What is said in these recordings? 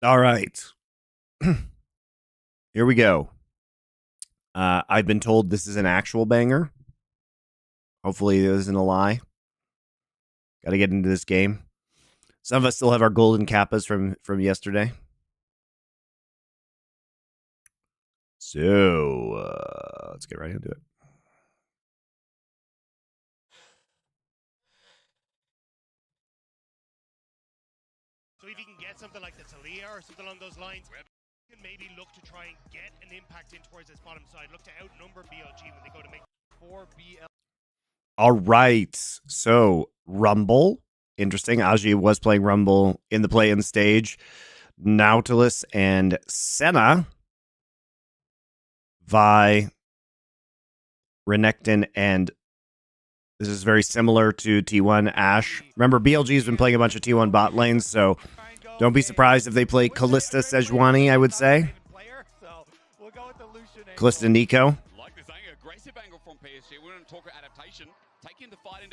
All right. Here we go. I've been told this is an actual banger. Hopefully it isn't a lie. Got to get into this game. Some of us still have our golden kappas from yesterday. So let's get right into it. So if you can get something like the Talia or something along those lines, you can maybe look to try and get an impact in towards this bottom side. Look to outnumber BLG when they go to make 4 BL. All right. So Rumble. Interesting. Aji was playing Rumble in the play-in stage. Nautilus and Senna. Vi, Renekton, and this is very similar to T1 Ashe. Remember, BLG's been playing a bunch of T1 bot lanes, so don't be surprised if they play Kalista Sejuani, I would say. Kalista Nico.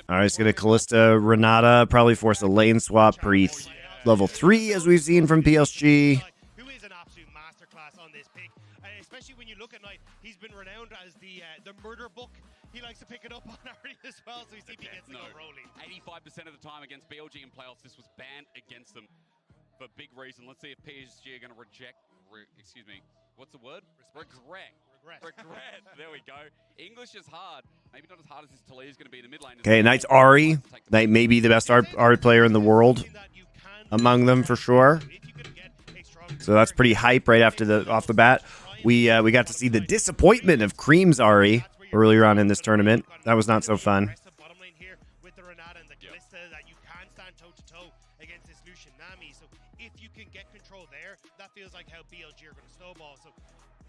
All right, it's going to Kalista Renata, probably force a lane swap pre level 3, as we've seen from PSG. Who is an absolute masterclass on this pick, especially when you look at Knight. He's been renowned as the murder book. He likes to pick it up on Ari as well, so we see if he gets to go rolling. 85% of the time against BLG in playoffs, this was banned against them for big reason. Let's see if PSG are going to reject, excuse me, what's the word? Regret. There we go. English is hard. Maybe not as hard as this Talia is going to be in the mid lane. Okay, Knight's Ari. Knight may be the best Ari player in the world. Among them, for sure. So that's pretty hype right after off the bat. We got to see the disappointment of Cream's Ari earlier on in this tournament. That was not so fun.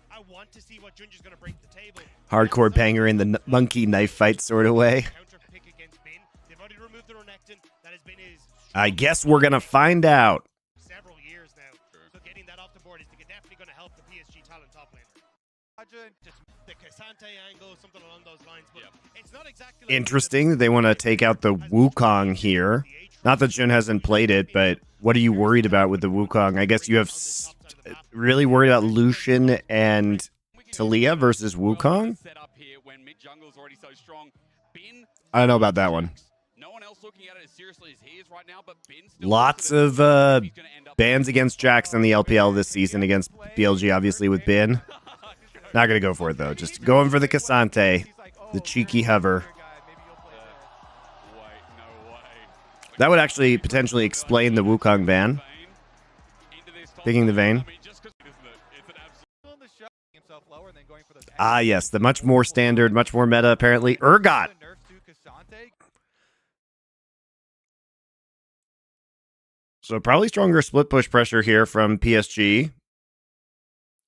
I want to see what Junger's going to bring to the table. Hardcore banger in the monkey knife fight sort of way. I guess we're going to find out. Several years now. So getting that off the board is definitely going to help the PSG talent top laner. The Cassante angle, something along those lines, but it's not exactly interesting that they want to take out the Wukong here. Not that Jun hasn't played it, but what are you worried about with the Wukong? I guess you have really worried about Lucian and Talia versus Wukong? I don't know about that one. Lots of bans against Jax in the LPL this season against BLG, obviously, with Bin. Not going to go for it, though. Just going for the Cassante, the cheeky hover. That would actually potentially explain the Wukong ban. Picking the Vayne. Ah, yes, the much more standard, much more meta, apparently. Urgot. So probably stronger split push pressure here from PSG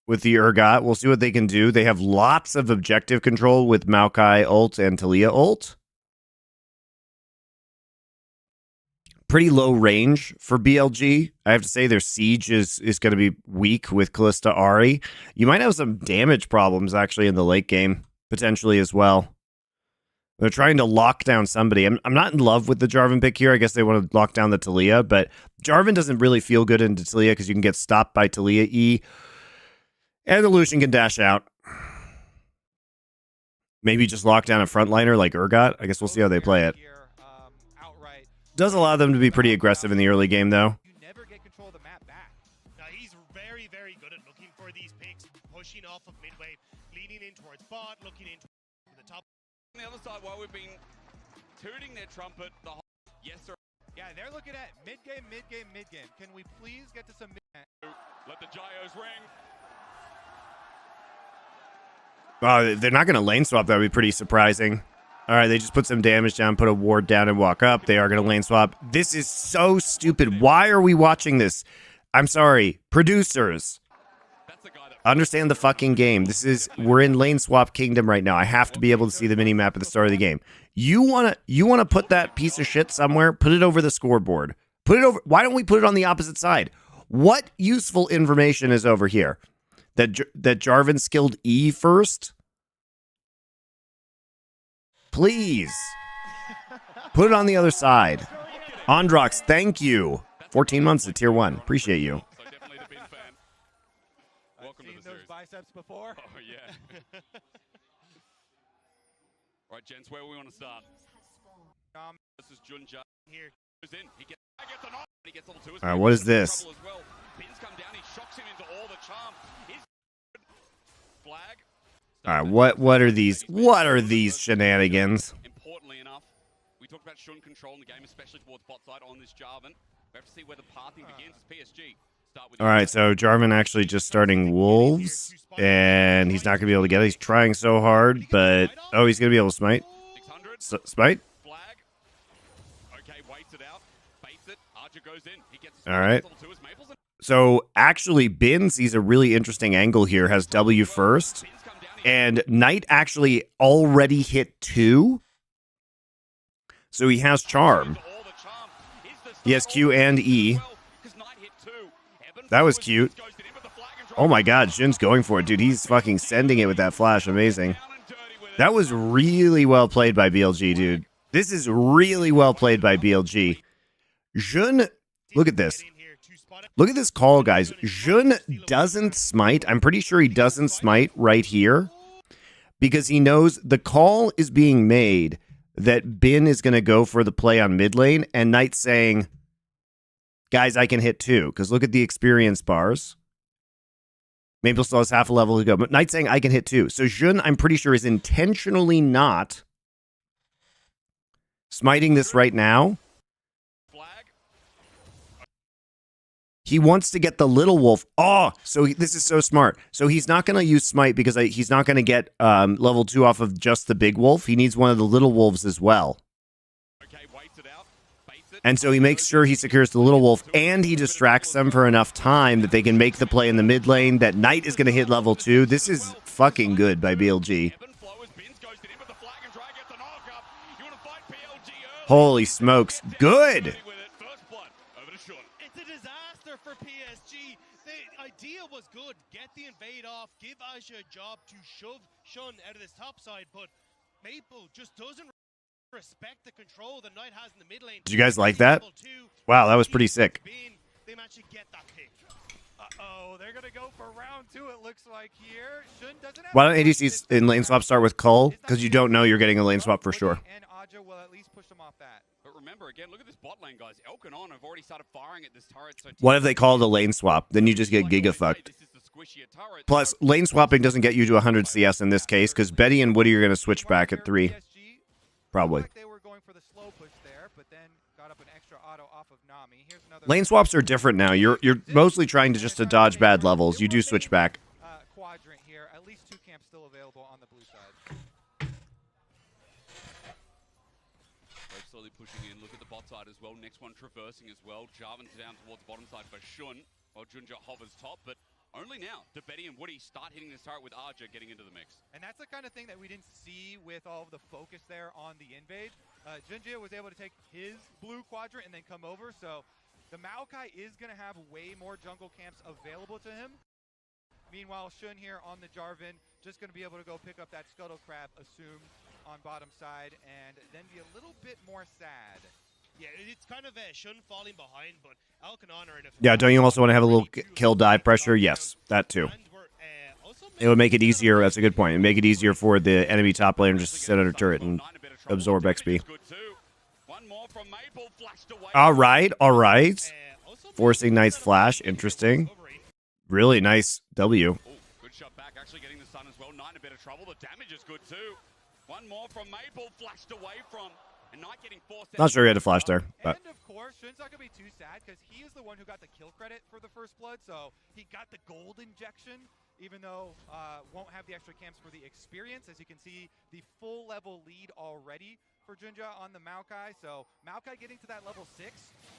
with the Urgot. We'll see what they can do. They have lots of objective control with Maokai ult and Talia ult. Pretty low range for BLG. I have to say their siege is going to be weak with Kalista Ari. You might have some damage problems actually in the late game, potentially as well. They're trying to lock down somebody. I'm not in love with the Jarvan pick here. I guess they want to lock down the Talia, but Jarvan doesn't really feel good into Talia because you can get stopped by Talia E. And the Lucian can dash out. Maybe just lock down a frontliner like Urgot. I guess we'll see how they play it. Does allow them to be pretty aggressive in the early game, though. You never get control of the map back. Now, he's very, very good at looking for these picks, pushing off of mid-wave, leaning in towards bot, looking into the top. On the other side, while we've been tooting their trumpet, the whole... Yes, sir. Yeah, they're looking at mid-game. Can we please get to some mid... Let the Gyos ring. They're not going to lane swap. That would be pretty surprising. All right, they just put some damage down, put a ward down, and walk up. They are going to lane swap. This is so stupid. Why are we watching this? I'm sorry. Producers. Understand the fucking game. We're in lane swap kingdom right now. I have to be able to see the minimap at the start of the game. You wanna put that piece of shit somewhere? Put it over the scoreboard. Put it over. Why don't we put it on the opposite side? What useful information is over here? That Jarvan skilled E first? Please. Put it on the other side. Androx, thank you. 14 months at tier 1. Appreciate you. So definitely the bin triceps before. Oh, yeah. Right, gents, where we want to start? This is Junja here. Goes in. He gets a knock. He gets all two. All right, what is this? Well. Pins come down. He shocks him into all the charm. His flag. All right, what are these? What are these shenanigans? Importantly enough, we talked about Shun controlling the game, especially towards bot side on this Jarvan. We have to see where the pathing begins as PSG. Start with All right, so Jarvan actually just starting Wolves, and he's not going to be able to get it. He's trying so hard, but... Oh, he's going to be able to smite. 600. Smite? Flag. Okay, waits it out. Baits it. Archer goes in. He gets All right. So actually, Bin sees a really interesting angle here. Has W first. And Knight actually already hit 2. So he has Charm. He has Q and E. That was cute. Oh my god, Jin's going for it, dude. He's fucking sending it with that flash. Amazing. That was really well played by BLG, dude. This is really well played by BLG. Jun, look at this. Look at this call, guys. Jun doesn't smite. I'm pretty sure he doesn't smite right here because he knows the call is being made that Bin is going to go for the play on mid lane, and Knight's saying, guys, I can hit 2, because look at the experience bars. Maple still has half a level to go, but Knight's saying I can hit 2. So Jun, I'm pretty sure, is intentionally not smiting this right now. He wants to get the little wolf. Oh, so this is so smart. So he's not going to use smite because he's not going to get level 2 off of just the big wolf. He needs one of the little wolves as well. And so he makes sure he secures the little wolf, and he distracts them for enough time that they can make the play in the mid lane, that Knight is going to hit level 2. This is fucking good by BLG. Holy smokes. Good! It's a disaster for PSG. The idea was good. Get the invade off, give Aja a job to shove Shun out of this top side, but Maple just doesn't respect the control the Knight has in the mid lane. Did you guys like that? Wow, that was pretty sick. They managed to get that pick. Uh-oh, they're going to go for round 2, it looks like here. Shun doesn't have Why don't ADCs in lane swap start with Cull? Because you don't know you're getting a lane swap for sure. And Aja will at least push them off that. But remember, again, look at this bot lane, guys. Elk and On have already started firing at this turret. So What if they called a lane swap? Then you just get giga fucked. Plus, lane swapping doesn't get you to 100 CS in this case, because Betty and Woody are going to switch back at 3. Probably. They were going for the slow push there, but then got up an extra auto off of Nami. Here's another Lane swaps are different now. You're mostly trying to just to dodge bad levels. You do switch back. Quadrant here. At least 2 camps still available on the blue side. They're slowly pushing in. Look at the bot side as well. Next one traversing as well. Jarvan's down towards bottom side for Shun, while Junja hovers top, but only now do Betty and Woody start hitting this turret with Arja getting into the mix. And that's the kind of thing that we didn't see with all of the focus there on the invade. Junja was able to take his blue quadrant and then come over, so the Maokai is going to have way more jungle camps available to him. Meanwhile, Shun here on the Jarvan, just going to be able to go pick up that Scuttle Crab, assumed, on bottom side, and then be a little bit more sad. Yeah, it's kind of Shun falling behind, but Alkanon are in a... Yeah, don't you also want to have a little kill die pressure? Yes, that too. It would make it easier. That's a good point. It would make it easier for the enemy top laner just to sit under turret and absorb XP. All right, all right. Forcing Knight's flash. Interesting. Really nice W. Good shot back, actually getting the stun as well. Knight in a bit of trouble. The damage is good too. One more from Maple, flashed away from... And Knight getting forced out. Not sure he had a flash there, but... And of course, Shun's not going to be too sad because he is the one who got the kill credit for the first blood, so he got the gold injection, even though won't have the extra camps for the experience. As you can see, the full level lead already for Junja on the Maokai. So Maokai getting to that level 6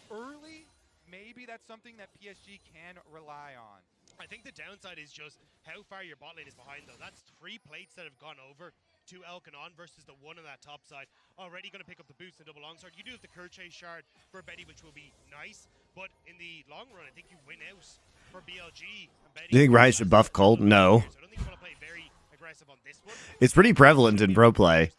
early, maybe that's something that PSG can rely on. I think the downside is just how far your bot lane is behind, though. That's 3 plates that have gone over to Elkanon versus the 1 on that top side. Already going to pick up the boost and double longsword. You do have the Kerchase shard for Betty, which will be nice, but in the long run, I think you win out for BLG. And Betty. Do you think Riot should buff Colt? No. So I don't think you want to play very aggressive on this one. It's pretty prevalent in pro play.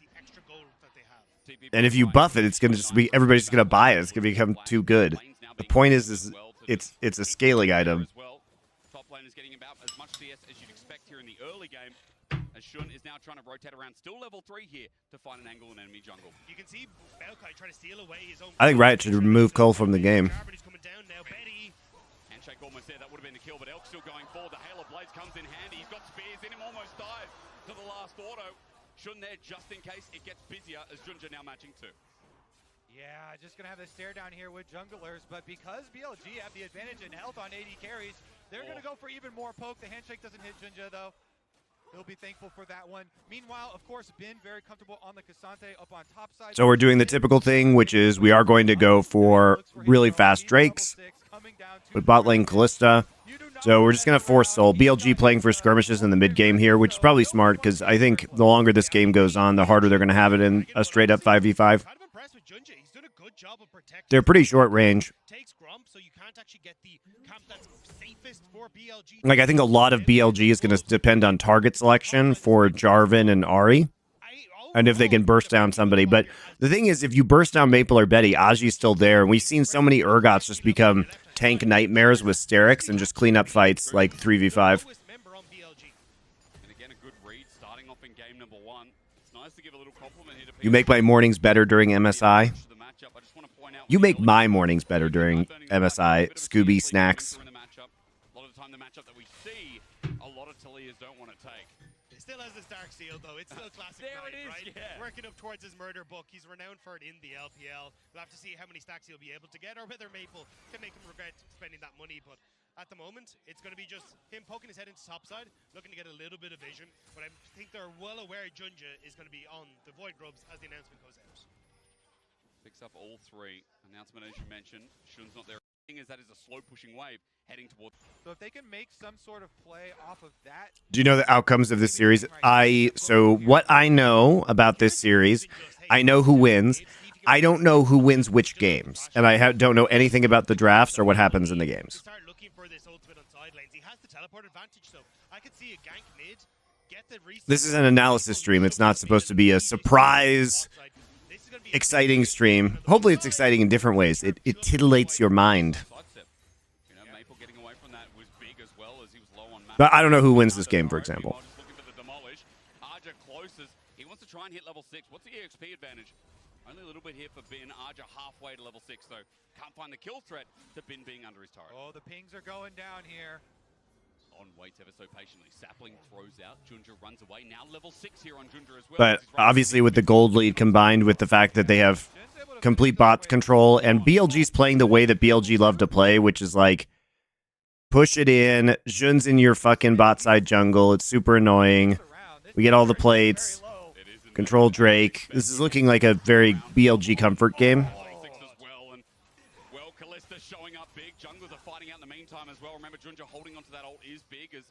And if you buff it, it's going to just be, everybody's just going to buy it. It's going to become too good. The point is it's a scaling item. lane is getting about as much CS as you'd expect here in the early game. As Shun is now trying to rotate around, still level 3 here to find an angle in enemy jungle. You can see Maokai trying to steal away his own. I think Riot should remove Cole from the game. He's coming down now. Betty. Handshake almost there, that would have been the kill, but Elk still going forward. The Hail of Blades comes in handy. He's got spears in him, almost dies to the last auto. Shun there just in case it gets busier as Junja now matching 2. Yeah, just going to have the stare down here with junglers, but because BLG have the advantage in health on AD carries, they're going to go for even more poke. The handshake doesn't hit Junja, though. He'll be thankful for that one. Meanwhile, of course, Bin very comfortable on the Cassante up on top side. So we're doing the typical thing, which is we are going to go for really fast Drakes with bot lane Callista. So we're just going to force Soul. BLG playing for skirmishes in the mid game here, which is probably smart because I think the longer this game goes on, the harder they're going to have it in a straight up 5v5. Kind of impressed with Junja. He's done a good job of protecting. They're pretty short range. Takes Grump, so you can't actually get the camp that's safest for BLG. Like, I think a lot of BLG is going to depend on target selection for Jarvan and Ahri, and if they can burst down somebody. But the thing is, if you burst down Maple or Betty, Aji's still there, and we've seen so many Urgots just become tank nightmares with Sterix and just clean up fights like 3v5. And again, a good read starting off in game number 1. It's nice to give a little compliment here to You make my mornings better during MSI. You make my mornings better during MSI. Scooby Snacks. A lot of the time, the matchup that we see, a lot of Talias don't want to take. It still has this dark seal, though. It's still classic There Knight, it is, right? yeah. Working up towards his murder book. He's renowned for it in the LPL. We'll have to see how many stacks he'll be able to get, or whether Maple can make him regret spending that money. But at the moment, it's going to be just him poking his head into topside, looking to get a little bit of vision. But I think they're well aware Junja is going to be on the Void Grubs as the announcement goes out. Picks up all 3. Announcement, as you mentioned. Shun's not there. The thing is, that is a slow pushing wave heading towards. So if they can make some sort of play off of that. Do you know the outcomes of this series? So what I know about this series, I know who wins. I don't know who wins which games, and I don't know anything about the drafts or what happens in the games. Start looking for this ultimate on side lanes. He has the teleport advantage, so I could see a gank mid. Get the reset. This is an analysis stream. It's not supposed to be a surprise, exciting stream. Hopefully it's exciting in different ways. It titillates your mind. You know, Maple getting away from that was big as well, as he was low on mana. But I don't know who wins this game, for example. Just looking for the demolish. Arja closest. He wants to try and hit level 6. What's the EXP advantage? Only a little bit here for Bin. Arja halfway to level 6, though. Can't find the kill threat to Bin being under his turret. Oh, the pings are going down here. On waits ever so patiently. Sapling throws out. Junja runs away. Now level 6 here on Junja as well. But obviously with the gold lead combined with the fact that they have complete bot control, and BLG's playing the way that BLG love to play, which is like, push it in, Jun's in your fucking bot side jungle, it's super annoying. We get all the plates, control Drake. This is looking like a very BLG comfort game. Well, Callista showing up big. Junglers are fighting out in the meantime as well. Remember, Junja holding onto that ult is big as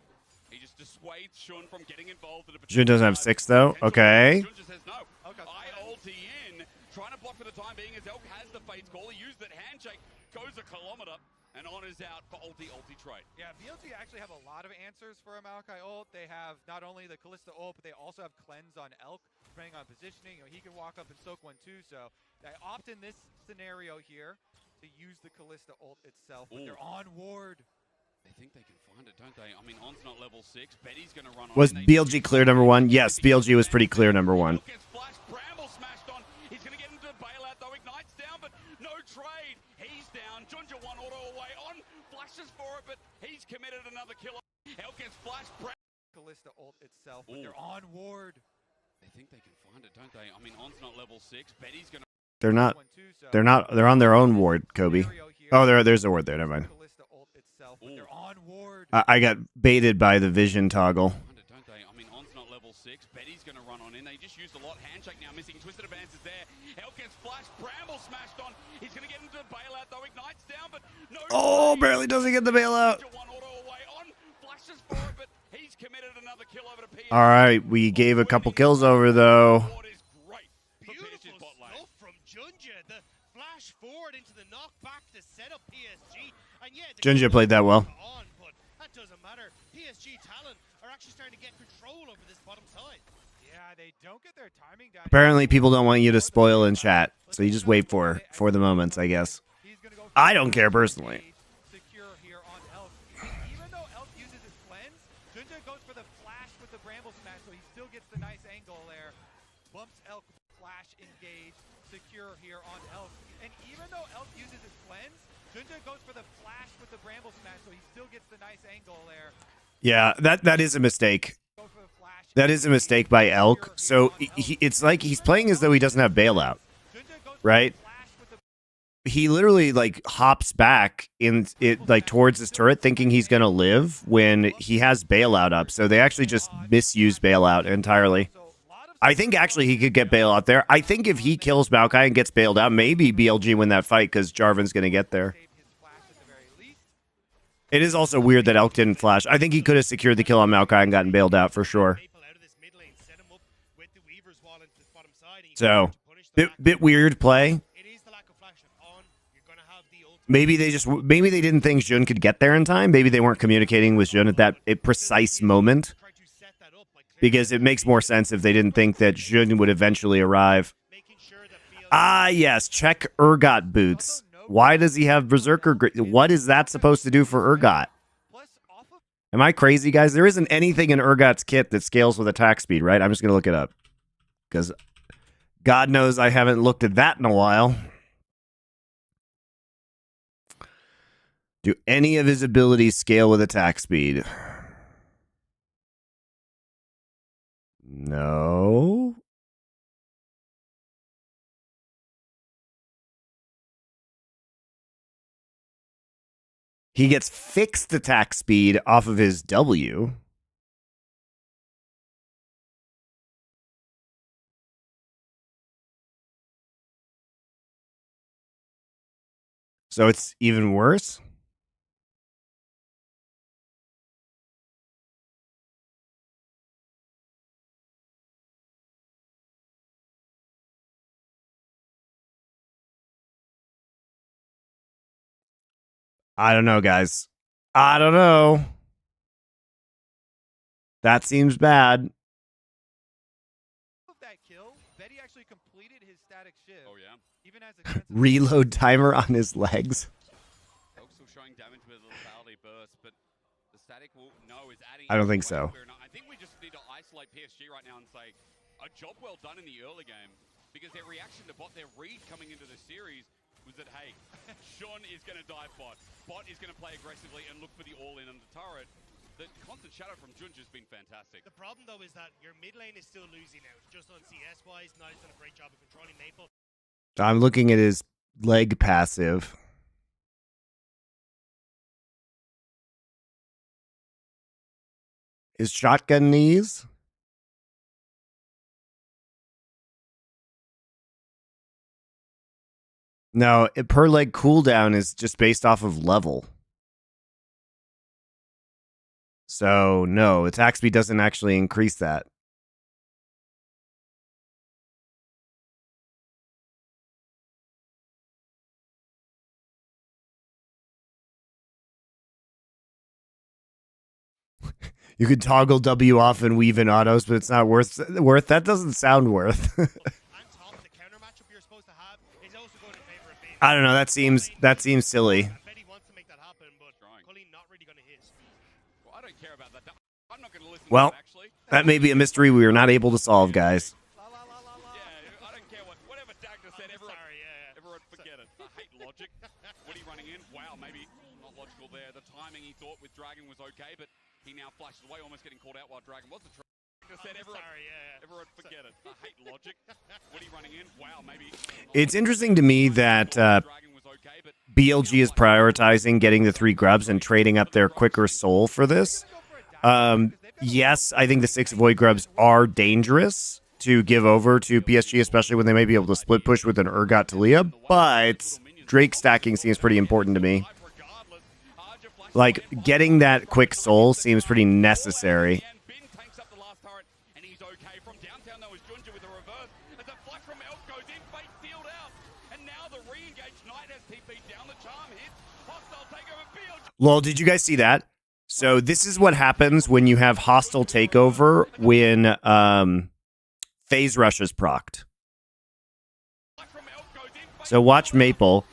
he just dissuades Shun from getting involved. Jun doesn't have 6 though. Okay. Junja says no. I ulti in. Trying to block for the time being as Elk has the Fate's Call. He used that handshake, goes a kilometer, and on is out for ulti trade. Yeah, BLG actually have a lot of answers for a Maokai ult. They have not only the Callista ult, but they also have Cleanse on Elk, depending on positioning. You know, he can walk up and soak one too, so they opt in this scenario here to use the Callista ult itself, but they're on ward. They think they can find it, don't they? I mean, On's not level 6. Betty's going to run on. Was BLG clear number 1? Yes, BLG was pretty clear number 1. Gets flashed, Bramble smashed on. He's going to get into bailout, though. Ignite's down, but no trade. He's down. Junja 1 auto away. On flashes for it, but he's committed another killer. Elk gets flashed. Callista ult itself, but they're on ward. They think they can find it, don't they? I mean, On's not level 6. Betty's going to. They're not. They're on their own ward, Kobe. Oh, there's a ward there. Never mind. I got baited by the vision toggle. Don't they? I mean, On's not level 6. Betty's going to run on in. They just used a lot. Handshake now missing. Twisted advances there. Elk gets flashed. Bramble smashed on. He's going to get into bailout, though. Ignite's down, but no. Oh, barely doesn't get the bailout. All right, we gave a couple kills over, though. Beautiful stuff from Junja. The flash forward into the knockback to set up PSG. And yeah, Junja played that well. On, but that doesn't matter. PSG talent are actually starting to get control over this bottom side. Yeah, they don't get their timing down. Apparently, people don't want you to spoil in chat, so you just wait for the moments, I guess. I don't care personally. Secure here on Elk. Even though Elk uses gets the nice angle there. Bumps Elk, flash engage, secure here on Elk. And even though Elk uses his cleanse, Junja goes for the flash with the bramble smash, so he still gets the nice angle there. Yeah, that is a mistake. That is a mistake by Elk. So it's like he's playing as though he doesn't have bailout, right? He literally like hops back in it like towards his turret thinking he's gonna live when he has bailout up. So they actually just misuse bailout entirely. I think actually he could get bailout there. I think if he kills Maokai and gets bailed out, maybe BLG win that fight because Jarvan's gonna get there. It is also weird that Elk didn't flash. I think he could have secured the kill on Maokai and gotten bailed out for sure. So, bit weird play. Maybe they didn't think Jun could get there in time. Maybe they weren't communicating with Jun at that precise moment. Because it makes more sense if they didn't think that Jun would eventually arrive. Ah, yes. Check Urgot boots. Why does he have Berserker? What is that supposed to do for Urgot? Am I crazy, guys? There isn't anything in Urgot's kit that scales with attack speed, right? I'm just going to look it up. Because God knows I haven't looked at that in a while. Do any of his abilities scale with attack speed? No. He gets fixed attack speed off of his W. So it's even worse? I don't know, guys. I don't know. That seems bad. That kill, Betty actually completed his static shift. Oh yeah. Even as a Reload timer on his legs. Elk still showing damage with a lethality burst, but the static will is adding. I don't think so. I think we just need to isolate PSG right now and say a job well done in the early game because their reaction to bot, their read coming into the series was that hey, Sean is going to dive bot. Bot is going to play aggressively and look for the all-in on the turret. The constant shadow from Junja has been fantastic. The problem though is that your mid lane is still losing out. Just on CS wise, Nice done a great job of controlling Maple. I'm looking at his leg passive. His shotgun knees? No, per leg cooldown is just based off of level. So, no, attack speed doesn't actually increase that. You could toggle W off and weave in autos, but it's not worth. That doesn't sound worth. I don't know. That seems silly. Well, that may be a mystery we are not able to solve, guys. Yeah, I don't care whatever Dagda said. Everyone forget it. I hate logic. What are you running in? Wow, maybe not logical there. The timing he thought with Dragon was okay, but he now flashes away, almost getting called out while Dragon was the said everyone forget it. I hate logic. What are you running in? Wow, maybe. It's interesting to me that BLG is prioritizing getting the 3 grubs and trading up their quicker soul for this. Yes, I think the 6 void grubs are dangerous to give over to PSG, especially when they may be able to split push with an Urgot Talia, but Drake stacking seems pretty important to me. Like, getting that quick soul seems pretty necessary. Lol, did you guys see that? So this is what happens when you have hostile takeover when phase rush is procced. So watch Maple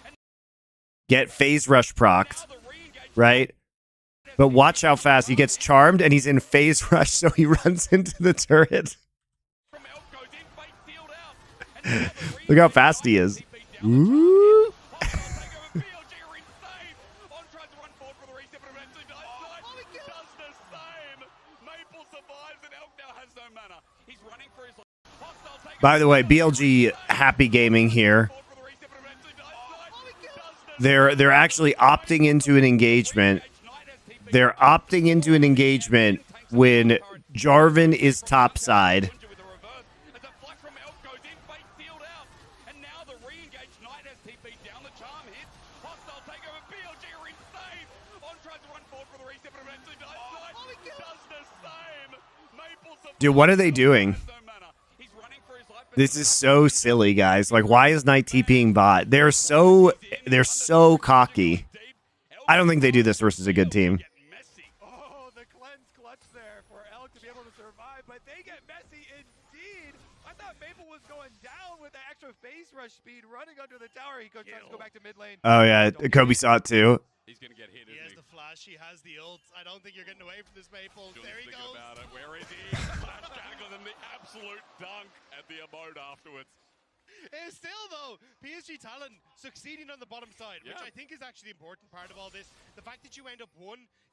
get phase rush procced, right? But watch how fast he gets charmed and he's in phase rush, so he runs into the turret. Look how fast he is. Ooh. By the way, BLG happy gaming here. They're actually opting into an engagement. They're opting into an engagement when Jarvan is topside. Dude, what are they doing? This is so silly, guys. Like, why is Knight TPing bot? They're so cocky. I don't think they do this versus a good team. Oh, the cleanse clutch there for Elk to be able to survive, but they get messy indeed. I thought Maple was going down with the extra face rush speed running under the tower. He tries to go back to mid lane. Oh, yeah. Kobe saw it, too. He's going to get hit, He has the flash, he has the ult. I don't think you're getting away from this Maple. There he goes. About it. Where is he? Flash tackle and the absolute dunk at the emote afterwards. It's still, though, PSG talent succeeding on the bottom side, which I think is actually the important part of all this. The fact that you end up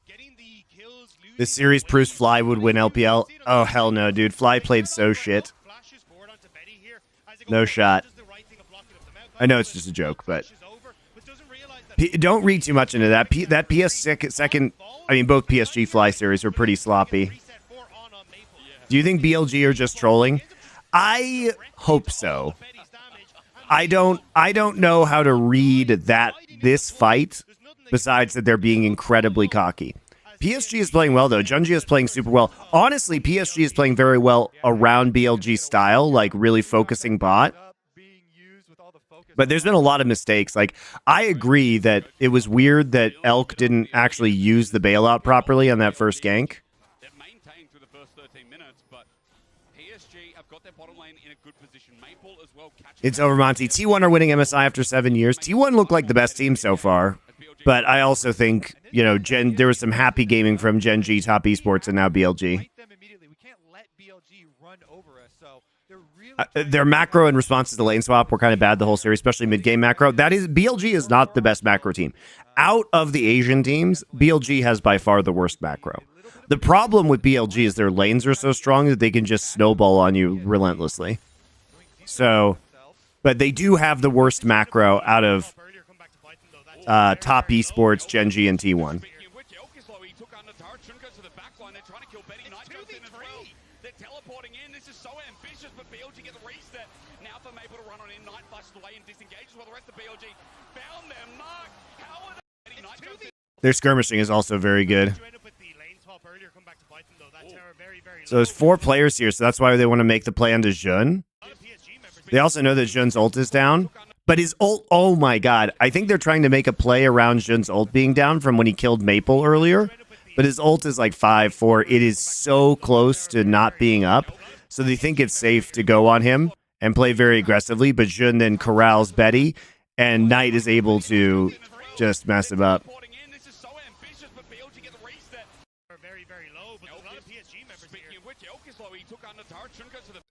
getting the kills, losing. This series proves Fly would win LPL. Oh, hell no, dude. Fly played so shit. No shot. I know it's just a joke, but don't read too much into that. That second, I mean, both PSG Fly series were pretty sloppy. Do you think BLG are just trolling? I hope so. I don't know how to read this fight besides that they're being incredibly cocky. PSG is playing well, though. Junji is playing super well. Honestly, PSG is playing very well around BLG style, like really focusing bot. But there's been a lot of mistakes. Like, I agree that it was weird that Elk didn't actually use the bailout properly on that first gank. They're maintained through the first 13 minutes, but PSG have got their bottom lane in a good position. Maple as well. It's over, Monty. T1 are winning MSI after 7 years. T1 look like the best team so far. But I also think, you know, there was some happy gaming from Gen G, Top Esports, and now BLG. Their macro and responses to lane swap were kind of bad the whole series, especially mid-game macro. BLG is not the best macro team. Out of the Asian teams, BLG has by far the worst macro. The problem with BLG is their lanes are so strong that they can just snowball on you relentlessly. So, but they do have the worst macro out of Top Esports, Gen G, and T1. Their skirmishing is also very good. So there's 4 players here, so that's why they want to make the play onto Jun. They also know that Jun's ult is down. But his ult, oh my god. I think they're trying to make a play around Jun's ult being down from when he killed Maple earlier. But his ult is like 5-4. It is so close to not being up. So they think it's safe to go on him and play very aggressively. But Jun then corrals Betty, and Knight is able to just mess him up.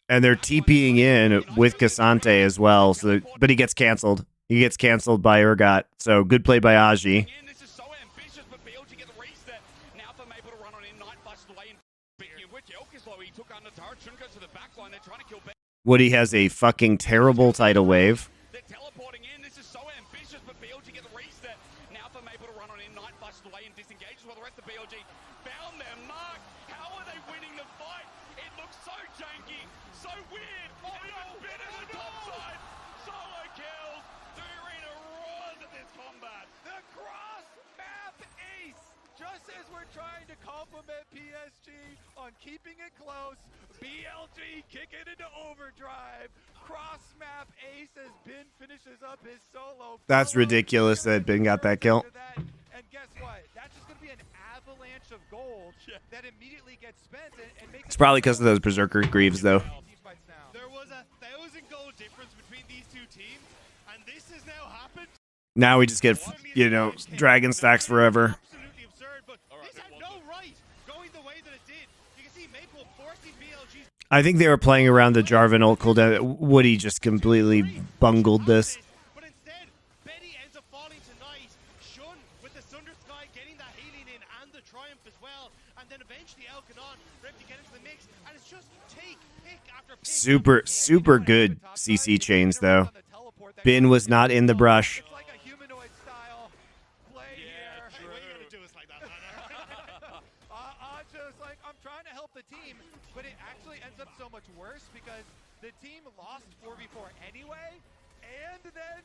And they're TPing in with Cassante as well, so but he gets canceled. He gets canceled by Urgot. So good play by Aji. Woody has a fucking terrible tidal wave. PSG on keeping it close. BLG kicking into overdrive. Cross map ace as Bin finishes up his solo. That's ridiculous that Bin got that kill. And guess what? That's just going to be an avalanche of gold that immediately gets spent. And makes it's probably because of those Berserker Greaves, though. There was 1,000 gold difference between these two teams, and this has now happened. Now we just get, you know, dragon stacks forever. Absolutely absurd, but this had no right going the way that it did. You can see Maple forcing BLG. I think they were playing around the Jarvan ult cooldown. Woody just completely bungled this. But instead, Betty ends up falling tonight. Shun with the Sunder Sky getting that healing in and the Triumph as well. And then eventually Elkanon ready to get into the mix. And it's just take pick after pick. Super good CC chains, though. Bin was not in the brush. It's like a humanoid style play here. Hey, what are you going to do us like that, man? Anjo's like, I'm trying to help the team, but it actually ends up so much worse because the team lost 4v4 anyway, and then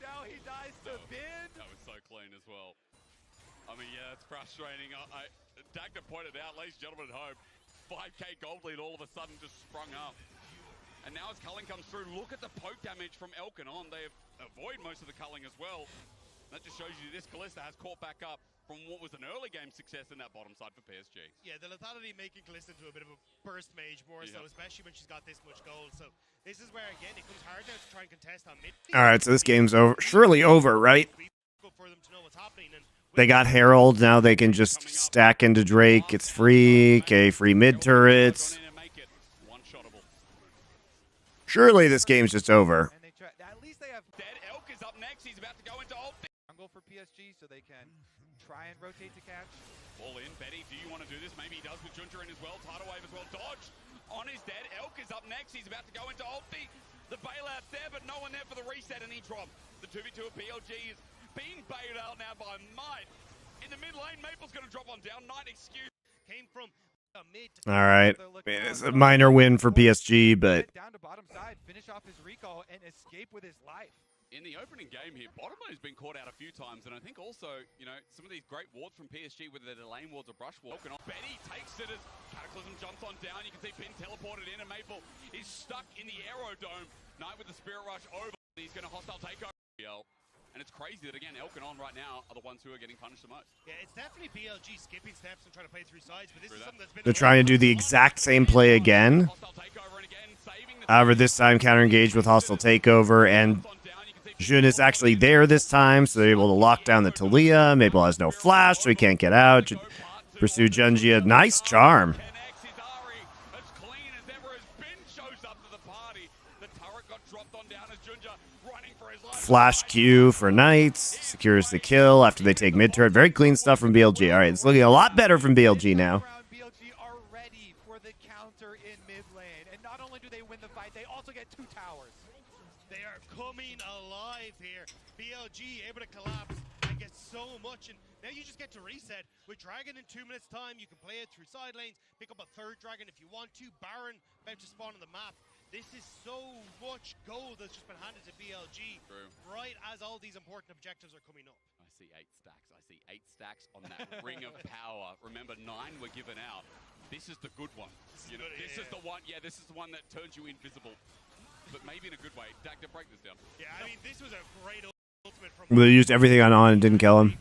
now he dies to Bin. That was so clean as well. I mean, yeah, it's frustrating. Dagda pointed out, ladies and gentlemen at home, 5k gold lead all of a sudden just sprung up. And now as culling comes through, look at the poke damage from Elkanon. They avoid most of the culling as well. That just shows you this Kalista has caught back up from what was an early game success in that bottom side for PSG. Yeah, the lethality making Kalista into a bit of a burst mage more so, especially when she's got this much gold. So this is where, again, it comes hard now to try and contest on mid. All right, so this game's over. Surely over, right? For them to know what's happening. And They got Herald. Now they can just stack into Drake. It's free. Okay, free mid turrets. Surely this game's just over. And they try, at least they have Dead Elk is up next. He's about to go into ult. jungle for PSG, so they can try and rotate to catch. All in. Betty, do you want to do this? Maybe he does with Junta in as well. Tidal wave as well. Dodge on his dead. Elk is up next. He's about to go into ulti. The bailout's there, but no one there for the reset, and he dropped. The 2v2 of BLG is being bailed out now by Might. In the mid lane, Maple's going to drop on down. Night excuse. came from mid. All right. It's a minor win for PSG, but Down to bottom side, finish off his recall, and escape with his life. In the opening game here, bottom lane has been caught out a few times, and I think also, you know, some of these great wards from PSG, whether they're lane wards or brush wards. Betty takes it as Cataclysm jumps on down. You can see Pin teleported in, and Maple is stuck in the Aerodome. Knight with the Spirit Rush over. He's going to hostile takeover. And it's crazy that, again, Elk and On right now are the ones who are getting punished the most. Yeah, it's definitely BLG skipping steps and trying to play through sides, but this is something that's been... they're trying to do the exact same play again. Hostile takeover, and again, saving the However, this time counter-engaged with hostile takeover, and Jun is actually there this time, so they're able to lock down the Talia. Maple has no flash, so he can't get out. Pursue Junjia. Nice charm. As clean as ever as Ben shows up to the party. The turret got dropped on down as Junja running for his life. Flash Q for Knights. Secures the kill after they take mid turret. Very clean stuff from BLG. All right, it's looking a lot better from BLG now. BLG are ready for the counter in mid lane, and not only do they win the fight, they also get 2 towers. They are coming alive here. BLG able to collapse and get so much, and now you just get to reset. With Dragon in 2 minutes time, you can play it through side lanes, pick up a 3rd Dragon if you want to. Baron about to spawn on the map. This is so much gold that's just been handed to BLG right as all these important objectives are coming up. I see 8 stacks. I see 8 stacks on that ring of power. Remember, 9 were given out. This is the good one. This is the one. Yeah, this is the one that turns you invisible. But maybe in a good way. Dak, to break this down. Yeah, I mean, this was a great ultimate from... They used everything on and didn't kill him.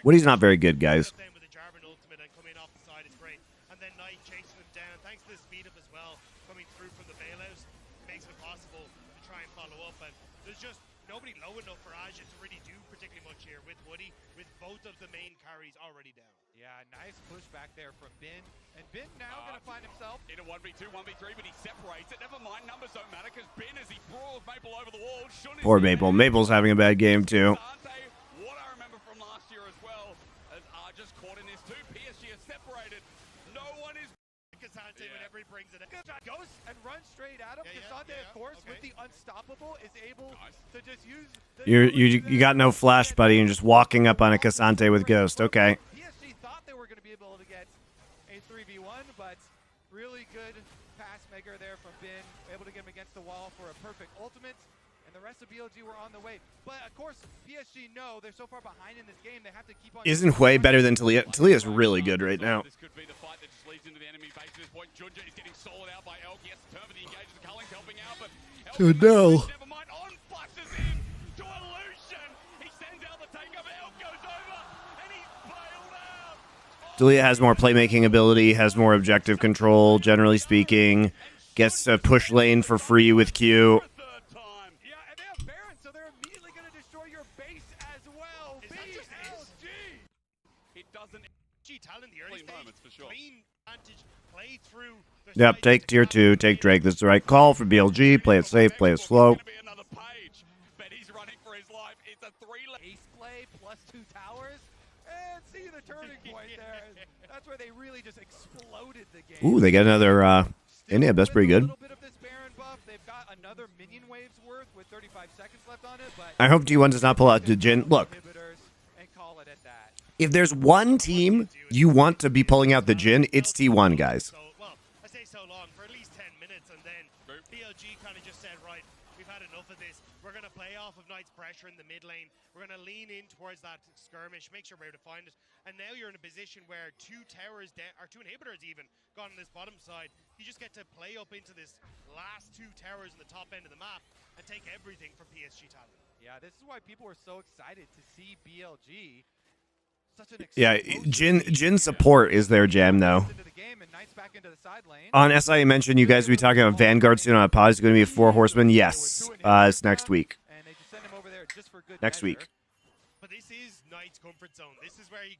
Woody's not very good, guys. With the Jarvan ultimate and coming off the side is great. And then Knight chasing him down. Thanks to the speed up as well, coming through from the bailout, makes it possible to try and follow up. And there's just nobody low enough for Aja to really do particularly much here with Woody, with both of the main carries already down. Yeah, nice push back there from Bin. And Bin now going to find himself in a 1v2, 1v3, but he separates it. Never mind, numbers don't matter because Bin, as he brawls Maple over the wall. Poor Maple. Maple's having a bad game, too. What I remember from last year as well, as Arja's caught in this too. PSG is separated. No one is... Cassante whenever he brings it in. Goes and runs straight at him. Cassante, of course, with the unstoppable, is able to just use... You got no flash, buddy, and just walking up on a Cassante with Ghost. Okay. PSG thought they were going to be able to get a 3v1, but really good pass maker there from Bin. Able to get him against the wall for a perfect ultimate. And the rest of BLG were on the way. But, of course, PSG know they're so far behind in this game, they have to keep on... Isn't way better than Talia. Talia's really good right now. This could be the fight that just leads into the enemy base at this point. Junja is getting sold out by Elk. He has to turn for the engagement. Culling's helping out, but... Oh, no. Never mind. On flashes him to Illusion. He sends out the takeover. Elk goes over, and he's bailed out. Talia has more playmaking ability, has more objective control, generally speaking. Gets a push lane for free with Q. Talent in the early stage, sure. clean advantage play through the Yep, sides take of tier 2, take Drake. This is the right call for BLG. Play it safe, play it slow. It's gonna be another page, but he's running for his life. It's a 3-lane. Ace play plus 2 towers. And see the turning point there. That's where they really just exploded the game. Ooh, they get another Inhib. That's pretty With a good. little bit of this Baron buff, they've got another minion wave's worth with 35 seconds left on it, but I hope T1 does not pull out the Jin. Look, inhibitors and call it at that. if there's one team you want to be pulling out the Jin, it's T1, guys. So, well, I say so long for at least 10 minutes, and then BLG kind of just said, right, we've had enough of this. We're going to play off of Knight's pressure in the mid lane. We're going to lean in towards that skirmish, make sure we're able to find it. And now you're in a position where 2 towers, or 2 inhibitors even, gone on this bottom side. You just get to play up into this last 2 towers in the top end of the map and take everything from PSG talent. Yeah, this is why people were so excited to see BLG. Such an Yeah, explosive Jin support is their jam, though. into the game and Knight's back into the side lane. On SI, mentioned you guys will be talking about Vanguard soon on a pod. It's going to be a 4 horsemen. Yes, it's next week. And they just sent him over there just for good Next measure. week. But this is Knight's comfort zone. This is where he,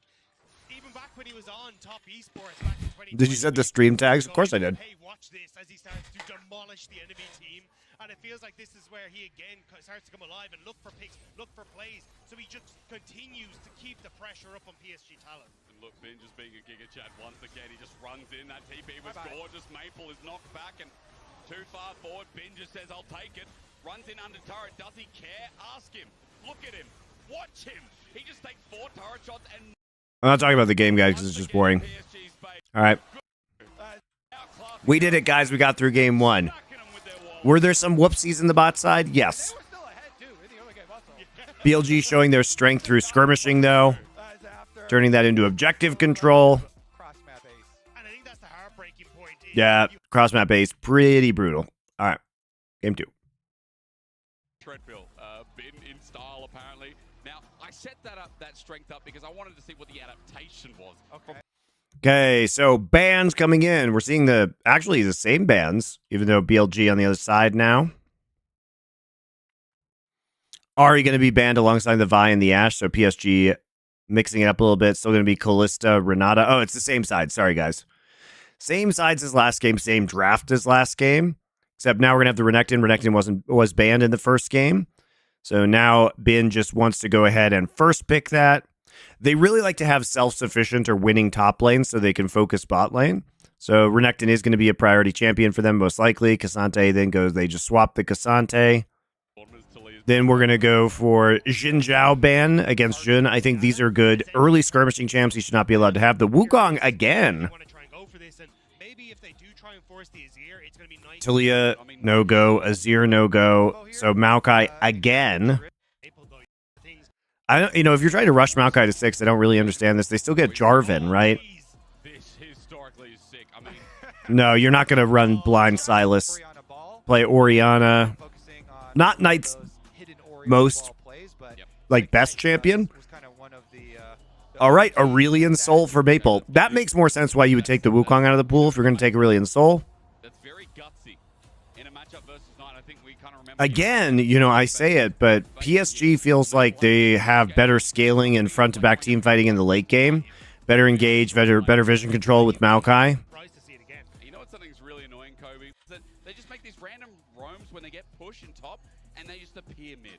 even back when he was on top esports back in 2020. Did you set the stream tags? Of course I did. Hey, watch this as he starts to demolish the enemy team. And it feels like this is where he again starts to come alive and look for picks, look for plays. So he just continues to keep the pressure up on PSG talent. And look, Ben just being a Giga Chad once again. He just runs in. That TP was gorgeous. Maple is knocked back and too far forward. Ben just says, I'll take it. Runs in under turret. Does he care? Ask him. Look at him. Watch him. He just takes 4 turret shots and I'm not talking about the game, guys, because it's just boring. All right. We did it, guys. We got through game 1. Were there some whoopsies in the bot side? Yes. They were still ahead too in the early game also. BLG showing their strength through skirmishing, though. Turning that into objective control. Cross map ace. And I think that's the heartbreaking point. is Yeah, you- cross map base, pretty brutal. All right, game 2. Treadmill, Ben in style apparently. Now, I set that strength up because I wanted to see what the adaptation was. Okay. Okay, so bans coming in. We're seeing actually the same bans, even though BLG on the other side now. Ari going to be banned alongside the Vi and the Ashe, so PSG mixing it up a little bit. Still going to be Callista, Renata. Oh, it's the same side. Sorry, guys. Same sides as last game, same draft as last game. Except now we're going to have the Renekton. Renekton was banned in the first game. So now Bin just wants to go ahead and first pick that. They really like to have self-sufficient or winning top lane so they can focus bot lane. So Renekton is going to be a priority champion for them most likely. Cassante then goes, they just swap the Cassante. Then we're going to go for Xin Zhao ban against Jun. I think these are good early skirmishing champs he should not be allowed to have. The Wukong again. You want to try and go for this, and maybe if they do try and force the Azir, it's going to be nice. Talia, no go. Azir, no go. So Maokai again. Maple, though, things I don't, if you're trying to rush Maokai to 6, I don't really understand this. They still get Jarvan, right? This historically is sick. I mean, No, you're not going to run blind Silas. Oriana ball. Play Oriana. Focusing on Not Knight's those hidden Oriana most, ball plays, but like, best champion. was kind of one of the All right, Aurelion Soul for Maple. That makes more sense why you would take the Wukong out of the pool if you're going to take Aurelion Soul. that's very gutsy. In a matchup versus Knight, I think we kind of remember... Again, I say it, but PSG feels like they have better scaling and front-to-back team fighting in the late game. Better engage, better vision control with Maokai. surprised to see it again. You know what something's really annoying, Kobe? That they just make these random roams when they get push in top, and they just appear mid.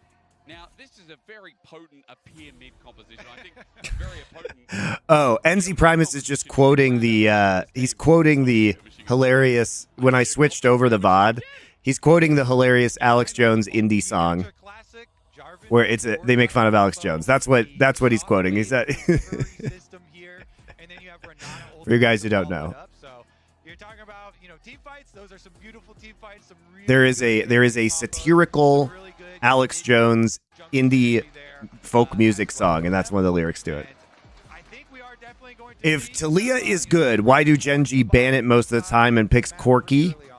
Now, this is a very potent appear mid composition. I think very potent. Oh, NZ Primus is just quoting he's quoting the hilarious, when I switched over the VOD, he's quoting the hilarious Alex Jones indie song classic Jarvan where they make fun of Alex Jones. That's what he's quoting. He said, system here, and then you have Renata For you guys who don't followed know. up. So you're talking about, team fights. Those are some beautiful team fights. Some really there is good a combos, satirical really good Alex Jones indie folk music song, and that's one of the lyrics to it. I think we are definitely going to If see Talia is good, why do Genji ban it most of the time and picks Corki? early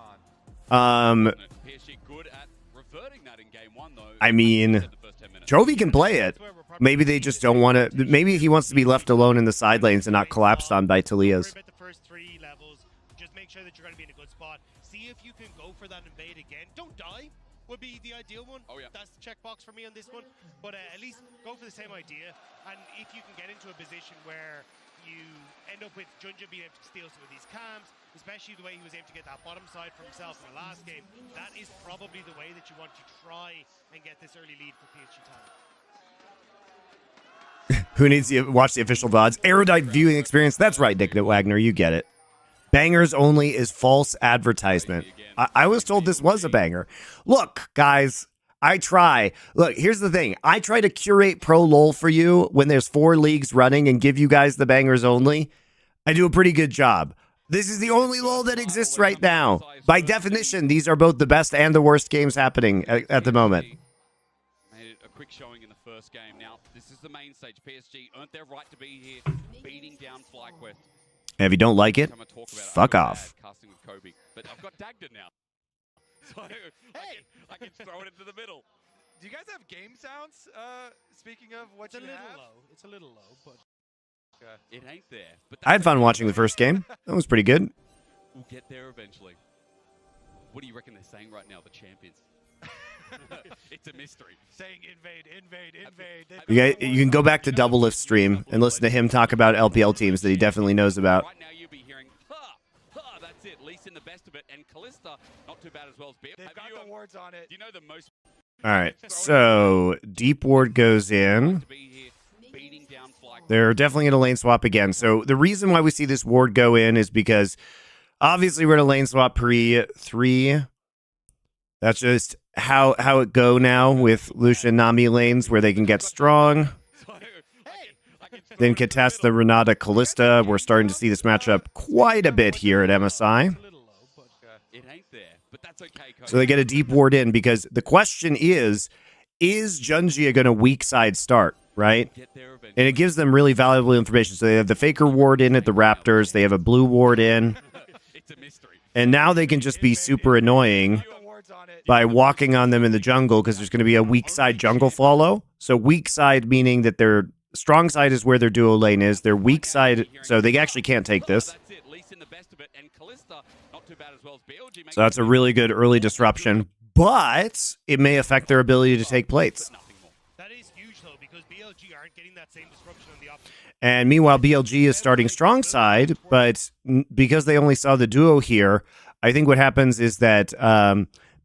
on. PSG good at reverting that in game 1, though. I mean, The first 10 minutes. Chovy can play it. Maybe they just don't want to. Maybe he wants to be left alone in the side lanes and not collapsed on by Talia's. Worry about the first 3 levels. Just make sure that you're going to be in a good spot. See if you can go for that invade again. Don't die would be the ideal one. Oh, yeah. That's the checkbox for me on this one. But at least go for the same idea. And if you can get into a position where you end up with Junja being able to steal some of these camps, especially the way he was able to get that bottom side for himself in the last game. That is probably the way that you want to try and get this early lead for PSG Talent. Who needs to watch the official VODs? Erudite viewing experience. That's right, Nick Wagner. You get it. Bangers only is false advertisement. I was told this was a banger. Look, guys, I try. Look, here's the thing. I try to curate Pro LoL for you when there's 4 leagues running and give you guys the bangers only. I do a pretty good job. This is the only LoL that exists right now. By definition, these are both the best and the worst games happening at the moment. Made a quick showing in the first game. Now, this is the main stage. PSG earned their right to be here, beating down FlyQuest. And if you don't like it, fuck off. Casting with Kobe, but I've got Dagda now, so I can throw it into the middle. Do you guys have game sounds? Speaking of what you have? It's a little low, but It ain't there. But I had fun watching the first game. That was pretty good. We'll get there eventually. What do you reckon they're saying right now, the champions? It's a mystery. Saying invade. You can go back to Double Lift stream and listen to him talk about LPL teams that he definitely knows about. Right now you'll be hearing, that's it. Least in the best of it, and Callista not too bad as well as BLG. They've got the wards on it. Do you know the most? All right, so Deep Ward goes in. They're definitely going to lane swap again. So the reason why we see this ward go in is because obviously we're going to lane swap pre-3. That's just how it go now with Lucian Nami lanes where they can get strong. Then contest the Renata Callista. We're starting to see this matchup quite a bit here at MSI. So they get a deep ward in because the question is Junjia going to weak side start, right? And it gives them really valuable information. So they have the Faker ward in at the Raptors. They have a blue ward in. And now they can just be super annoying by walking on them in the jungle because there's going to be a weak side jungle follow. So weak side meaning that their strong side is where their duo lane is. Their weak side, so they actually can't take this. So that's a really good early disruption, but it may affect their ability to take plates. that is huge though because BLG aren't getting that same disruption on the opposite. And meanwhile, BLG is starting strong side, but because they only saw the duo here, I think what happens is that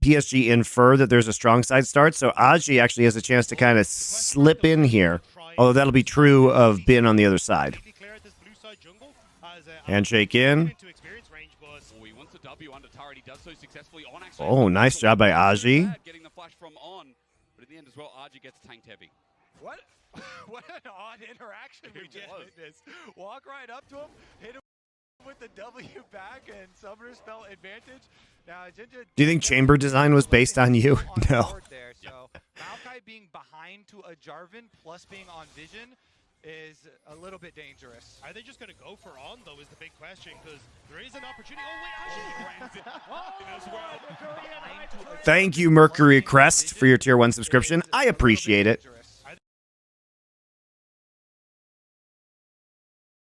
PSG infer that there's a strong side start, so Aji actually has a chance to kind of slip in here, although that'll be true of Bin on the other side. Handshake in. Oh, nice job by Aji. Getting the flash from on, but in the end as well, Aji gets tanked heavy. What? What an odd interaction we just witnessed. Walk right up to him, hit him with the W back, and Summoner spell advantage. Now, Jinja, Do you think chamber design was based on you? No. There, so Maokai being behind to a Jarvan plus being on vision is a little bit dangerous. Are they just going to go for on, though, is the big question, because there is an opportunity. Oh, wait, actually. Thank you, Mercury Crest, for your Tier 1 subscription. I appreciate it.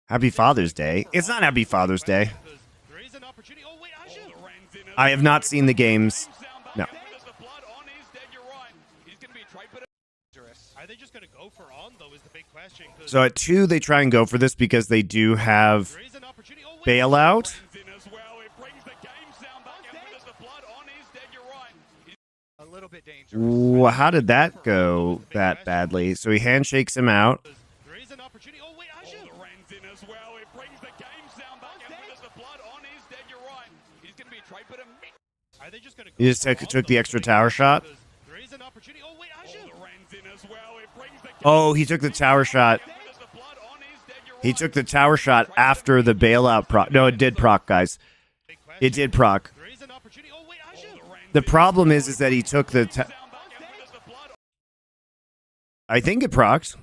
Happy Father's Day. It's not Happy Father's Day. I have not seen the games. No. Are they just going to go for on, though, is the big question. So at 2, they try and go for this because they do have bailout. A little bit dangerous. How did that go that badly? So he handshakes him out. There is an opportunity. Oh, wait, actually. Are they just going to He just took the extra tower shot. There is an opportunity. Oh, wait, actually. Oh, he took the tower shot. He took the tower shot after the bailout proc. No, it did proc, guys. It did proc. There is an opportunity. Oh, wait, actually. The problem is that he took the... I think it procced.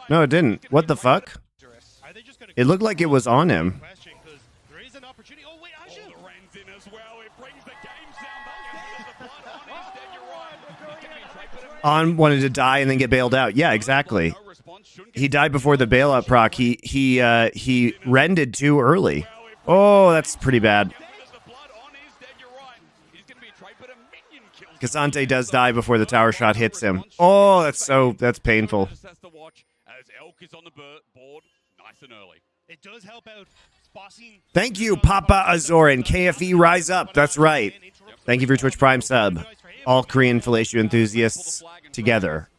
No, it didn't. What the fuck? It looked like it was on him. There is an opportunity. Oh, wait, actually. On wanted to die and then get bailed out. Yeah, exactly. He died before the bailout proc. He rended too early. Oh, that's pretty bad. Casante does die before the tower shot hits him. Oh, that's painful. nice and early. It does help out bossing. Thank you, Papa Azor and KFE Rise Up. That's right. Thank you for Twitch Prime sub. All Korean fellatio enthusiasts together.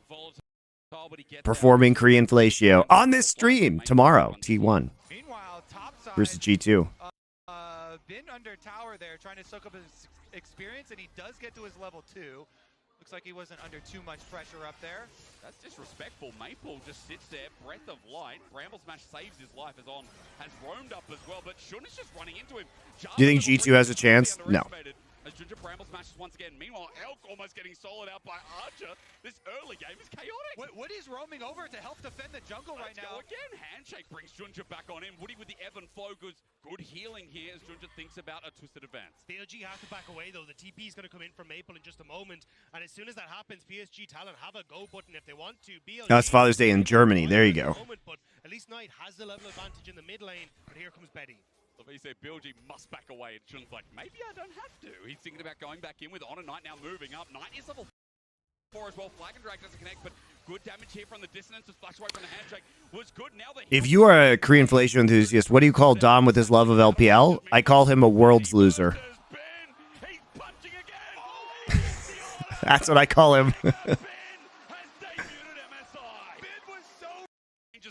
Performing Korean fellatio on this stream tomorrow, T1 Meanwhile, topside, versus G2. been under tower there, trying to soak up his experience, and he does get to his level 2. Looks like he wasn't under too much pressure up there. That's disrespectful. Maple just sits there, breath of light. Bramble Smash saves his life as On has roamed up as well, but Shun is just running into him. Do you think G2 has a chance? No. As Ginger Bramble smashes once again. Meanwhile, Elk almost getting soloed out by Archer. This early game is chaotic. Woody's roaming over to help defend the jungle right now. Again, Handshake brings Junja back on him. Woody with the ebb and flow. Good healing here as Junja thinks about a twisted advance. BLG have to back away though. The TP is going to come in from Maple in just a moment. And as soon as that happens, PSG Talon have a go button if they want to. BLG That's Father's Day in Germany. There you go. But at least Knight has the level advantage in the mid lane. But here comes Betty. So he said BLG must back away, and Chun's like, maybe I don't have to. He's thinking about going back in with On and Knight now moving up. Knight is level 4 as well. Flag and Drag doesn't connect, but good damage here from the dissonance. The flash away from the handshake was good. Now if you are a Korean fellatio enthusiast, what do you call Dom with his love of LPL? I call him a world's loser. That's what I call him.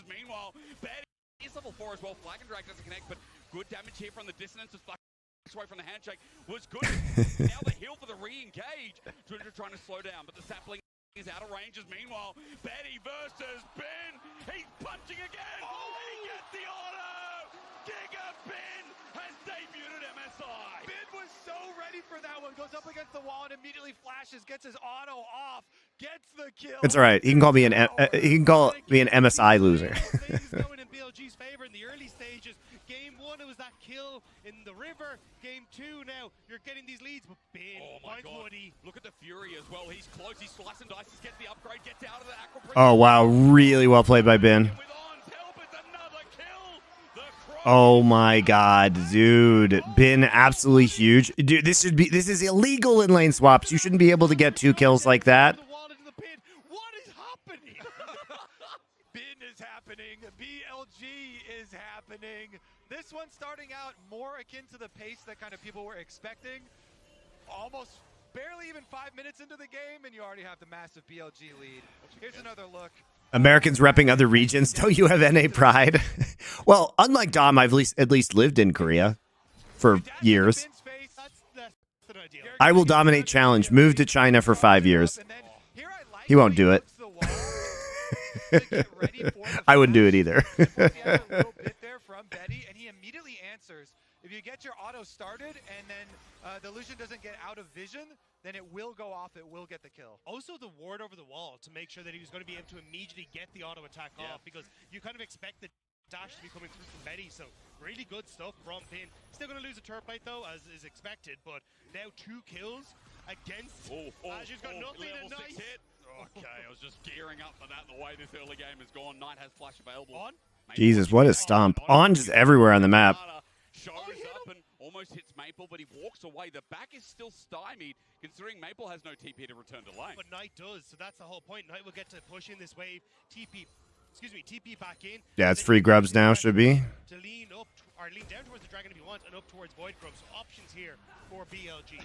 Meanwhile, Betty is level 4 as well. Flag and Drag doesn't connect, but good damage here from the dissonance. The flash away from the handshake was good. Now the heal for the re-engage. Ginger trying to slow down, but the sapling is out of range. Meanwhile, Betty versus Ben. He's punching again. And he gets the auto. Giga Ben has debuted at MSI. Ben was so ready for that one. Goes up against the wall and immediately flashes, gets his auto off, gets the kill. It's all right. He can call me an MSI loser. Things going in BLG's favor in the early stages. Game 1, it was that kill in the river. Game 2, now you're getting these leads, but Ben finds Woody. Look at the Fury as well. He's close. He's slice and dice. Gets the upgrade. Gets out of the aqua. Oh wow, really well played by Ben. Oh my god, dude. Ben absolutely huge. Dude, this is illegal in lane swaps. You shouldn't be able to get 2 kills like that. What is happening? Ben is happening. BLG is happening. This one starting out more akin to the pace that kind of people were expecting. Almost barely even 5 minutes into the game, and you already have the massive BLG lead. Here's another look. Americans repping other regions. Don't you have NA pride? Well, unlike Dom, I've at least lived in Korea for years. I will dominate challenge. Move to China for 5 years. He won't do it. I wouldn't do it either. He immediately answers. If you get your auto started and then the illusion doesn't get out of vision, then it will go off, it will get the kill. Also the ward over the wall to make sure that he was going to be able to immediately get the auto attack off, because you kind of expect the dash to be coming through from Betty, so really good stuff from Pin. Still going to lose a turret plate though, as is expected, but now 2 kills against Azu's got nothing and Knight. Okay, I was just gearing up for that. The way this early game has gone, Knight has flash available. On. Jesus, what a stomp. On just everywhere on the map. Shows up and almost hits Maple, but he walks away. The back is still stymied, considering Maple has no TP to return to lane. But Knight does, so that's the whole point. Knight will get to push in this wave, TP back in. Yeah, it's free grubs now, should be. To lean up, or lean down towards the dragon if you want, and up towards Void Grubs. So options here for BLG.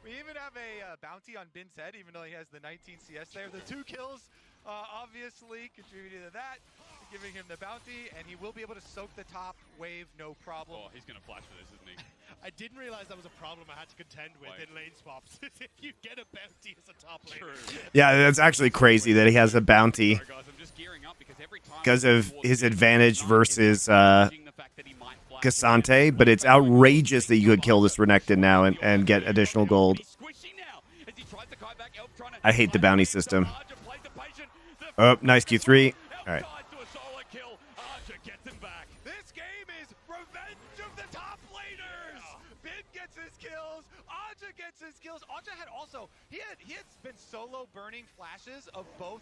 We even have a bounty on Bin's head, even though he has the 19 CS there. The 2 kills obviously contributed to that, giving him the bounty, and he will be able to soak the top wave, no problem. Oh, he's going to flash for this, isn't he? I didn't realize that was a problem I had to contend with in lane swaps. If you get a bounty as a top laner. Yeah, that's actually crazy that he has a bounty Sorry, guys, I'm just gearing up because every time because of his advantage versus Cassante, but it's outrageous that you could kill this Renekton now and get additional gold. I hate the bounty system. Oh, nice Q3. All right. This game is revenge of the top laners. Bin gets his kills. Aja gets his kills. Aja had also he had been solo burning flashes of both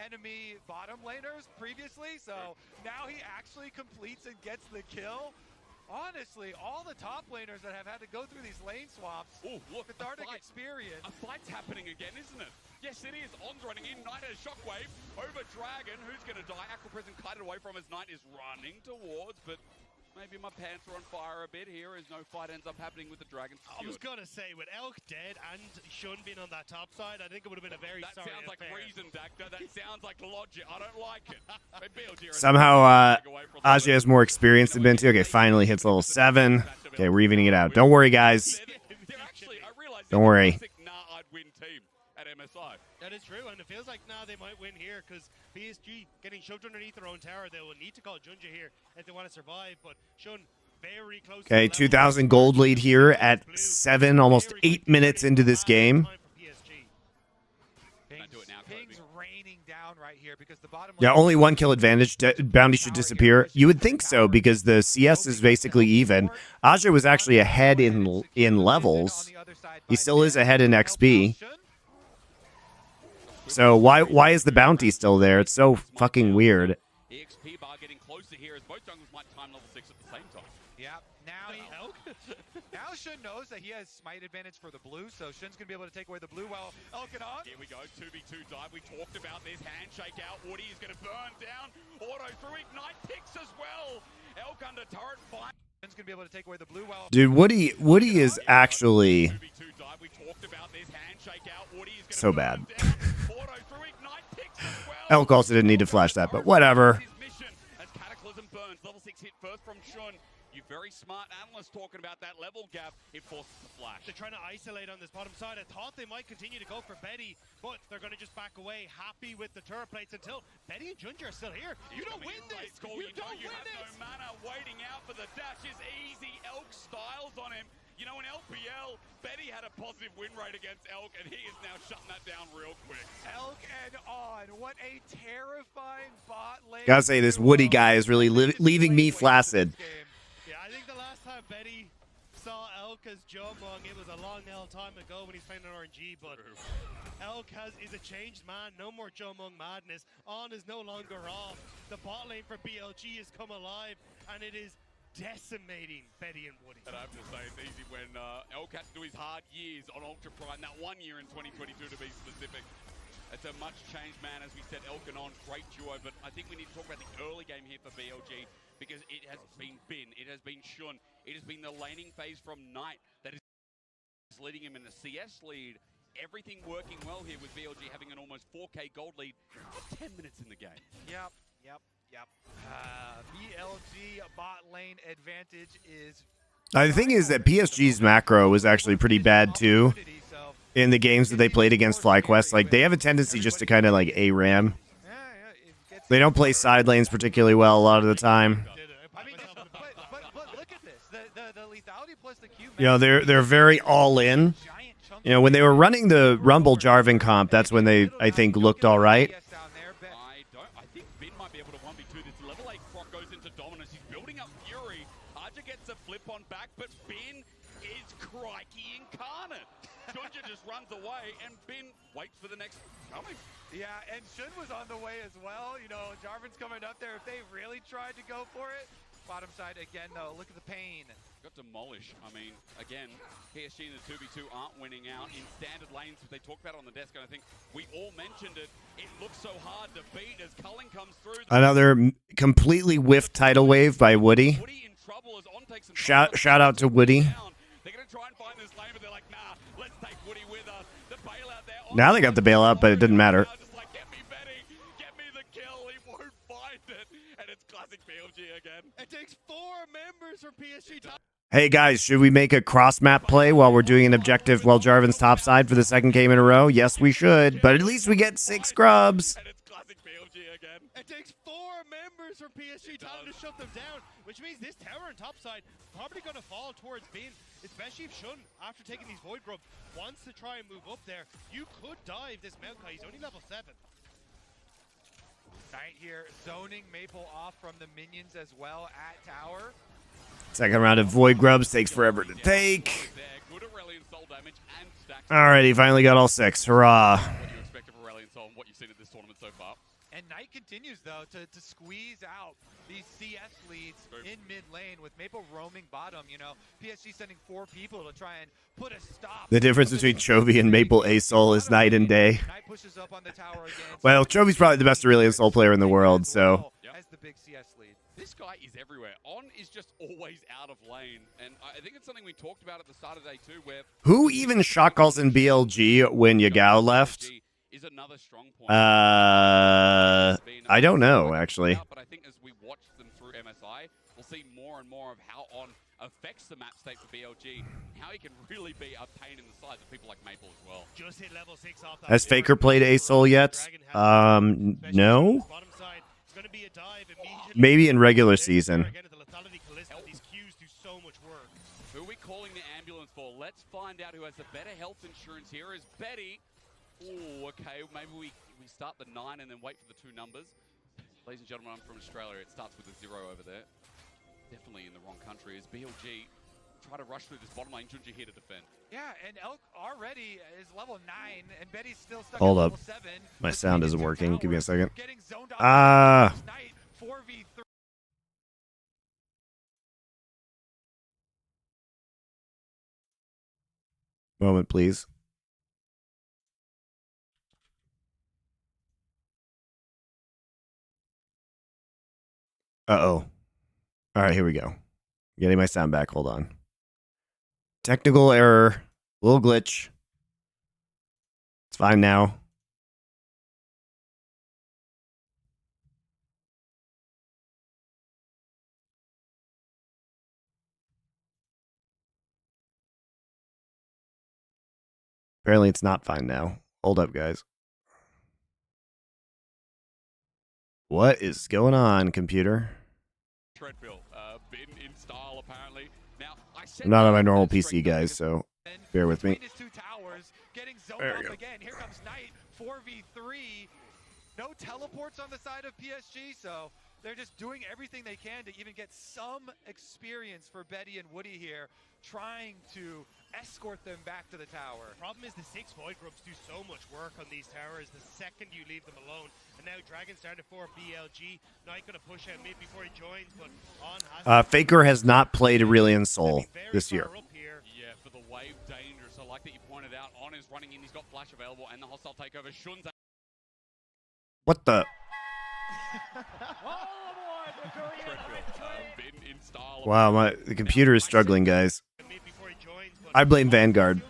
enemy bottom laners previously. So now he actually completes and gets the kill. honestly, all the top laners that have had to go through these lane swaps, Oh, look, cathartic experience. A fight's happening again, isn't it? Yes, it is. On's running in. Knight has Shockwave over Dragon. Who's going to die? Aqua Prison kited away from his Knight is running towards, but maybe my pants are on fire a bit here as no fight ends up happening with the Dragon. I was going to say, with Elk dead and Shun being on that top side, I think it would have been a very That sorry sounds like affair. reason, Dacta. That sounds like logic. I don't like it. But BLG are Somehow, Aji has more experience than Binti. Okay, finally hits level 7. Okay, we're evening it out. Don't worry, guys. They're actually, I realize Don't worry. Classic, nah, I'd win team at MSI. That is true, and it feels like now they might win here because PSG getting shoved underneath their own tower. They will need to call Junja here if they want to survive, but Shun very close. Okay, 2,000 gold lead here at 7, almost 8 minutes into this game. Ping's raining down right here because the bottom Yeah, lane- only 1 kill advantage. Bounty should disappear. You would think so because the CS is basically even. Aja was actually ahead in levels. He still is ahead in XP. So why is the bounty still there? It's so fucking weird. EXP bar getting closer here as both junglers might time level 6 at the same time. Yeah, now Shun knows that he has smite advantage for the blue, so Shun's gonna be able to take away the blue while Elkanon. Here we go, 2v2 dive. We talked about this handshake out. Woody is gonna burn down. Auto through ignite picks as well. Elk under turret fire. Shun's gonna be able to take away the blue while Dude, Woody is actually 2v2 dive. We talked about this handshake out. Woody is gonna so burn bad. down. Auto through ignite picks as well. Elk also didn't need to flash that, but whatever. His mission as Cataclysm burns. Level 6 hit first from Shun. You very smart analyst talking about that level gap. It forces the flash. They're trying to isolate on this bottom side. I thought they might continue to go for Betty, but they're going to just back away, happy with the turret plates until Betty and Junja are still here. You don't win this! You don't win have this! no mana. Waiting out for the dash is easy. Elk styles on him. You know, in LPL, Betty had a positive win rate against Elk, and he is now shutting that down real quick. Elk and on. What a terrifying bot lane. Gotta say, this Woody guy is really leaving me flaccid. Yeah, I think the last time Betty saw Elk as Jomong, it was a long hell time ago when he's playing an RNG, but Elk is a changed man. No more Jomong madness. On is no longer off. The bot lane for BLG has come alive, and it is decimating Betty and Woody. And I have to say, it's easy when Elk had to do his hard years on Ultra Prime, that 1 year in 2022 to be specific. It's a much changed man, as we said, Elk and On, great duo, but I think we need to talk about the early game here for BLG, because it has been Bin, it has been Shun, it has been the laning phase from Knight that is leading him in the CS lead. Everything working well here with BLG having an almost 4K gold lead with 10 minutes in the game. Yep. BLG bot lane advantage is. The thing is that PSG's macro was actually pretty bad too in the games that they played against FlyQuest. Like, they have a tendency just to kind of like ARAM. They don't play side lanes particularly well a lot of the time. I mean, but look at this. The lethality plus the Q. You know, they're very all in. You know, when they were running the Rumble Jarvan comp, that's when they, I think, looked all right. I think Bin might be able to 1v2 this. Level 8 Croc goes into dominance. He's building up Fury. Arja gets a flip on back, but Bin is crikey incarnate. Junja just runs away, and Bin waits for the next coming. Yeah, and Shun was on the way as well. You know, Jarvan's coming up there. If they really tried to go for it. Bottom side again, though. Look at the pain. Got demolished. I mean, again, PSG and the 2v2 aren't winning out in standard lanes. They talked about it on the desk, and I think we all mentioned it. It looks so hard to beat as Cullen comes through. Another completely whiffed tidal wave by Woody. Woody in trouble as On takes some Shout out to Woody. They're going to try and find this lane, but they're like, nah, let's take Woody with us. The bailout there. Now they got the bailout, but it didn't matter. Just like, get me Betty, get me the kill. He won't find it. And it's classic BLG again. It takes 4 members from PSG top. Hey guys, should we make a cross-map play while we're doing an objective while Jarvan's topside for the 2nd game in a row? Yes, we should, but at least we get 6 scrubs. And it's classic BLG again. It takes 4 members from PSG time to shut them down, which means this tower on topside probably going to fall towards Bin, especially if Shun, after taking these Void Grub, wants to try and move up there. You could dive this Maokai. He's only level 7. Knight here zoning Maple off from the minions as well at tower. 2nd round of Void Grubs takes forever to take. Good Aurelion soul damage and stacks. Alrighty, finally got all 6. Hurrah. What do you expect of Aurelion soul and what you've seen at this tournament so far? And Knight continues, though, to squeeze out these CS leads in mid lane with Maple roaming bottom. You know, PSG sending 4 people to try and put a stop. The difference between Chovy and Maple Asol is night and day. Knight pushes up on the tower again. Well, Chovy's probably the best Aurelion Soul player in the world, so. As the big CS lead. This guy is everywhere. On is just always out of lane. And I think it's something we talked about at the start of day 2 where... Who even shot calls in BLG when Yagao left? Is another strong point. I don't know, actually. But I think as we watch them through MSI, we'll see more and more of how On affects the map state for BLG, how he can really be a pain in the sides of people like Maple as well. Just hit level 6 off that. Has Faker played Asol yet? No. Maybe in regular season. Who are we calling the ambulance for? Let's find out who has the better health insurance here. Is Betty. Oh, okay. Maybe we start the 9 and then wait for the 2 numbers. Ladies and gentlemen, I'm from Australia. It starts with a 0 over there. Definitely in the wrong country. Is BLG try to rush through this bottom lane? Junji here to defend. Yeah, and Elk already is level 9, and Betty's still stuck Hold at up. level 7. My sound isn't working. Give me a second. Getting zoned off. Ah. 4v3. Moment, please. Uh-oh. All right, here we go. Getting my sound back. Hold on. Technical error. Little glitch. It's fine now. Apparently it's not fine now. Hold up, guys. What is going on, computer? Treadmill, been in style apparently. Now, I'm not on my normal PC, guys, so bear with me. There we go. Again. Here comes Knight, 4v3. No teleports on the side of PSG, so they're just doing everything they can to even get some experience for Betty and Woody here, trying to escort them back to the tower. The problem is the 6 void groups do so much work on these towers the second you leave them alone. And now Dragon started for BLG. Knight gonna push out mid before he joins, but On has Faker has not played Aurelion Soul this year. Yeah, for the wave dangerous. I like that you pointed out. On is running in. He's got flash available and the hostile takeover. Shun's. What the? Wow, the computer is struggling, guys. I blame Vanguard.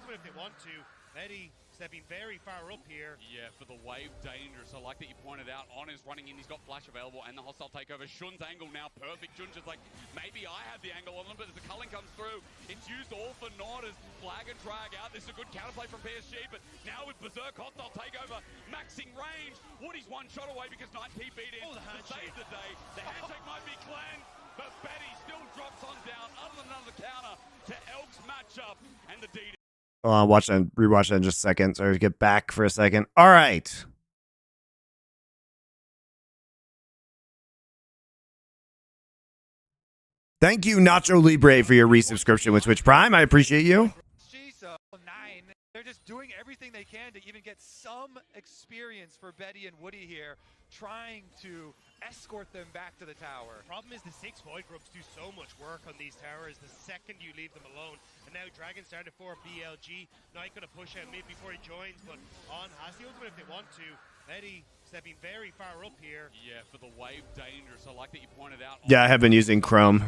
Yeah, for the wave dangerous. I like that you pointed out. On is running in. He's got flash available and the hostile takeover. Shun's angle now perfect. Shun's just like, maybe I have the angle on them, but as the culling comes through, it's used all for naught as flag and drag out. This is a good counterplay from PSG, but now with Berserk hostile takeover, maxing range. Woody's 1 shot away because 9P beat in to save the day. The handshake might be cleansed, but Betty still drops on down. Other than another counter to Elk's matchup and the DD. Hold on, rewatch that in just a second. Sorry to get back for a second. All right. Thank you, Nacho Libre, for your resubscription with Twitch Prime. I appreciate you. So 9, they're just doing everything they can to even get some experience for Betty and Woody here, trying to escort them back to the tower. The problem is the 6 void groups do so much work on these towers the second you leave them alone. And now Dragon started for BLG. Knight gonna push out mid before he joins, but On has the ultimate if they want to. Betty stepping very far up here. Yeah, for the wave dangerous. I like that you pointed out. Yeah, I have been using Chrome.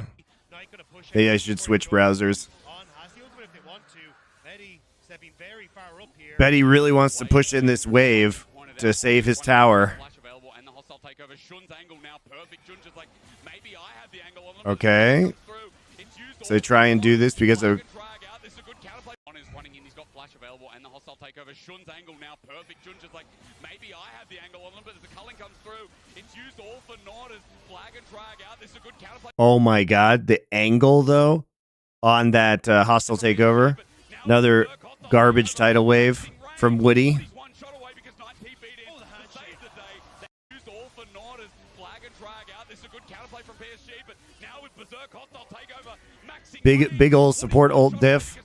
Maybe I should switch browsers. On has the ultimate if they want to. Betty stepping very far up here. Betty really wants to push in this wave to save his tower. Okay. So they try and do this because of... Oh my god, the angle though on that hostile takeover. Another garbage tidal wave from Woody. Big old support ult diff.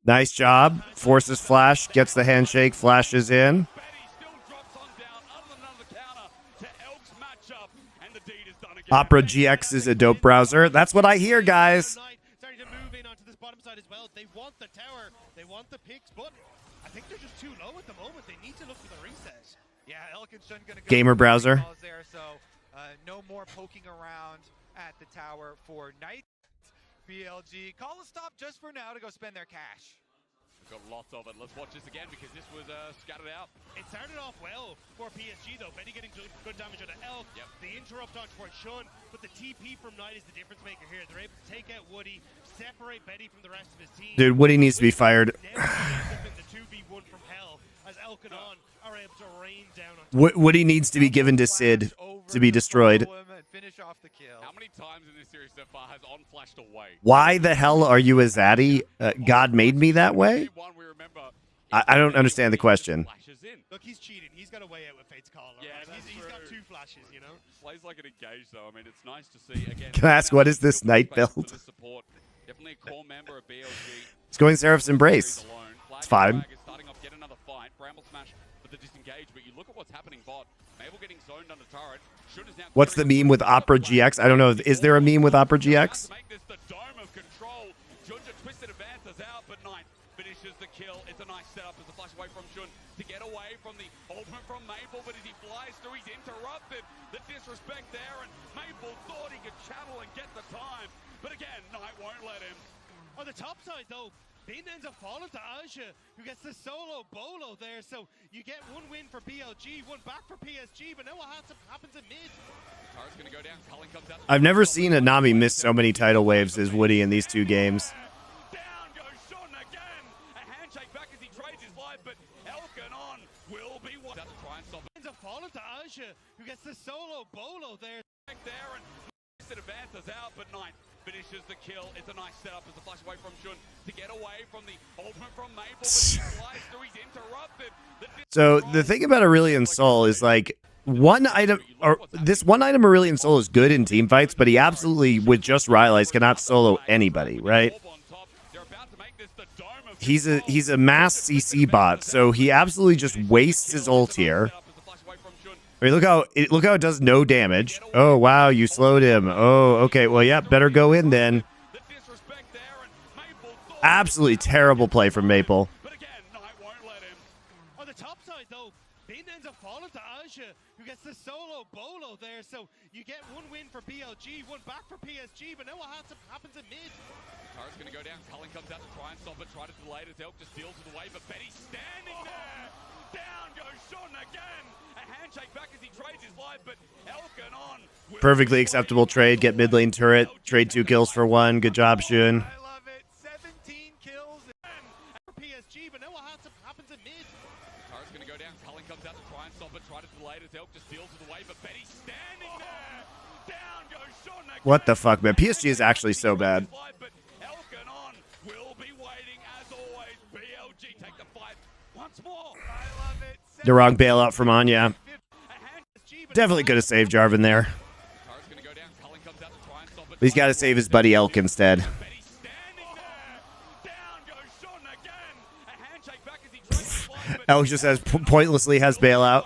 Nice job. Forces flash, gets the handshake, flashes in. Opera GX is a dope browser. That's what I hear, guys. Starting to move in onto this bottom side as well. They want the tower. They want the picks, but I think they're just too low at the moment. They need to look for the reset. Yeah, Elkinson gonna go Gamer browser. there, so no more poking around at the tower for Knight. BLG call a stop just for now to go spend their cash. We've got lots of it. Let's watch this again because this was scattered out. It started off well for PSG though. Benny getting good damage on the Elk. Yep. The interrupt on towards Shun, but the TP from Knight is the difference maker here. They're able to take out Woody, separate Benny from the rest of his team. Dude, Woody needs to be fired. The 2v1 from hell as Elk and On are able to rain down on Woody needs to be given to Sid to be destroyed. Finish off the kill. How many times in this series so far has On flashed away? Why the hell are you a zaddy? God made me that way? One we remember. I don't understand the question. Flashes in. Look, he's cheating. He's got a way out with Fate's Call. Yeah, Right? that's He's got true. 2 flashes, you know? Plays like an engage though. I mean, it's nice to see again. Can I ask, what is this Knight Thanks for build? the support. Definitely a core member of BLG. It's going Seraph's Embrace. It's fine. Starting off yet another fight. Bramble smash for the disengage, but you look at what's happening bot. Mabel getting zoned under turret. Shun is now What's the meme with Opera GX? I don't know. Is there a meme with Opera GX? Make this the dome of control. Junja twisted advances out, but Knight finishes the kill. It's a nice setup as a flash away from Shun to get away from the ultimate from Maple, but as he flies through, he's interrupted. The disrespect there, and Maple thought he could channel and get the time, but again, Knight won't let him. On the top side, though, Bin ends up falling to Aja, who gets the solo bolo there. So you get 1 win for BLG, 1 back for PSG, but now what happens in mid? Tara's gonna go down. Cullen comes out. I've never seen a Nami miss so many tidal waves as Woody in these 2 games. Down goes Shun again. A handshake back as he trades his life, but Elkin On will be one. That's try and stop it. Ends up falling to Aja, who gets the solo bolo there. Back there and advances out, but Knight finishes the kill. It's a nice setup as a flash away from Shun to get away from the ultimate from Maple, but he flies through, he's interrupted. So the thing about Aurelion Sol is like one item, or this one item Aurelion Sol is good in team fights, but he absolutely with just Rylai's cannot solo anybody, right? He's a mass CC bot, so he absolutely just wastes his ult here. I mean, look how it does no damage. Oh wow, you slowed him. Oh, okay. Well, yeah, better go in then. Absolutely terrible play from Maple. But again, Knight won't let him. On the top side, though, Bin ends up falling to Aja, who gets the solo bolo there. So you get 1 win for BLG, 1 back for PSG, but now what happens in mid? Tara's gonna go down. Cullen comes out to try and stop it, try to delay it as Elk just deals with the way, but Betty's standing there. Down goes Shun again. A handshake back as he trades his life, but Elkin On. Perfectly acceptable trade. Get mid lane turret. Trade 2 kills for 1. Good job, Shun. I love it. 17 kills For PSG, but now what happens in mid? Tara's gonna go down. Cullen comes out to try and stop it, try to delay it as Elk just deals with the way, but Betty's standing there. Down goes Shun again. What the fuck, man? PSG is actually so bad. But Elkin On will be waiting as always. BLG take the fight once more. I love it. The wrong bailout from Anya. Definitely could have saved Jarvan there. Tara's gonna go down. Cullen comes out to try and stop it. But he's got to save his buddy Elk instead. Betty's standing there. Down goes Shun again. A handshake back as he trades his life, but Elk just has pointlessly has bailout.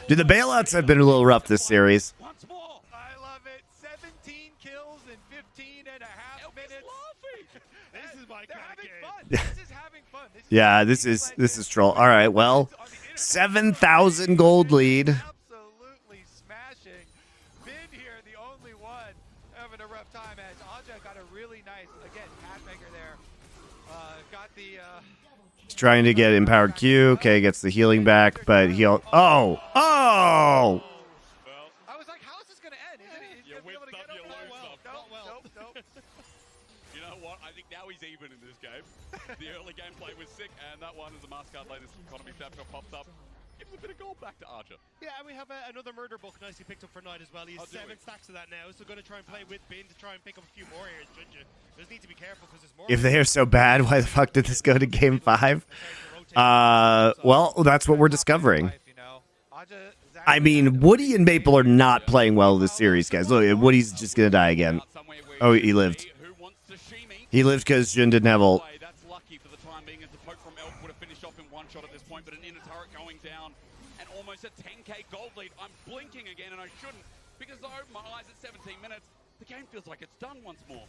Dude, the bailouts have been a little rough this series. once more. I love it. 17 kills in 15 and a half Elk is minutes. laughing. This is my They're kind of having game. fun. This is having fun. Yeah, this is troll. All right, well, 7,000 gold lead. Absolutely smashing. Bin here, the only one having a rough time as Aja got a really nice, again, hat maker there. Got the He's trying to get empowered Q. Okay, gets the healing back, but he'll. Oh! Well, I was like, how is this gonna end? Is You gonna be able to whipped get up, you over? lose Nope, some. nope. you know what? I think now he's even in this game. The early gameplay was sick, and that one as the Mascard latest economy snapshot pops up. Gives a bit of gold back to Archer. Yeah, and we have another murder book nicely picked up for Knight as well. He has Oh, do 7 we? stacks of that now, so going to try and play with Bin to try and pick up a few more here. Junja just need to be careful because there's more. If they are so bad, why the fuck did this go to game 5? Well, that's what we're discovering. I mean, Woody and Maple are not playing well this series, guys. Look, Woody's just gonna die again. Oh, he lived. Who wants to shimmy? He lived because Jun didn't have ult. That's lucky for the time being, as the poke from Elk would have finished off in one shot at this point, but an inner turret going down and almost a 10k gold lead. I'm blinking again, and I shouldn't, because though Miles at 17 minutes, the game feels like it's done once more.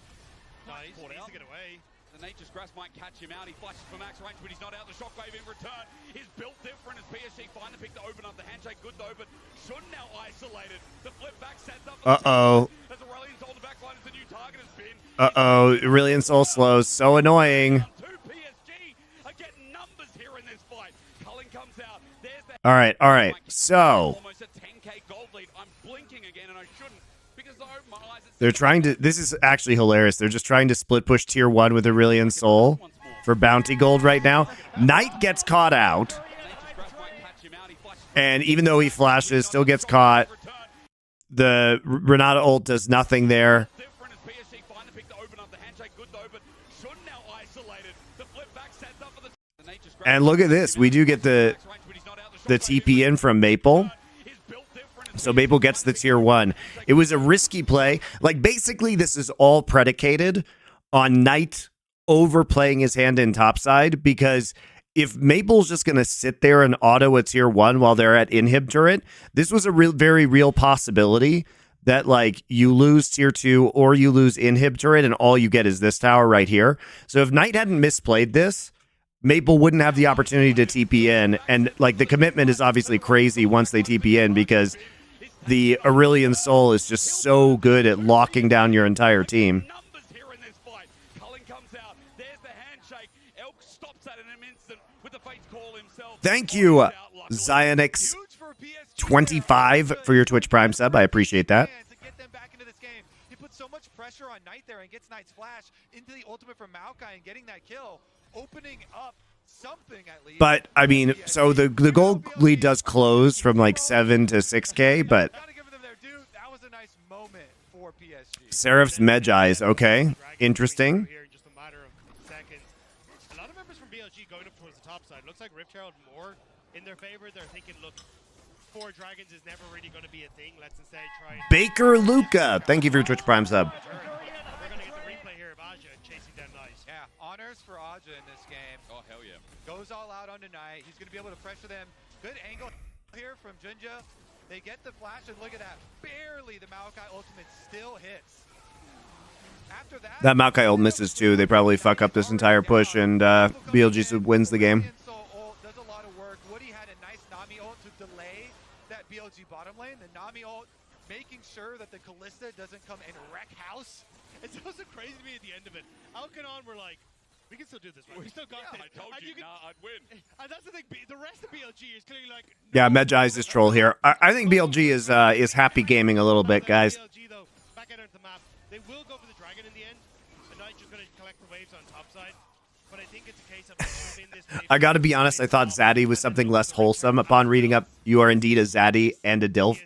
Nice, Caught needs out. to get away. The Nature's Grass might catch him out. He flashes for max range, but he's not out. The shockwave in return is built different as PSG find the pick to open up the handshake. Good though, but Shun now isolated. The flip back sets up. Uh-oh. As Aurelian's hold the back line as the new target has been. Uh-oh. Aurelian Soul slows. So annoying. Two PSG are getting numbers here in this fight. Cullen comes out. There's the All right. All right. So almost a 10k gold lead. I'm blinking again, and I shouldn't because though Miles at they're trying to. This is actually hilarious. They're just trying to split push tier 1 with Aurelian Soul for bounty gold right now. Knight gets caught out. And even though he flashes, still gets caught. The Renata ult does nothing there. And look at this. We do get the TP in from Maple. So Maple gets the tier 1. It was a risky play. Like, basically, this is all predicated on Knight overplaying his hand in topside, because if Maple's just going to sit there and auto a tier 1 while they're at inhib turret, this was a very real possibility that, like, you lose tier 2 or you lose inhib turret and all you get is this tower right here. So if Knight hadn't misplayed this, Maple wouldn't have the opportunity to TP in. And, like, the commitment is obviously crazy once they TP in, because the Aurelian Soul is just so good at locking down your entire team. Thank you, Zionix25, for your Twitch Prime sub. I appreciate that. He put so much pressure on Knight there and gets Knight's flash into the ultimate from Maokai and getting that kill, opening up something at least. But I mean, so the gold lead does close from like 7 to 6K, but that was a nice moment for PSG. Seraph's Medjai's okay, interesting. Here in just a matter of seconds. A lot of members from BLG going up towards the top side. Looks like Rift Herald more in their favor. They're thinking, look, 4 dragons is never really going to be a thing. Let's instead try and Baker Luca, thank you for your Twitch Prime sub. We're going to get the replay here of Aja chasing down Nice. Yeah, honors for Aja in this game. Oh, hell yeah. Goes all out on Knight. He's going to be able to pressure them. Good angle here from Junja. They get the flash, and look at that. Barely the Maokai ultimate still hits. After That Maokai ult misses too. They probably fuck up this entire push, and BLG wins the game. Does a lot of work. Woody had a nice Nami ult to delay that BLG bottom lane. The Nami ult making sure that the Kalista doesn't come and wreck house. It's also crazy to me at the end of it. Alkanon were like, we can still do this, right? We still got this. I told you, I'd win. And that's the thing. The rest of BLG is clearly like... Yeah, Medjai's this troll here. I think BLG is happy gaming a little bit, guys. BLG, though, back out onto the map. They will go for the dragon in the end. The Knight just going to collect the waves on top side. But I think it's a case of... I gotta be honest, I thought Zaddy was something less wholesome. Upon reading up, you are indeed a Zaddy and a DILF.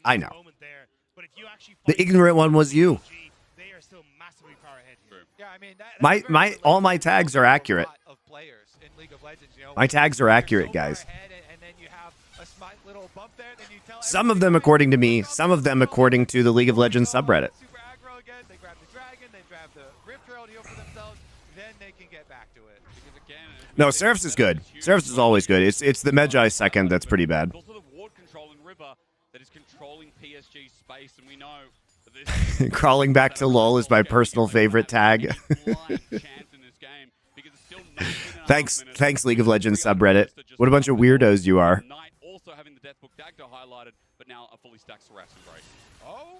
I know. The ignorant one was you. They are still massively far ahead here. Yeah, I mean, All my tags are accurate. Of players in League of Legends, you know, My tags are accurate, so guys. far ahead, and then you have a smart little bump there, then you tell Some of them according to me, some of them according to the League of Legends subreddit. Super aggro again. They grab the dragon, they grab the Rift Herald heal for themselves, then they can get back to it. Because again, No, Seraph's is good. Seraph's is always good. It's the Medjai second that's pretty bad. It's also the ward control in River that is controlling PSG space, and we know that this Crawling back to LOL is my personal favorite tag. Thanks, League of Legends subreddit. What a bunch of weirdos you are. Knight also having the Deathbook Dagger highlighted, but now a fully stacked Seraph's Embrace. Oh,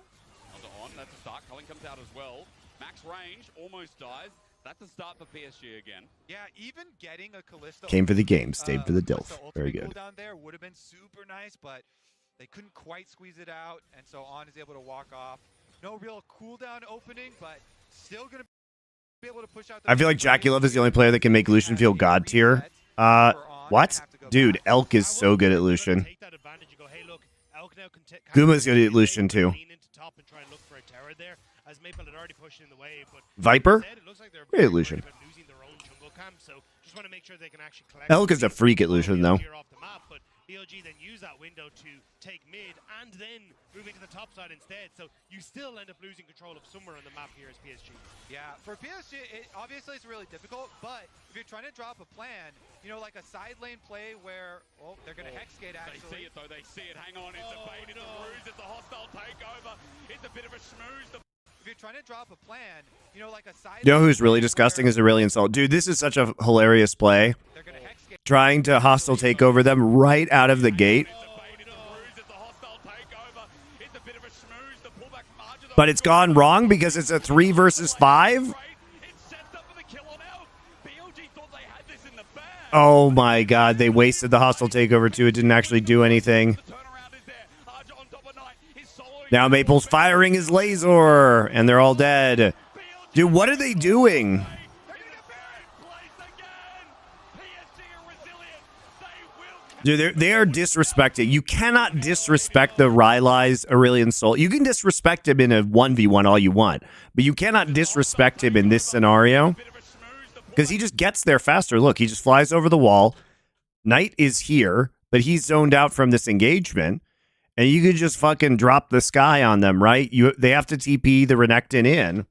On, that's a start. Cullen comes out as well. Max range almost dies. That's a start for PSG again. yeah, even getting a Kalista Came for the game, stayed for the DILF. Kalista Very ultimate good. cooldown there would have been super nice, but they couldn't quite squeeze it out, and so On is able to walk off. No real cooldown opening, but still going to be able to push out. I feel like Jackie Love is the only player that can make Lucian feel god tier. What? Dude, Elk is so good at Lucian. Take that advantage and go, hey, look, Elk now can Guma's good at Lucian too. lean into top and try and look for a tower there, as Maple had already pushed in the wave, but Viper? instead, it looks like they're Great very Lucian. worried about losing their own jungle camp, so just just want to make sure they can actually collect. Elk is a freak at Lucian, though. Off the map, but BLG then use that window to take mid and then move into the top side instead. So you still end up losing control of somewhere on the map here as PSG. Yeah, for PSG, obviously it's really difficult, but if you're trying to drop a plan, you know, like a side lane play where, oh, they're going to hex gate actually. They see it though, they see it. Hang on, it's a bait, it's a ruse, it's a hostile takeover. It's a bit of a schmooze. If you're trying to drop a plan, you know, like a side. You know who's really disgusting is Aurelion Sol. Dude, this is such a hilarious play. Trying to hostile take over them right out of the gate. But it's gone wrong because it's a 3 versus 5. Oh my god, they wasted the hostile takeover too. It didn't actually do anything. Now Maple's firing his laser, and they're all dead. Dude, what are they doing? Dude, they are disrespecting. You cannot disrespect the Rylai's Aurelion Sol. You can disrespect him in a 1v1 all you want, but you cannot disrespect him in this scenario because he just gets there faster. Look, he just flies over the wall. Knight is here, but he's zoned out from this engagement, and you could just fucking drop the sky on them, right? They have to TP the Renekton in,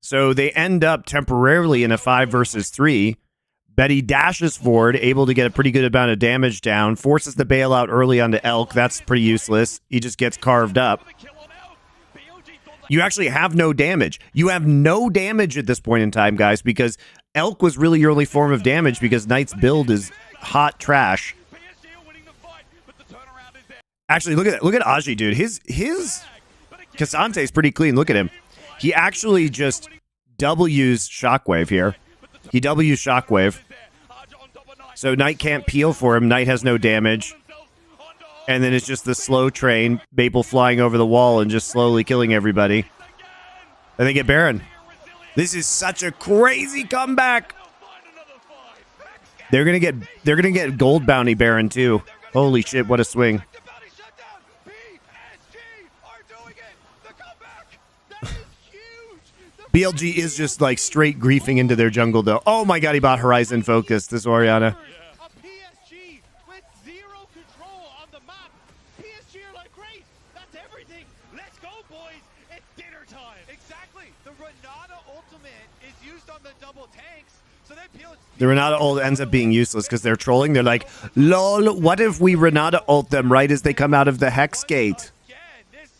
so they end up temporarily in a 5 versus 3. Betty dashes forward, able to get a pretty good amount of damage down, forces the bailout early onto Elk. That's pretty useless. He just gets carved up. You actually have no damage. You have no damage at this point in time, guys, because Elk was really your only form of damage because Knight's build is hot trash. Actually, look at that. Look at Aji, dude. His Cassante is pretty clean. Look at him. He actually just W's Shockwave here. He W's Shockwave. So Knight can't peel for him. Knight has no damage. And then it's just the slow train. Maple flying over the wall and just slowly killing everybody. And they get Baron. This is such a crazy comeback. They're gonna get gold bounty Baron too. Holy shit, what a swing. BLG is just like straight griefing into their jungle though. Oh my god, he bought Horizon Focus, this Orianna. A PSG with zero control on the map. PSG are like, great, that's everything. Let's go, boys. It's dinner time. Exactly. The Renata ultimate is used on the double tanks. So then the Renata ult ends up being useless because they're trolling. They're like, lol, what if we Renata ult them right as they come out of the Hex Gate?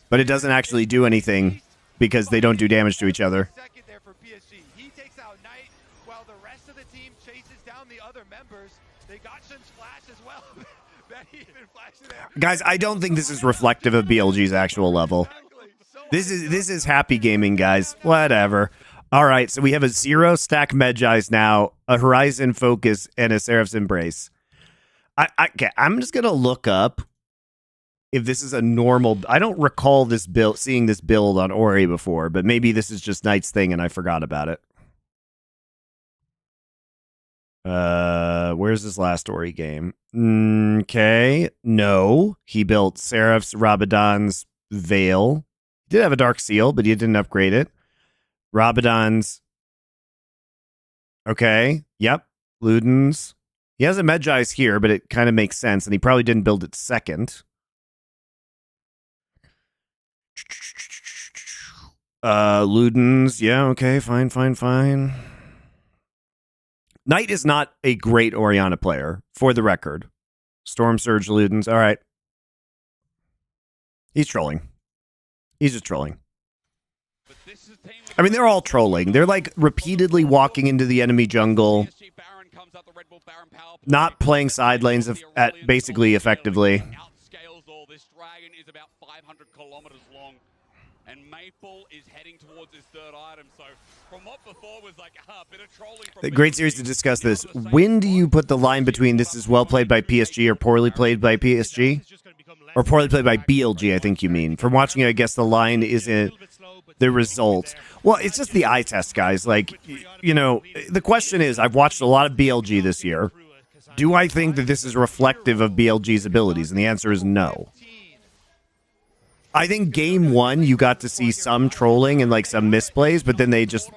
But it doesn't actually do anything because they don't do damage to each other. Second there for PSG. He takes out Knight while the rest of the team chases down the other members. They got some flash as well. Betty even flashed there. Guys, I don't think this is reflective of BLG's actual level. This is happy gaming, guys. Whatever. All right, so we have a 0 stack Medjai's now, a Horizon Focus, and a Seraph's Embrace. Okay, I'm just gonna look up if this is a normal. I don't recall this build, seeing this build on Ori before, but maybe this is just Knight's thing and I forgot about it. Where's his last Ori game? Okay, no, he built Seraph's, Rabadon's Veil. He did have a Dark Seal, but he didn't upgrade it. Rabadon's. Okay, yep, Luden's. He has a Medjai's here, but it kind of makes sense, and he probably didn't build it second. Luden's, yeah, okay, fine. Knight is not a great Orianna player, for the record. Storm Surge, Luden's, all right. He's trolling. He's just trolling. I mean, they're all trolling. They're like repeatedly walking into the enemy jungle, not playing side lanes at basically effectively. This dragon is about 500 kilometers long, and Maple is heading towards his third item. So from what before was like a bit of trolling. A great series to discuss this. When do you put the line between this is well played by PSG or poorly played by PSG? Or poorly played by BLG, I think you mean. From watching it, I guess the line isn't the result. Well, it's just the eye test, guys. Like, you know, the question is, I've watched a lot of BLG this year. Do I think that this is reflective of BLG's abilities? And the answer is no. I think game one, you got to see some trolling and like some misplays, but then they just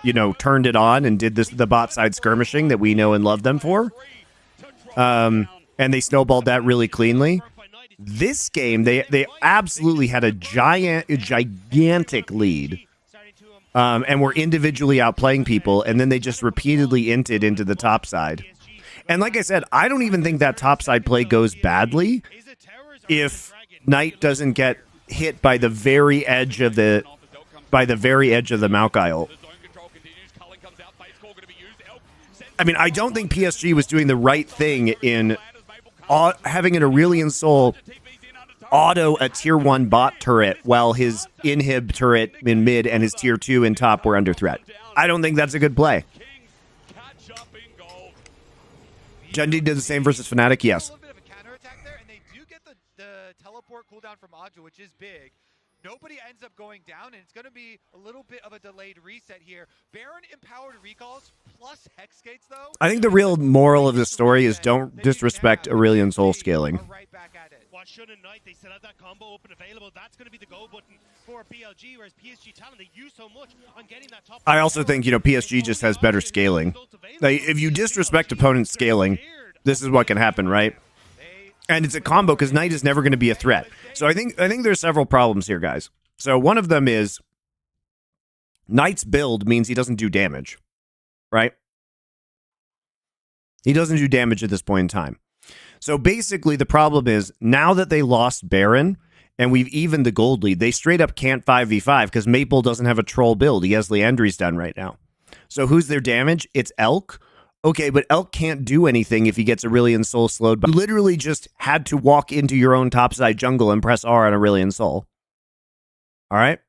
you know, turned it on and did the bot side skirmishing that we know and love them for. And they snowballed that really cleanly. This game, they absolutely had a gigantic lead. And were individually outplaying people, and then they just repeatedly inted into the top side. And like I said, I don't even think that top side play goes badly if Knight doesn't get hit by the very edge of the Maokai ult. I mean, I don't think PSG was doing the right thing in having an Aurelion Sol auto a tier 1 bot turret while his inhib turret in mid and his tier 2 in top were under threat. I don't think that's a good play. Genji did the same versus Fnatic, yes. A little bit of a counterattack there, and they do get the teleport cooldown from Aja, which is big. Nobody ends up going down, and it's going to be a little bit of a delayed reset here. Baron empowered recalls plus Hex Gates, though. I think the real moral of the story is don't disrespect Aurelion Sol scaling. Right back at it. Watch Shun and Knight, they still have that combo open available. That's going to be the go button for BLG, whereas PSG talent, they use so much on getting that top. I also think, you know, PSG just has better scaling. Like, if you disrespect opponent scaling, this is what can happen, right? And it's a combo because Knight is never going to be a threat. So I think there's several problems here, guys. So one of them is Knight's build means he doesn't do damage, right? He doesn't do damage at this point in time. So basically the problem is now that they lost Baron and we've evened the gold lead, they straight up can't 5v5 because Maple doesn't have a troll build. He has Leandri's done right now. So who's their damage? It's Elk. Okay, but Elk can't do anything if he gets Aurelion Sol slowed. But you literally just had to walk into your own topside jungle and press R on Aurelion Sol. All right?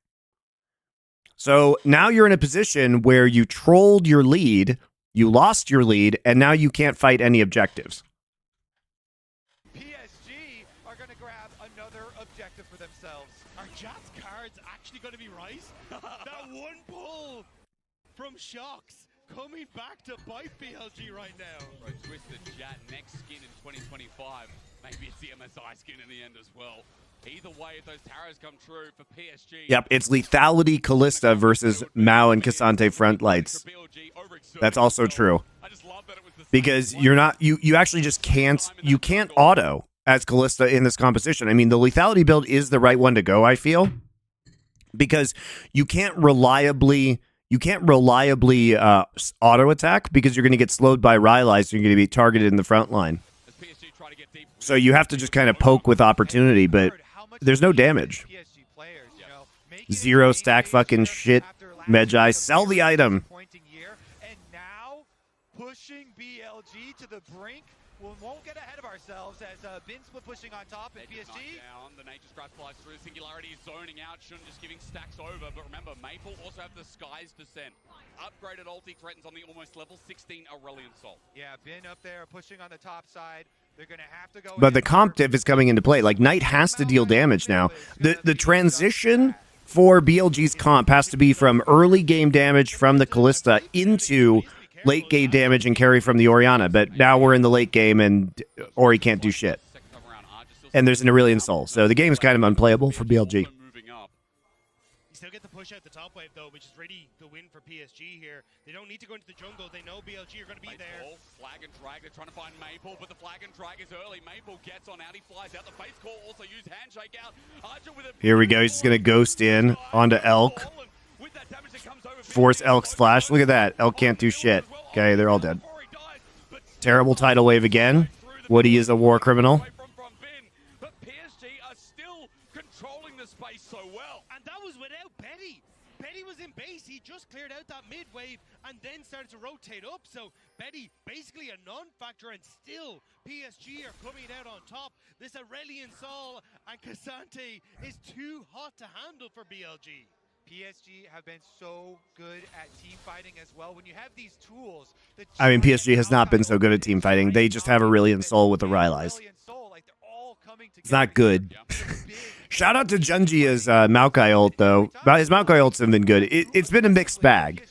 So now you're in a position where you trolled your lead, you lost your lead, and now you can't fight any objectives. PSG are going to grab another objective for themselves. Are Jat's cards actually going to be right? That one pull from Shocks coming back to bite BLG right now. Bro, Twisted Jat, next skin in 2025. Maybe it's the MSI skin in the end as well. Either way, if those taros come true for PSG. Yep, it's Lethality Callista versus Mao and Cassante Frontlights. That's also true. Because you're not, you actually just can't auto as Callista in this composition. I mean, the Lethality build is the right one to go, I feel. Because you can't reliably auto attack because you're going to get slowed by Rylai's, so you're going to be targeted in the front line. So you have to just kind of poke with opportunity, but there's no damage. Zero stack fucking shit. Medjai, sell the item. And now pushing BLG to the brink. We won't get ahead of ourselves as Bin Split pushing on top and PSG. Down. The Nature's Grasp flies through. Singularity is zoning out. Shouldn't just giving stacks over. But remember, Maple also have the Sky's Descent. Upgraded ulti threatens on the almost level 16 Aurelion Sol. Yeah, Bin up there pushing on the top side. They're going to have to go. But the comp diff is coming into play. Like, Knight has to deal damage now. The transition for BLG's comp has to be from early game damage from the Callista into late game damage and carry from the Orianna. But now we're in the late game and Ori can't do shit. And there's an Aurelion Sol. So the game is kind of unplayable for BLG. You still get the push out the top wave, though, which is really the win for PSG here. They don't need to go into the jungle. They know BLG are going to be there. Flag and drag. They're trying to find Maple, but the flag and drag is early. Maple gets on out. He flies out. The face call also used handshake out. Here we go. He's just going to ghost in onto Elk. Force Elk's flash. Look at that. Elk can't do shit. Okay, they're all dead. Terrible tidal wave again. Woody is a war criminal. But PSG are still controlling the space so well. And that was without Petty. Petty was in base. He just cleared out that mid wave and then started to rotate up. So Petty basically a non-factor, and still PSG are coming out on top. This Aurelion Sol and Cassante is too hot to handle for BLG. PSG have been so good at team fighting as well. When you have these tools, I mean, PSG has not been so good at team fighting. They just have Aurelion Sol with the Rylai's. It's not good. Shout out to Genji's Maokai ult, though. His Maokai ults have been good. It's been a mixed bag.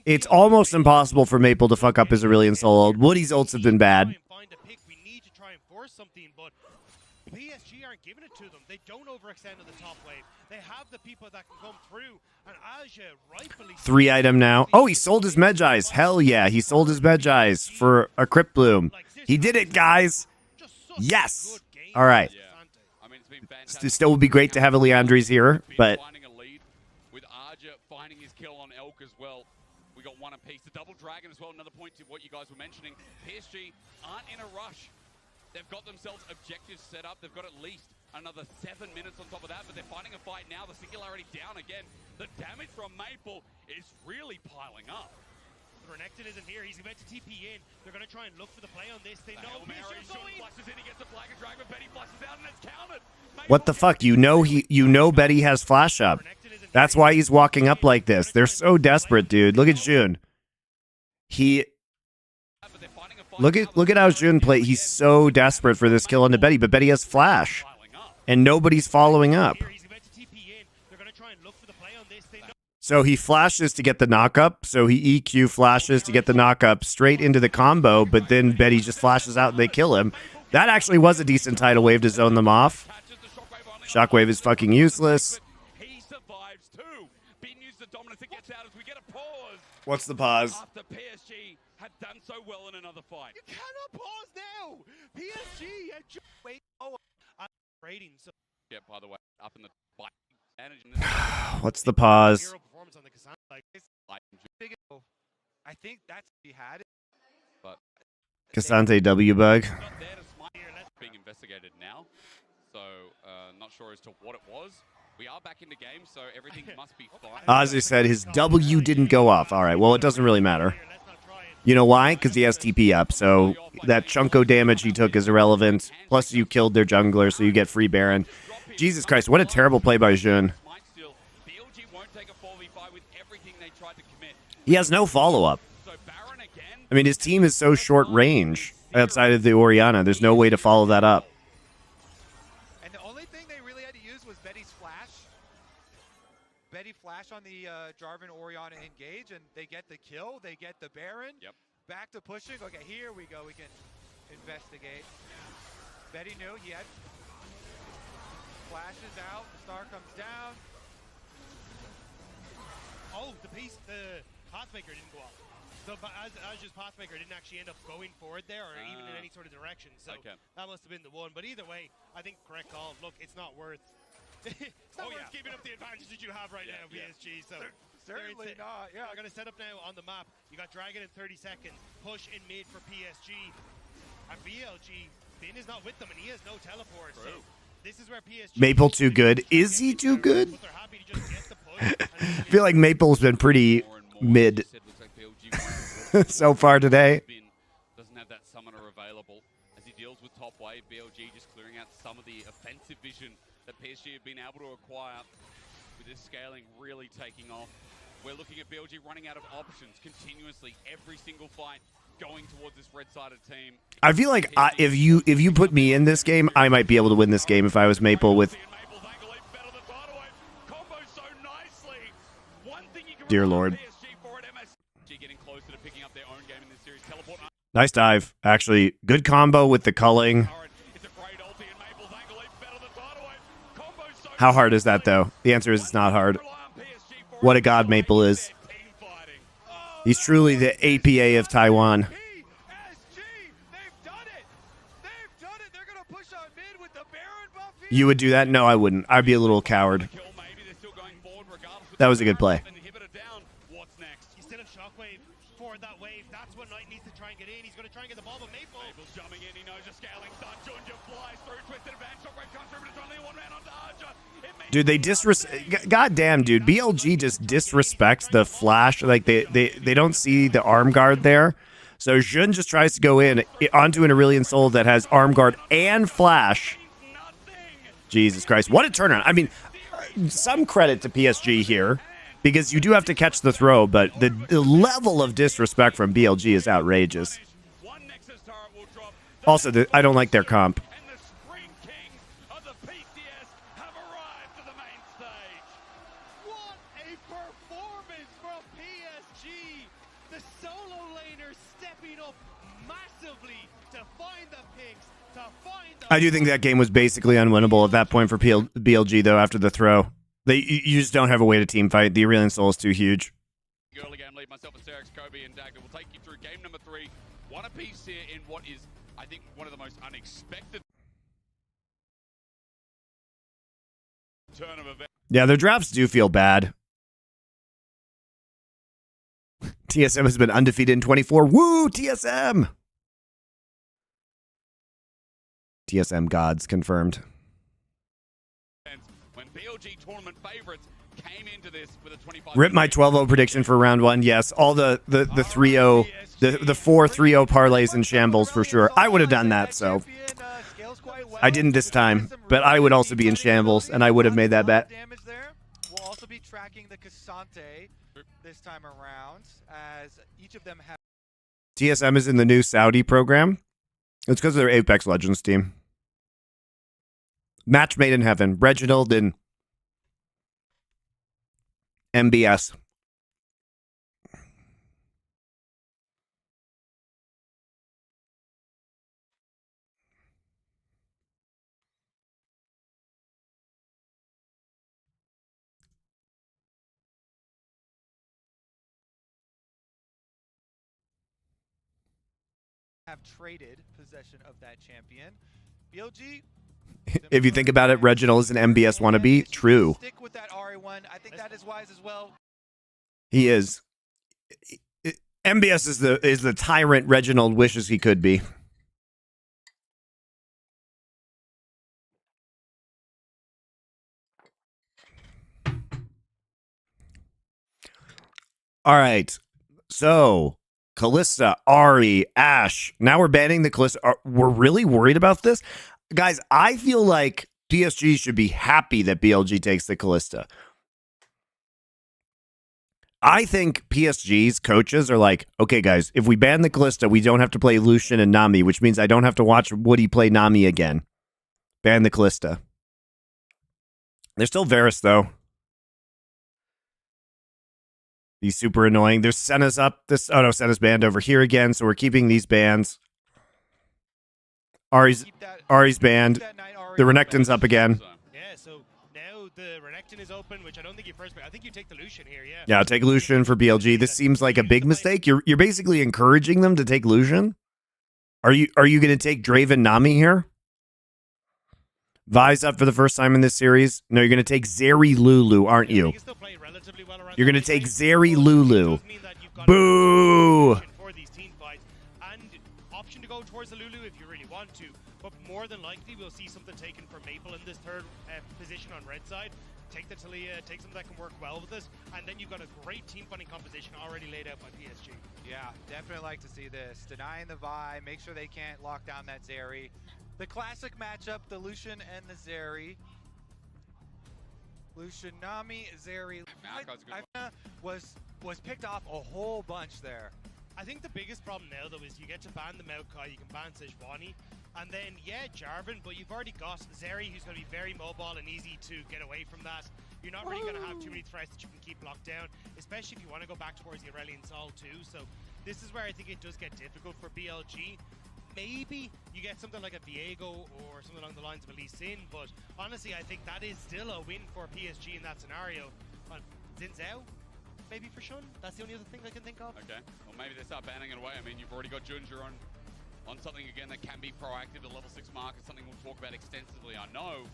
It's almost impossible for Maple to fuck up his Aurelion Sol ult. Woody's ults have been bad. PSG aren't giving it to them. They don't overextend on the top wave. They have the people that can come through. And Aja rightfully 3 item now. Oh, he sold his Medjais. Hell yeah, he sold his Medjais for a Crypt Bloom. He did it, guys. Yes. All right. Yeah. I mean, it's been fantastic. It still would be great to have a Leandres here, but Finding a lead with Arja finding his kill on Elk as well. We got one apiece. The double dragon as well. Another point to what you guys were mentioning. PSG aren't in a rush. They've got themselves objectives set up. They've got at least another 7 minutes on top of that, but they're fighting a fight now. The singularity down again. The damage from Maple is really piling up. Renekton isn't here. He's about to TP in. They're going to try and look for the play on this. They know PSG is going. Flashes in. He gets a flag of dragon. Betty flashes out, and it's countered. what the fuck? You know Betty has flash up. That's why he's walking up like this. They're so desperate, dude. Look at Jun. Look at how Jun play. He's so desperate for this kill onto Betty, but Betty has flash, and nobody's following up. So he flashes to get the knock-up. So he EQ flashes to get the knock-up straight into the combo, but then Betty just flashes out and they kill him. That actually was a decent tidal wave to zone them off. Shockwave is fucking useless. He survives too. Being used the dominance, it gets out as we get a pause. What's the pause? After PSG had done so well in another fight. You cannot pause now. PSG and wait. Oh, rating. So Yeah, by the way, up in the fight. What's the pause? hero performance on the Cassandra. Like, I think that's he had it. But Cassante W bug. not there to smite. That's being investigated now. So not sure as to what it was. We are back in the game, so everything must be fine. Ozzy said his W didn't go off. All right, well, it doesn't really matter. You know why? Because he has TP up, so that chunko damage he took is irrelevant. Plus, you killed their jungler, so you get free Baron. Jesus Christ, what a terrible play by Jun. BLG won't take a 4v5 with everything they tried to commit. He has no follow-up. So Baron again. I mean, his team is so short range outside of the Orianna. There's no way to follow that up. And the only thing they really had to use was Betty's flash. Betty flash on the Jarvan Orianna engage, and they get the kill. They get the Baron. Yep. Back to pushing. Okay, here we go. We can investigate. Betty knew he had flashes out. The star comes down. oh, the Pathmaker didn't go off. So as just Pathmaker didn't actually end up going forward there or even in any sort of direction. So that must have been the one. But either way, I think correct call. Look, it's not worth. It's not worth giving up the advantage that you have right now, PSG. So Certainly not. Yeah. We're going to set up now on the map. You got Dragon in 30 seconds. Push in mid for PSG. And BLG, Finn is not with them, and he has no teleport. So this is where PSG. Maple too good. Is he too good? I feel like Maple's been pretty mid so far today. Doesn't have that summoner available as he deals with top wave. BLG just clearing out some of the offensive vision that PSG have been able to acquire with this scaling really taking off. We're looking at BLG running out of options continuously every single fight, going towards this red-sided team. I feel like if you put me in this game, I might be able to win this game if I was Maple with. Dear Lord. Nice dive. Actually, good combo with the culling. How hard is that, though? The answer is it's not hard. What a god Maple is. He's truly the APA of Taiwan. You would do that? No, I wouldn't. I'd be a little coward. That was a good play. You still have Shockwave for that wave. That's what Knight needs to try and get in. He's going to try and get the ball, but Maple's jumping in. He knows a scaling stun. Junja flies through, twisted advance. Shockwave comes through, but it's only one man on Arja. Dude, they goddamn, dude. BLG just disrespects the flash. Like they don't see the arm guard there. So Jun just tries to go in onto an Aurelion Soul that has arm guard and flash. Jesus Christ, what a turnaround! I mean, some credit to PSG here because you do have to catch the throw, but the level of disrespect from BLG is outrageous. Also, I don't like their comp. up massively to find the pings, to find the I do think that game was basically unwinnable at that point for BLG, though, after the throw. You just don't have a way to team fight. The Aurelion Soul is too huge. Early game lead, myself and Serex, Kobe, and Dagger will take you through game number 3. One apiece here in what is, I think, one of the most unexpected turn of events. Yeah, their drafts do feel bad. TSM has been undefeated in 24. Woo, TSM! TSM gods confirmed. When BLG tournament favorites came into this with a 25. Rip my 12-0 prediction for round 1. Yes, all the 3-0, the 4 3-0 parlays in shambles for sure. I would have done that, so I didn't this time, but I would also be in shambles, and I would have made that bet. We'll also be tracking the Cassante this time around, as each of them have. TSM is in the new Saudi program. It's because of their Apex Legends team. Match made in heaven. Reginald and MBS. Have traded possession of that champion. BLG. If you think about it, Reginald is an MBS wannabe. True. Stick with that RA1. I think that is wise as well. He is. MBS is the tyrant Reginald wishes he could be. All right. So, Kalista, Ari, Ashe. Now we're banning the Kalista. We're really worried about this? Guys, I feel like PSG should be happy that BLG takes the Kalista. I think PSG's coaches are like, okay, guys, if we ban the Kalista, we don't have to play Lucian and Nami, which means I don't have to watch Woody play Nami again. Ban the Kalista. There's still Varus, though. He's super annoying. There's Senna's up. Oh no, Senna's banned over here again, so we're keeping these bans. Ari's banned. The Renekton's up again. Yeah, so now the Renekton is open, which I don't think you first pick. I think you take the Lucian here, yeah. Yeah, take Lucian for BLG. This seems like a big mistake. You're basically encouraging them to take Lucian. Are you going to take Draven Nami here? Vi's up for the first time in this series. No, you're going to take Zeri Lulu, aren't you? You're going to take Zeri Lulu. Boo! For these team fights, and option to go towards the Lulu if you really want to, but more than likely we'll see something taken from Maple in this third position on red side. Take the Talia, take something that can work well with this, and then you've got a great team fighting composition already laid out by PSG. Yeah, definitely like to see this. Denying the Vi, make sure they can't lock down that Zeri. The classic matchup, the Lucian and the Zeri. Lucian, Nami, Zeri. Was picked off a whole bunch there. I think the biggest problem now, though, is you get to ban the Maokai, you can ban Sejuani, and then, yeah, Jarvan, but you've already got Zeri, who's going to be very mobile and easy to get away from that. You're not really going to have too many threats that you can keep locked down, especially if you want to go back towards the Aurelion Sol, too. So this is where I think it does get difficult for BLG. Maybe you get something like a Viego or something along the lines of a Lee Sin, but honestly, I think that is still a win for PSG in that scenario. On Xin Zhao, maybe for Shun, that's the only other thing I can think of. Okay, well maybe they start banning it away. I mean, you've already got Junja on something again that can be proactive. The level 6 market, something we'll talk about extensively, I know.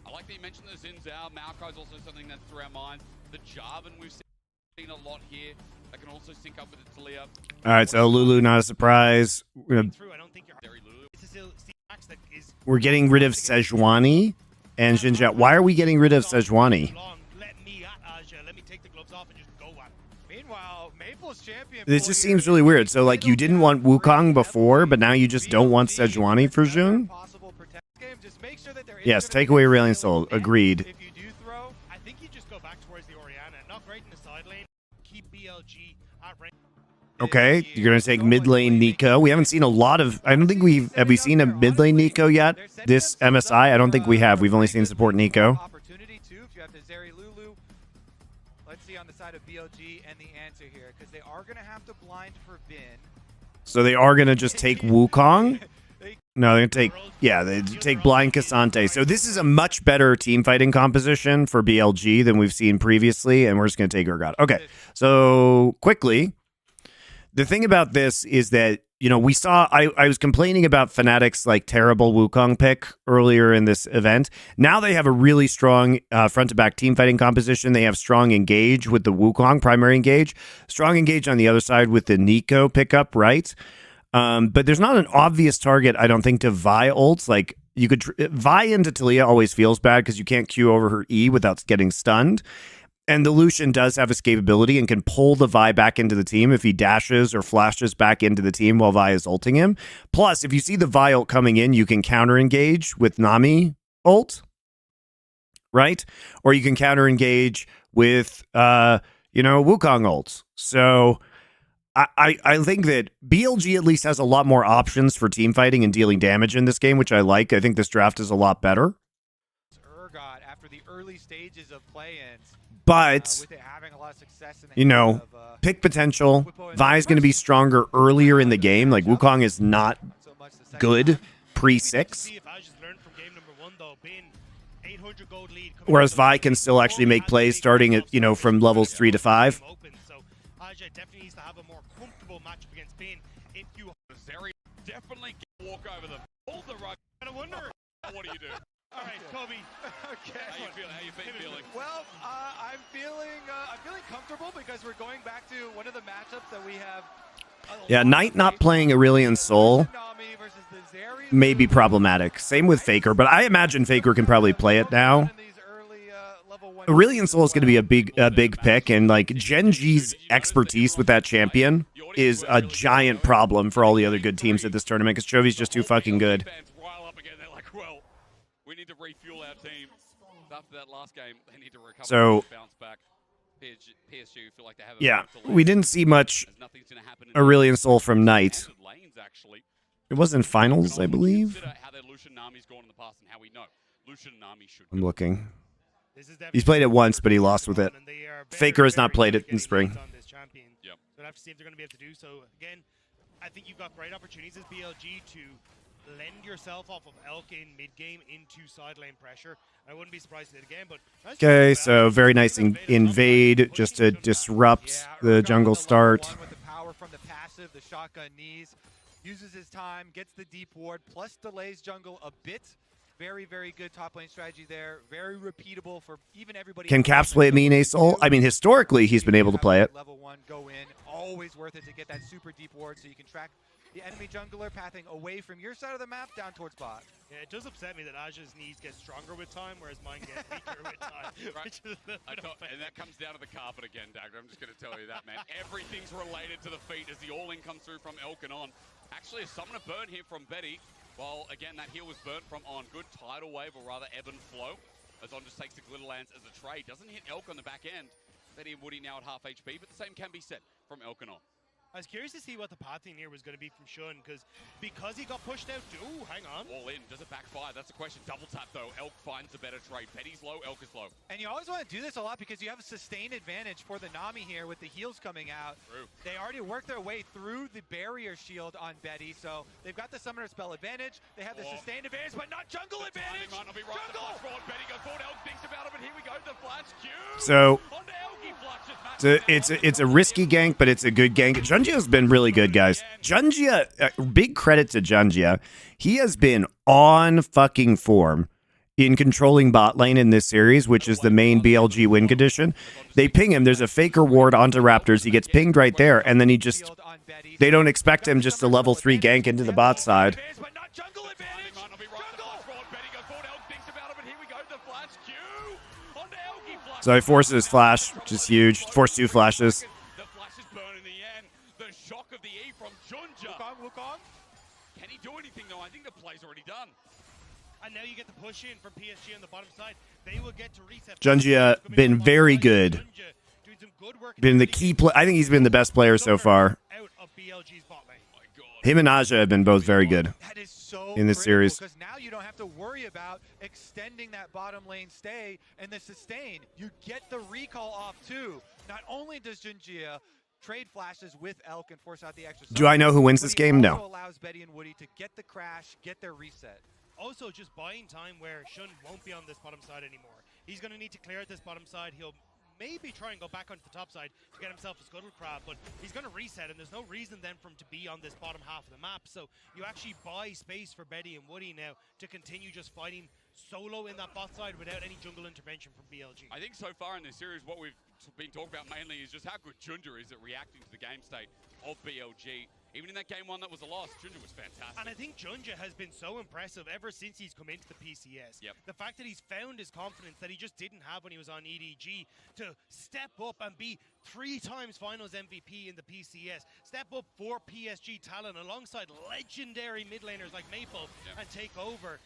I like that you mentioned the Xin Zhao. Maokai is also something that's through our minds. The Jarvan we've seen a lot here. That can also sync up with the Talia. All right, so Lulu, not a surprise. We're getting rid of Sejuani and Jinja. Why are we getting rid of Sejuani? Meanwhile, Maple's champion. This just seems really weird. So, like, you didn't want Wukong before, but now you just don't want Sejuani for June? Yes, take away Aurelion Soul. Agreed. If you do throw, I think you just go back towards the Orianna. Not great in the side lane. Keep BLG at range. Okay, you're going to take mid lane Nico. We haven't seen a lot of... I don't think have we seen a mid lane Nico yet? This MSI? I don't think we have. We've only seen support Nico. Opportunity too, if you have the Zeri Lulu. Let's see on the side of BLG and the answer here, because they are going to have to blind for Bin. So they are going to just take Wukong. No, they're going to take, yeah, they take Blind Cassante. So this is a much better team fighting composition for BLG than we've seen previously, and we're just going to take Urgot. Okay, so quickly, the thing about this is that, you know, we saw, I was complaining about Fnatic's like terrible Wukong pick earlier in this event. Now they have a really strong front to back team fighting composition. They have strong engage with the Wukong primary engage, strong engage on the other side with the Nico pickup, right? But there's not an obvious target, I don't think, to Vi ults. Like you could Vi into Talia always feels bad because you can't Q over her E without getting stunned. And the Lucian does have escapability and can pull the Vi back into the team if he dashes or flashes back into the team while Vi is ulting him. Plus, if you see the Vi ult coming in, you can counter engage with Nami ult, right? Or you can counter engage with, Wukong ults. So I think that BLG at least has a lot more options for team fighting and dealing damage in this game, which I like. I think this draft is a lot better. Urgot after the early stages of play-ins. But, you know, pick potential. Vi is going to be stronger earlier in the game. Like, Wukong is not good pre-6. Whereas Vi can still actually make plays starting at, you know, from levels 3 to 5. Definitely needs to have a more comfortable matchup against Bin. If you definitely walk over them, pull the rug. I wonder. What do you do? All right, Kobe. Okay. How you feeling? How you feeling? Well, I'm feeling comfortable because we're going back to one of the matchups that we have. Yeah, Knight not playing Aurelion Sol may be problematic. Same with Faker, but I imagine Faker can probably play it now. Aurelion Sol is going to be a big pick, and like Genji's expertise with that champion is a giant problem for all the other good teams at this tournament because Chovy's just too fucking good. We need to refuel our team. After that last game, they need to recover so, and bounce back. PSG feel like they have yeah, we didn't see much Aurelion Sol from Knight. It was in finals, I believe. I'm looking. He's played it once, but he lost with it. Faker has not played it in spring. Yep. So have to see if they're going to be able to do so. Again, I think you've got great opportunities as BLG to lend yourself off of Elk in mid-game into side lane pressure. I wouldn't be surprised if they did again, but... Okay, so very nice invade just to disrupt the jungle start. With the power from the passive, the shotgun knees, uses his time, gets the deep ward, plus delays jungle a bit. Very, very good top lane strategy there. Very repeatable for even everybody. Can Caps play Mine Soul? I mean, historically, he's been able to play it. Level 1, go in. Always worth it to get that super deep ward so you can track the enemy jungler pathing away from your side of the map down towards bot. Yeah, it does upset me that Aja's knees get stronger with time, whereas mine get weaker with time. Right. And that comes down to the carpet again, Dagger. I'm just going to tell you that, man. Everything's related to the feet as the all-in comes through from Elkin on. Actually, a summoner burn here from Betty. Well, again, that heal was burnt from On. Good tidal wave, or rather ebb and flow. As On just takes the Glitterlands as a trade. Doesn't hit Elk on the back end. Betty and Woody now at half HP, but the same can be said from Elkin on. I was curious to see what the pathing here was going to be from Shun, because he got pushed out. Ooh, hang on. All in. Does it backfire? That's the question. Double tap, though. Elk finds a better trade. Betty's low, Elk is low. And you always want to do this a lot because you have a sustained advantage for the Nami here with the heals coming out. True. They already worked their way through the barrier shield on Betty, so they've got the summoner spell advantage. They have the sustained advantage, but not jungle advantage. Might not be right. Jungle! Betty goes forward. Elk thinks about it, but here we go. The flash Q. So it's a risky gank, but it's a good gank. Junjia's been really good, guys. Junjia, big credit to Junjia. He has been on fucking form in controlling bot lane in this series, which is the main BLG win condition. They ping him. There's a Faker ward onto Raptors. He gets pinged right there, and then they don't expect him just to level 3 gank into the bot side. So he forces his flash, which is huge. Force 2 flashes. The flashes burn in the end. The shock of the E from Junja. Wukong. Can he do anything though? I think the play's already done. And now you get the push in from PSG on the bottom side. They will get to reset. Junjia been very good. Been the key play. I think he's been the best player so far. Out of BLG's bot lane. Him and Aja have been both very good in this series. Because now you don't have to worry about extending that bottom lane stay and the sustain. You get the recall off too. Not only does Junjia trade flashes with Elk and force out the extra. Do I know who wins this game? No. Allows Betty and Woody to get the crash, get their reset. Also, just buying time where Shun won't be on this bottom side anymore. He's going to need to clear this bottom side. He'll maybe try and go back onto the top side to get himself a scuttle crab, but he's going to reset, and there's no reason then for him to be on this bottom half of the map. So you actually buy space for Betty and Woody now to continue just fighting solo in that bot side without any jungle intervention from BLG. I think so far in this series, what we've been talking about mainly is just how good Junja is at reacting to the game state of BLG. Even in that game one that was a loss, Junja was fantastic. And I think Junja has been so impressive ever since he's come into the PCS. Yep. The fact that he's found his confidence that he just didn't have when he was on EDG to step up and be 3 times finals MVP in the PCS, step up for PSG talent alongside legendary mid laners like Maple and take over.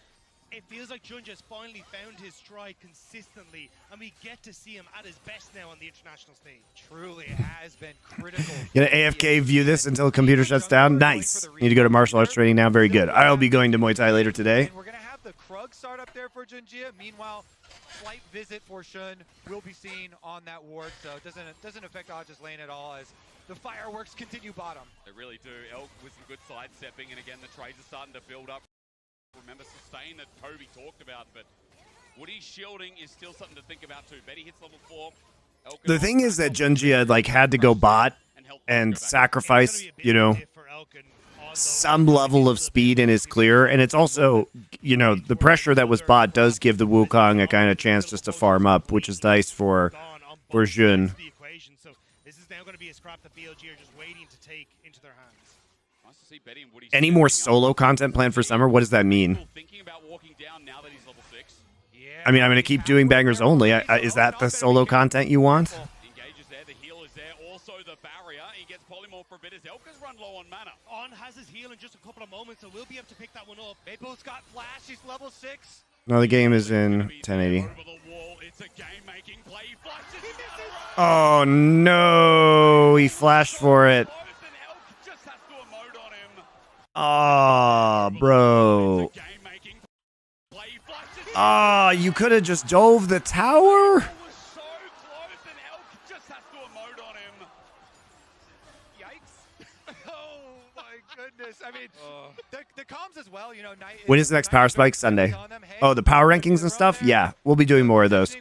It feels like Junja's finally found his stride consistently, and we get to see him at his best now on the international stage. Truly has been critical. Gonna AFK view this until the computer shuts down. Nice. Need to go to martial arts training now. Very good. I'll be going to Muay Thai later today. And we're gonna have the Krug start up there for Junjia. Meanwhile, slight visit for Shun will be seen on that ward, so it doesn't affect Hodge's lane at all as the fireworks continue bottom. They really do. Elk with some good sidestepping, and again, the trades are starting to build up. Remember sustain that Toby talked about, but Woody's shielding is still something to think about too. Betty hits level 4. The thing is that Junjia like had to go bot and sacrifice, you know, some level of speed in his clear, and it's also, you know, the pressure that was bot does give the Wukong a kind of chance just to farm up, which is nice for Jun. So this is now going to be a scrap that BLG are just waiting to take into their hands. Nice to see Betty and Woody. Any more solo content planned for summer? What does that mean? Thinking about walking down now that he's level 6. I mean, I'm going to keep doing bangers only. Is that the solo content you want? Engages there, the heal is there, also the barrier. He gets polymorph for a bit as Elka's run low on mana. On has his heal in just a couple of moments, so we'll be able to pick that one up. Maple's got flash, he's level 6. No, the game is in 1080. Over the wall, it's a game-making play. He flashes it. Oh no, he flashed for it. Just has to emote on him. Ah, bro. Ah, you could have just dove the tower. Was so close, and Elk just has to emote on him. Yikes. Oh my goodness. I mean, the comms as well, you know. When is the next Power Spike? Sunday. Oh, the power rankings and stuff? Yeah, we'll be doing more of those.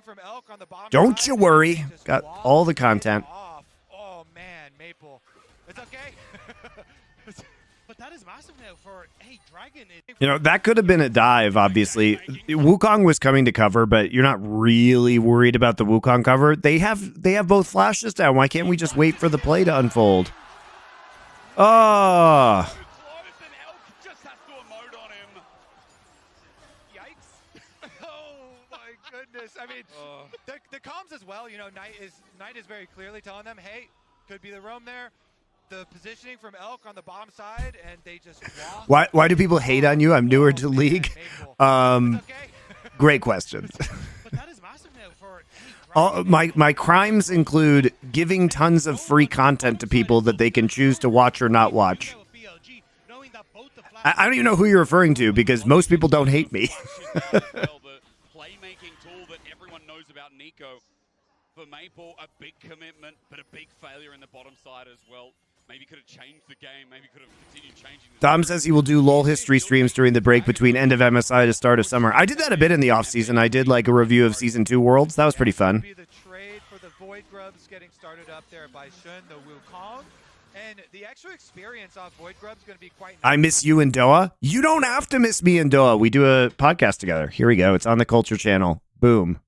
Don't you worry. Got all the content. Oh man, Maple. It's okay. But that is massive now for, hey, Dragon. You know, that could have been a dive, obviously. Wukong was coming to cover, but you're not really worried about the Wukong cover. They have both flashes down. Why can't we just wait for the play to unfold? Oh. Just has to emote on him. Yikes. Oh my goodness. I mean, the comms as well, you know, Knight is very clearly telling them, hey, could be the roam there. The positioning from Elk on the bottom side, and they just walk. Why do people hate on you? I'm newer to League. Great question. But that is massive now for, hey, my crimes include giving tons of free content to people that they can choose to watch or not watch. I don't even know who you're referring to because most people don't hate me. The playmaking tool that everyone knows about Nico. For Maple, a big commitment, but a big failure in the bottom side as well. Maybe could have changed the game. Maybe could have continued changing. Dom says he will do LoL history streams during the break between end of MSI to start of summer. I did that a bit in the off season. I did like a review of Season 2 Worlds. That was pretty fun. The trade for the Void Grubs getting started up there by Shun, the Wukong. And the extra experience off Void Grub's going to be quite nice. I miss you in Doha. You don't have to miss me in Doha. We do a podcast together. Here we go. It's on the Culture Channel. Boom.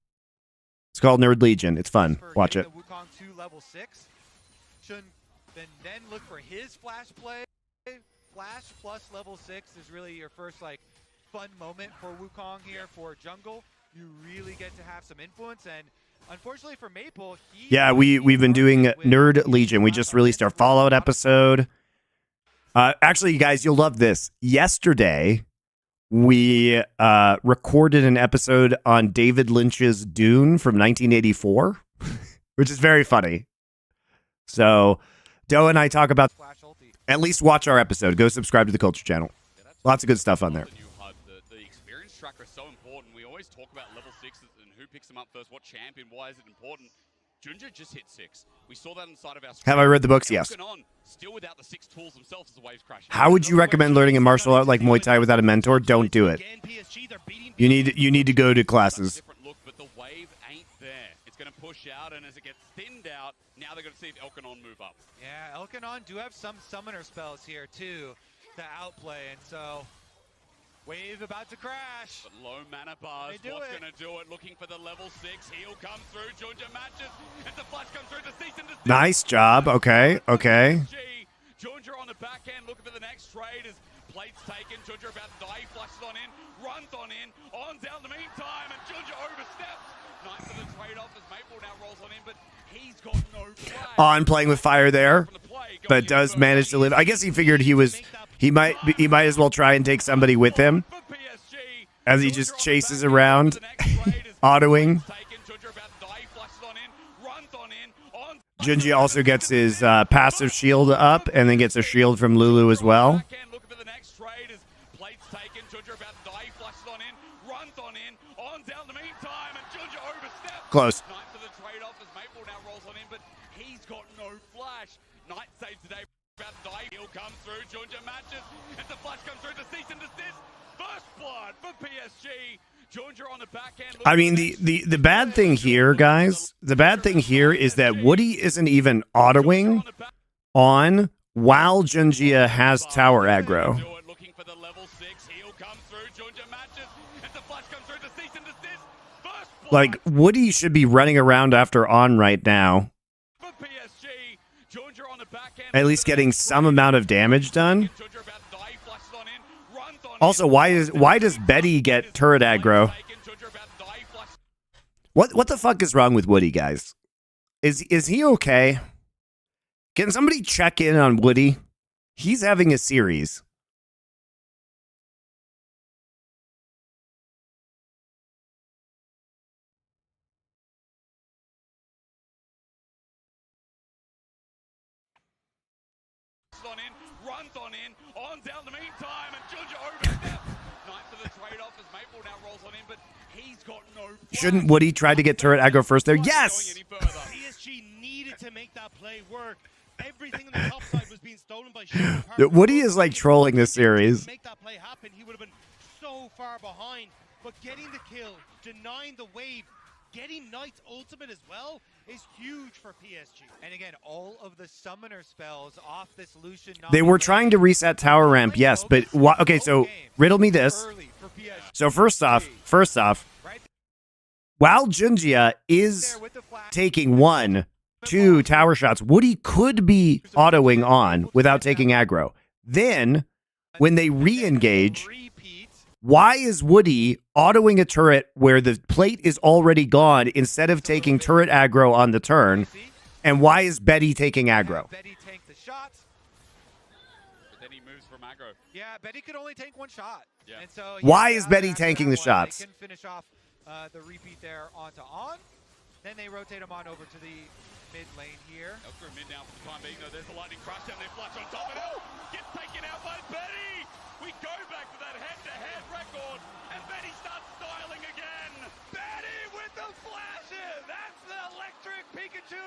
It's called Nerd Legion. It's fun. Watch it. The Wukong 2 level 6. Shun then look for his flash play. Flash plus level 6 is really your first like fun moment for Wukong here for jungle. You really get to have some influence, and unfortunately for Maple, we've been doing Nerd Legion. We just released our Fallout episode. Actually, you guys, you'll love this. Yesterday, we recorded an episode on David Lynch's Dune from 1984, which is very funny. So, Doe and I talk about. At least watch our episode. Go subscribe to the Culture Channel. Lots of good stuff on there. The experience tracker is so important. We always talk about level 6s and who picks them up first, what champion, why is it important. Junja just hit 6. We saw that inside of our Have I read the books? Yes. Still without the 6 tools themselves as the waves crash. How would you recommend learning a martial art like Muay Thai without a mentor? Don't do it. You need to go to classes. Different look, but the wave ain't there. It's going to push out, and as it gets thinned out, now they're going to see if Elkanon move up. Yeah, Elkanon do have some summoner spells here too to outplay, and so wave about to crash. But low mana bars, what's going to do it? Looking for the level 6. He'll come through. Junja matches. As the flash comes through to cease and desist. Nice job. Okay. Okay. Junja on the back end looking for the next trade as plates taken. Junja about to die. He flashes on in. Runs on in. On down the meantime. And Junja oversteps. Nice for the trade-off as Maple now rolls on in. But he's got no play. On playing with fire there. But does manage to live. I guess he figured he might as well try and take somebody with him as he just chases around, autoing. Junji also gets his passive shield up and then gets a shield from Lulu as well. Close. Come through, Junja matches, as the flash comes through to cease and desist. First blood for PSG. Junja on the back end. I mean, the bad thing here, guys, the bad thing here is that Woody isn't even autoing on while Junjia has tower aggro. Looking for the level 6. He'll come through. Junja matches, as the flash comes through to cease and desist. First blood. Like, Woody should be running around after on right now. At least getting some amount of damage done. Also, why does Betty get turret aggro? What the fuck is wrong with Woody, guys? Is he okay? Can somebody check in on Woody? He's having a series. Runs on down the meantime, and Junja oversteps. Nice for the trade-off as Maple now rolls on in, but he's got no play. Shouldn't Woody try to get turret aggro first there? Yes! PSG needed to make that play work. Everything on the top side was being stolen by Woody is like trolling this series. To make that play happen, he would have been so far behind, but getting the kill, denying the wave, getting Knight's ultimate as well is huge for PSG. And again, all of the summoner spells off this Lucian. They were trying to reset tower ramp, yes, but okay, so riddle me this. So first off, while Junjia is taking 1, 2 tower shots, Woody could be autoing on without taking aggro. Then, when they re-engage, why is Woody autoing a turret where the plate is already gone instead of taking turret aggro on the turn? And why is Betty taking aggro? Betty tanked the shots. But then he moves from aggro. Yeah, Betty could only take 1 shot. Yeah. And so why is Betty tanking the shots? They can finish off the repeat there onto on. Then they rotate him on over to the mid lane here. Elka mid now for the time being, though. There's a lightning crash down there, flash on top, and El gets taken out by Betty! We go back to that head-to-head record, and Betty starts styling again! Betty with the flashes! That's the electric Pikachu!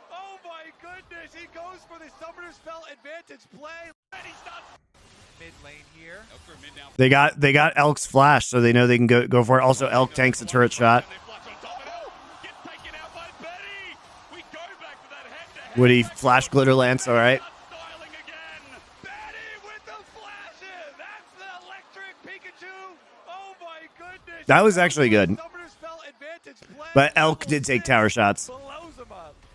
Oh my goodness, he goes for the summoner spell advantage play. Betty starts mid lane here. Elka mid now. They got Elk's flash, so they know they can go for it. Also, Elk tanks a turret shot. Woody flash glitter lance, all right. That was actually good. But Elk did take tower shots.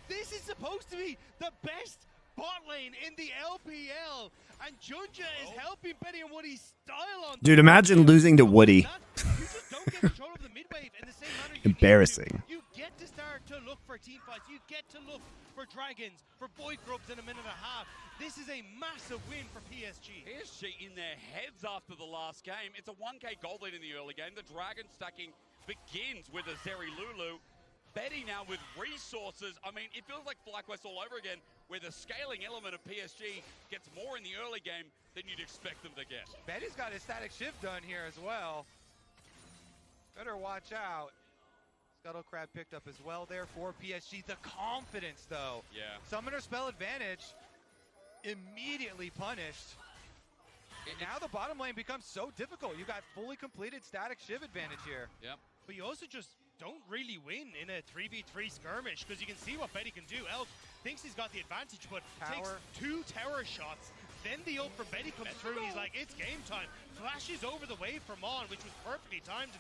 This is supposed to be the best bot lane in the LPL, and Junja is helping Betty on Woody's style on. Dude, imagine losing to Woody. You just don't get control of the mid wave in the same manner you Embarrassing. You get to start to look for team fights. You get to look for dragons, for boy grubs in a minute and a half. This is a massive win for PSG. PSG in their heads after the last game. It's a 1k gold lead in the early game. The dragon stacking begins with a Zeri Lulu. Betty now with resources. I mean, it feels like FlyQuest all over again, where the scaling element of PSG gets more in the early game than you'd expect them to get. Betty's got his static shift done here as well. Better watch out. Scuttle Crab picked up as well there for PSG. The confidence, though. Yeah. Summoner spell advantage immediately punished. And now the bottom lane becomes so difficult. You got fully completed static shiv advantage here. Yep. But you also just don't really win in a 3v3 skirmish because you can see what Betty can do. Elk thinks he's got the advantage, but takes 2 tower shots. Then the ult from Betty comes through and he's like, it's game time. Flashes over the wave from On, which was perfectly timed.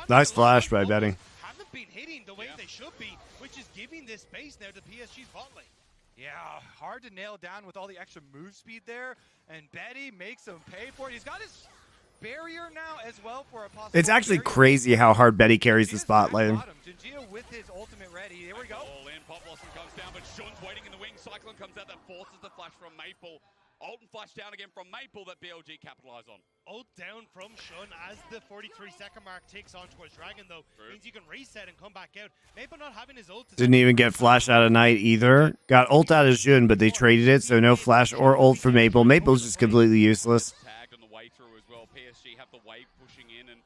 Nice flash by Betty. Haven't been hitting the way they should be, which is giving this space now to PSG's bot lane. Yeah, hard to nail down with all the extra move speed there. And Betty makes him pay for it. He's got his barrier now as well for a possible. It's actually crazy how hard Betty carries the spot lane. Jinjia with his ultimate ready. Here we go. All in. Pop Blossom comes down, but Shun's waiting in the wing. Cyclone comes out that forces the flash from Maple. Ult and flash down again from Maple that BLG capitalize on. Ult down from Shun as the 43-second mark ticks on towards Dragon, though. Means you can reset and come back out. Maple not having his ult. Didn't even get flash out of Knight either. Got ult out of Jun, but they traded it, so no flash or ult for Maple. Maple's just completely useless. Tagged on the way through as well. PSG have the wave pushing in, and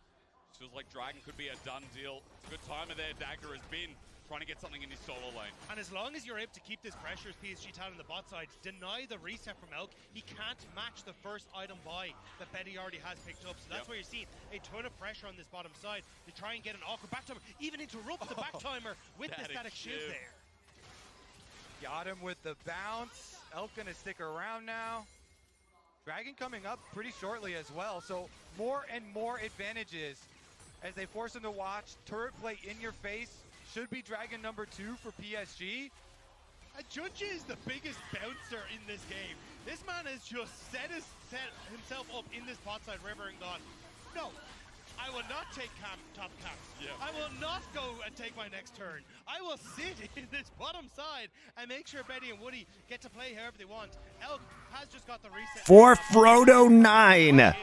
feels like Dragon could be a done deal. Good timer there, Dagger has been trying to get something in his solo lane. And as long as you're able to keep this pressure as PSG talent on the bot side, deny the reset from Elk, he can't match the first item buy that Betty already has picked up. So that's why you're seeing a ton of pressure on this bottom side to try and get an awkward back timer, even interrupt the back timer with the static shiv there. Got him with the bounce. Elk gonna stick around now. Dragon coming up pretty shortly as well. So more and more advantages as they force him to watch. Turret play in your face. Should be Dragon number 2 for PSG. And Junji is the biggest bouncer in this game. This man has just set himself up in this bot side river and gone, no, I will not take top camp. I will not go and take my next turn. I will sit in this bottom side and make sure Betty and Woody get to play however they want. Elk has just got the reset. For Frodo9.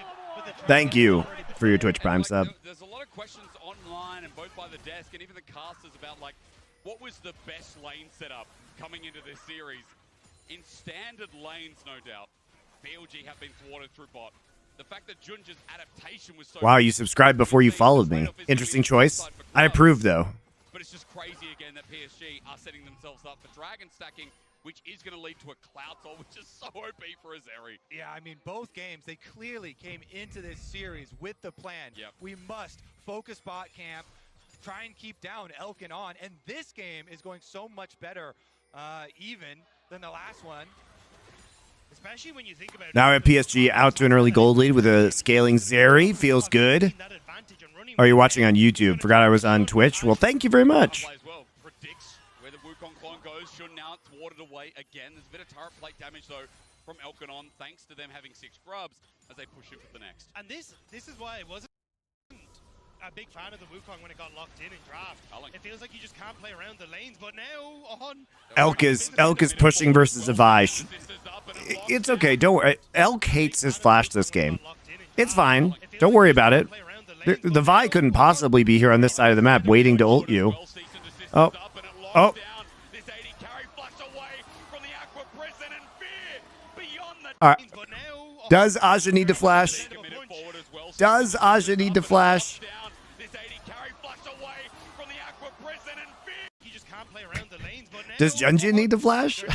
Thank you for your Twitch Prime sub. There's a lot of questions online and both by the desk and even the casters about like what was the best lane setup coming into this series. In standard lanes, no doubt, BLG have been thwarted through bot. The fact that Junja's adaptation was so... Wow, you subscribed before you followed me. Interesting choice. I approve, though. But it's just crazy again that PSG are setting themselves up for Dragon stacking, which is going to lead to a Cloud Soul, which is so OP for Azeri. Yeah, I mean, both games, they clearly came into this series with the plan. We must focus bot camp, try and keep down Elk and On, and this game is going so much better even than the last one. Especially when you think about now at PSG out to an early gold lead with a scaling Zeri. Feels good. Oh, you're watching on YouTube. Forgot I was on Twitch. Well, thank you very much. Predicts where the Wukong clone goes. Shun now thwarted away again. There's a bit of turret plate damage though from Elkanon, thanks to them having 6 grubs as they push him for the next. And this is why I wasn't a big fan of the Wukong when it got locked in draft. It feels like you just can't play around the lanes, but now On Elk is pushing versus Avai. It's okay. Don't worry. Elk hates his flash this game. It's fine. Don't worry about it. The Vi couldn't possibly be here on this side of the map waiting to ult you. Oh. Oh. All right. Does Aja need to flash? Does Aja need to flash? Does Junjin need to flash?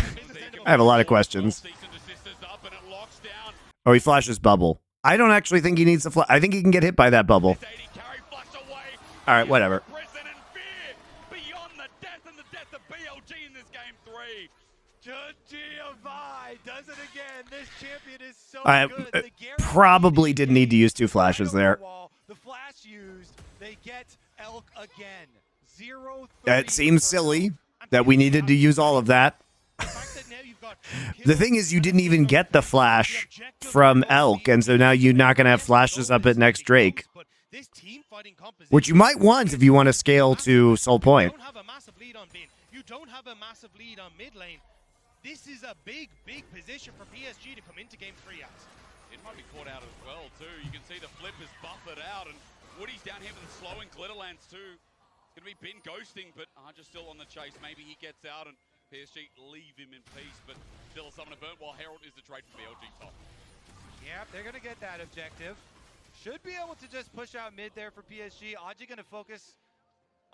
I have a lot of questions. Oh, he flashes bubble. I don't actually think he needs to flash. I think he can get hit by that bubble. All right, whatever. Does it again. This champion is so good. Probably didn't need to use 2 flashes there. The flash used, they get Elk again. 0-3. It seems silly that we needed to use all of that. The thing is, you didn't even get the flash from Elk, and so now you're not going to have flashes up at next Drake. Which you might want if you want to scale to Soul Point. You don't have a massive lead on Bin. You don't have a massive lead on mid lane. This is a big, big position for PSG to come into game 3 at. It might be caught out as well, too. You can see the flip is buffered out, and Woody's down here with the slowing Glitterlands, too. It's going to be Bin ghosting, but Arja's still on the chase. Maybe he gets out, and PSG leave him in peace, but still a summoner burnt, while Herald is the trade from BLG top. Yep, they're going to get that objective. Should be able to just push out mid there for PSG. Aja going to focus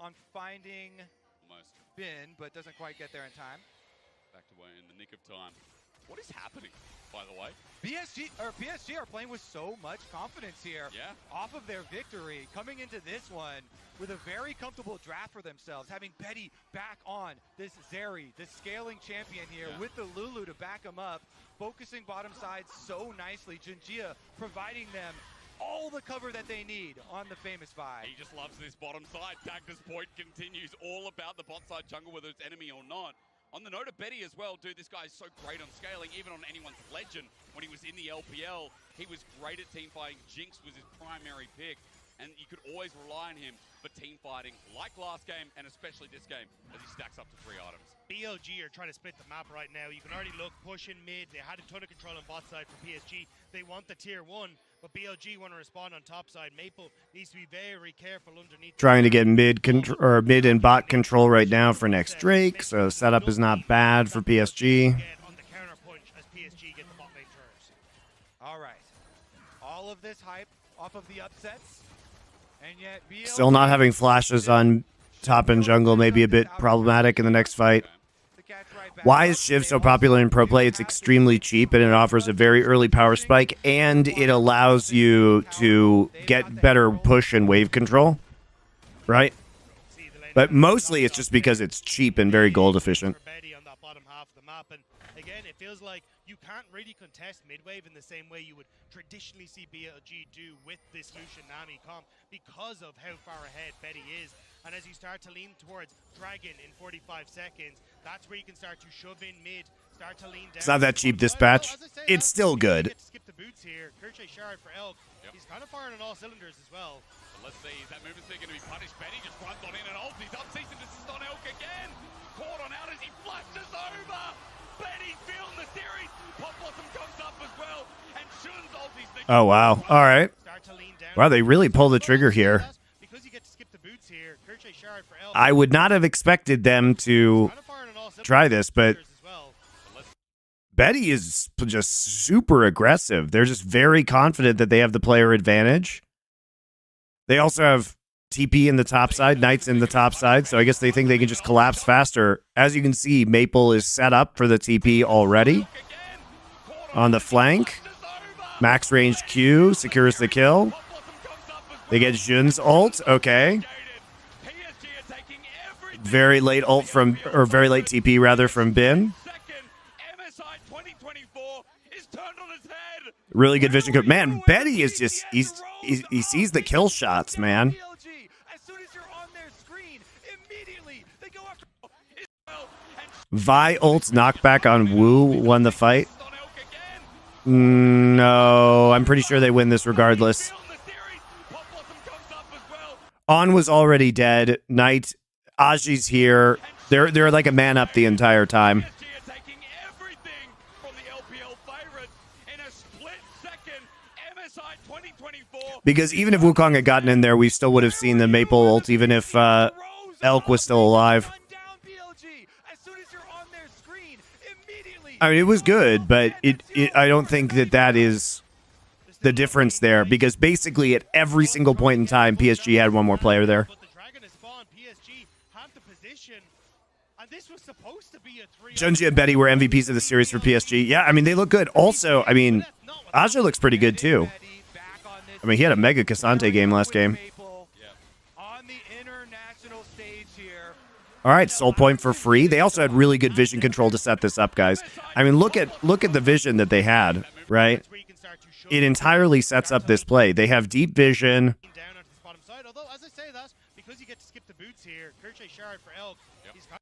on finding Almost. Bin, but doesn't quite get there in time. Back to in the nick of time. What is happening, by the way? PSG are playing with so much confidence here. Yeah. Off of their victory, coming into this one with a very comfortable draft for themselves, having Betty back on this Zeri, this scaling champion here with the Lulu to back him up, focusing bottom side so nicely. Junjia providing them all the cover that they need on the famous Vi. He just loves this bottom side. Dagda's point continues all about the bot side jungle, whether it's enemy or not. On the note of Betty as well, dude, this guy is so great on scaling, even on anyone's legend. When he was in the LPL, he was great at team fighting. Jinx was his primary pick, and you could always rely on him for team fighting, like last game, and especially this game, as he stacks up to 3 items. BLG are trying to split the map right now. You can already look, push in mid. They had a ton of control on bot side for PSG. They want the tier 1, but BLG want to respond on top side. Maple needs to be very careful underneath. Trying to get mid and bot control right now for next Drake, so setup is not bad for PSG. On the counter punch as PSG get the bot lane turret. All right. All of this hype off of the upsets, and yet BLG Still not having flashes on top and jungle may be a bit problematic in the next fight. Why is Shiv so popular in pro play? It's extremely cheap and it offers a very early power spike, and it allows you to get better push and wave control, right? But mostly it's just because it's cheap and very gold efficient. On that bottom half of the map, and again, it feels like you can't really contest mid-wave in the same way you would traditionally see BLG do with this Lucian Nami comp because of how far ahead Betty is. And as you start to lean towards Dragon in 45 seconds, that's where you can start to shove in mid, start to lean down. It's not that cheap dispatch. It's still good. Skip the boots here. Kirche Shard for Elk. He's kind of firing on all cylinders as well. Let's see, is that movement going to be punished? Betty just runs on in and ults. He's up, cease and desist on Elk again. Caught on out as he flashes over. Betty feeling the series. Pop Blossom comes up as well. And Shun's ulti's the Oh, wow. All right. Wow, they really pull the trigger here. Because you get to skip the boots here. Kirche Shard for Elk. I would not have expected them to try this, but Betty is just super aggressive. They're just very confident that they have the player advantage. They also have TP in the top side, Knights in the top side, so I guess they think they can just collapse faster. As you can see, Maple is set up for the TP already. On the flank, max range Q secures the kill. They get Jun's ult, okay. Very late ult from, or very late TP rather from Bin. Really good vision. Man, Betty is just, he sees the kill shots, man. Vi ult's knockback on Wu won the fight. No, I'm pretty sure they win this regardless. On was already dead. Knight, Aji's here. They're like a man up the entire time. Because even if Wukong had gotten in there, we still would have seen the Maple ult, even if Elk was still alive. I mean, it was good, but I don't think that is the difference there, because basically at every single point in time, PSG had one more player there. Junji and Betty were MVPs of the series for PSG. Yeah, I mean, they look good. Also, I mean, Aja looks pretty good too. I mean, he had a mega Cassante game last game. All right, soul point for free. They also had really good vision control to set this up, guys. I mean, look at the vision that they had, right? It entirely sets up this play. They have deep vision.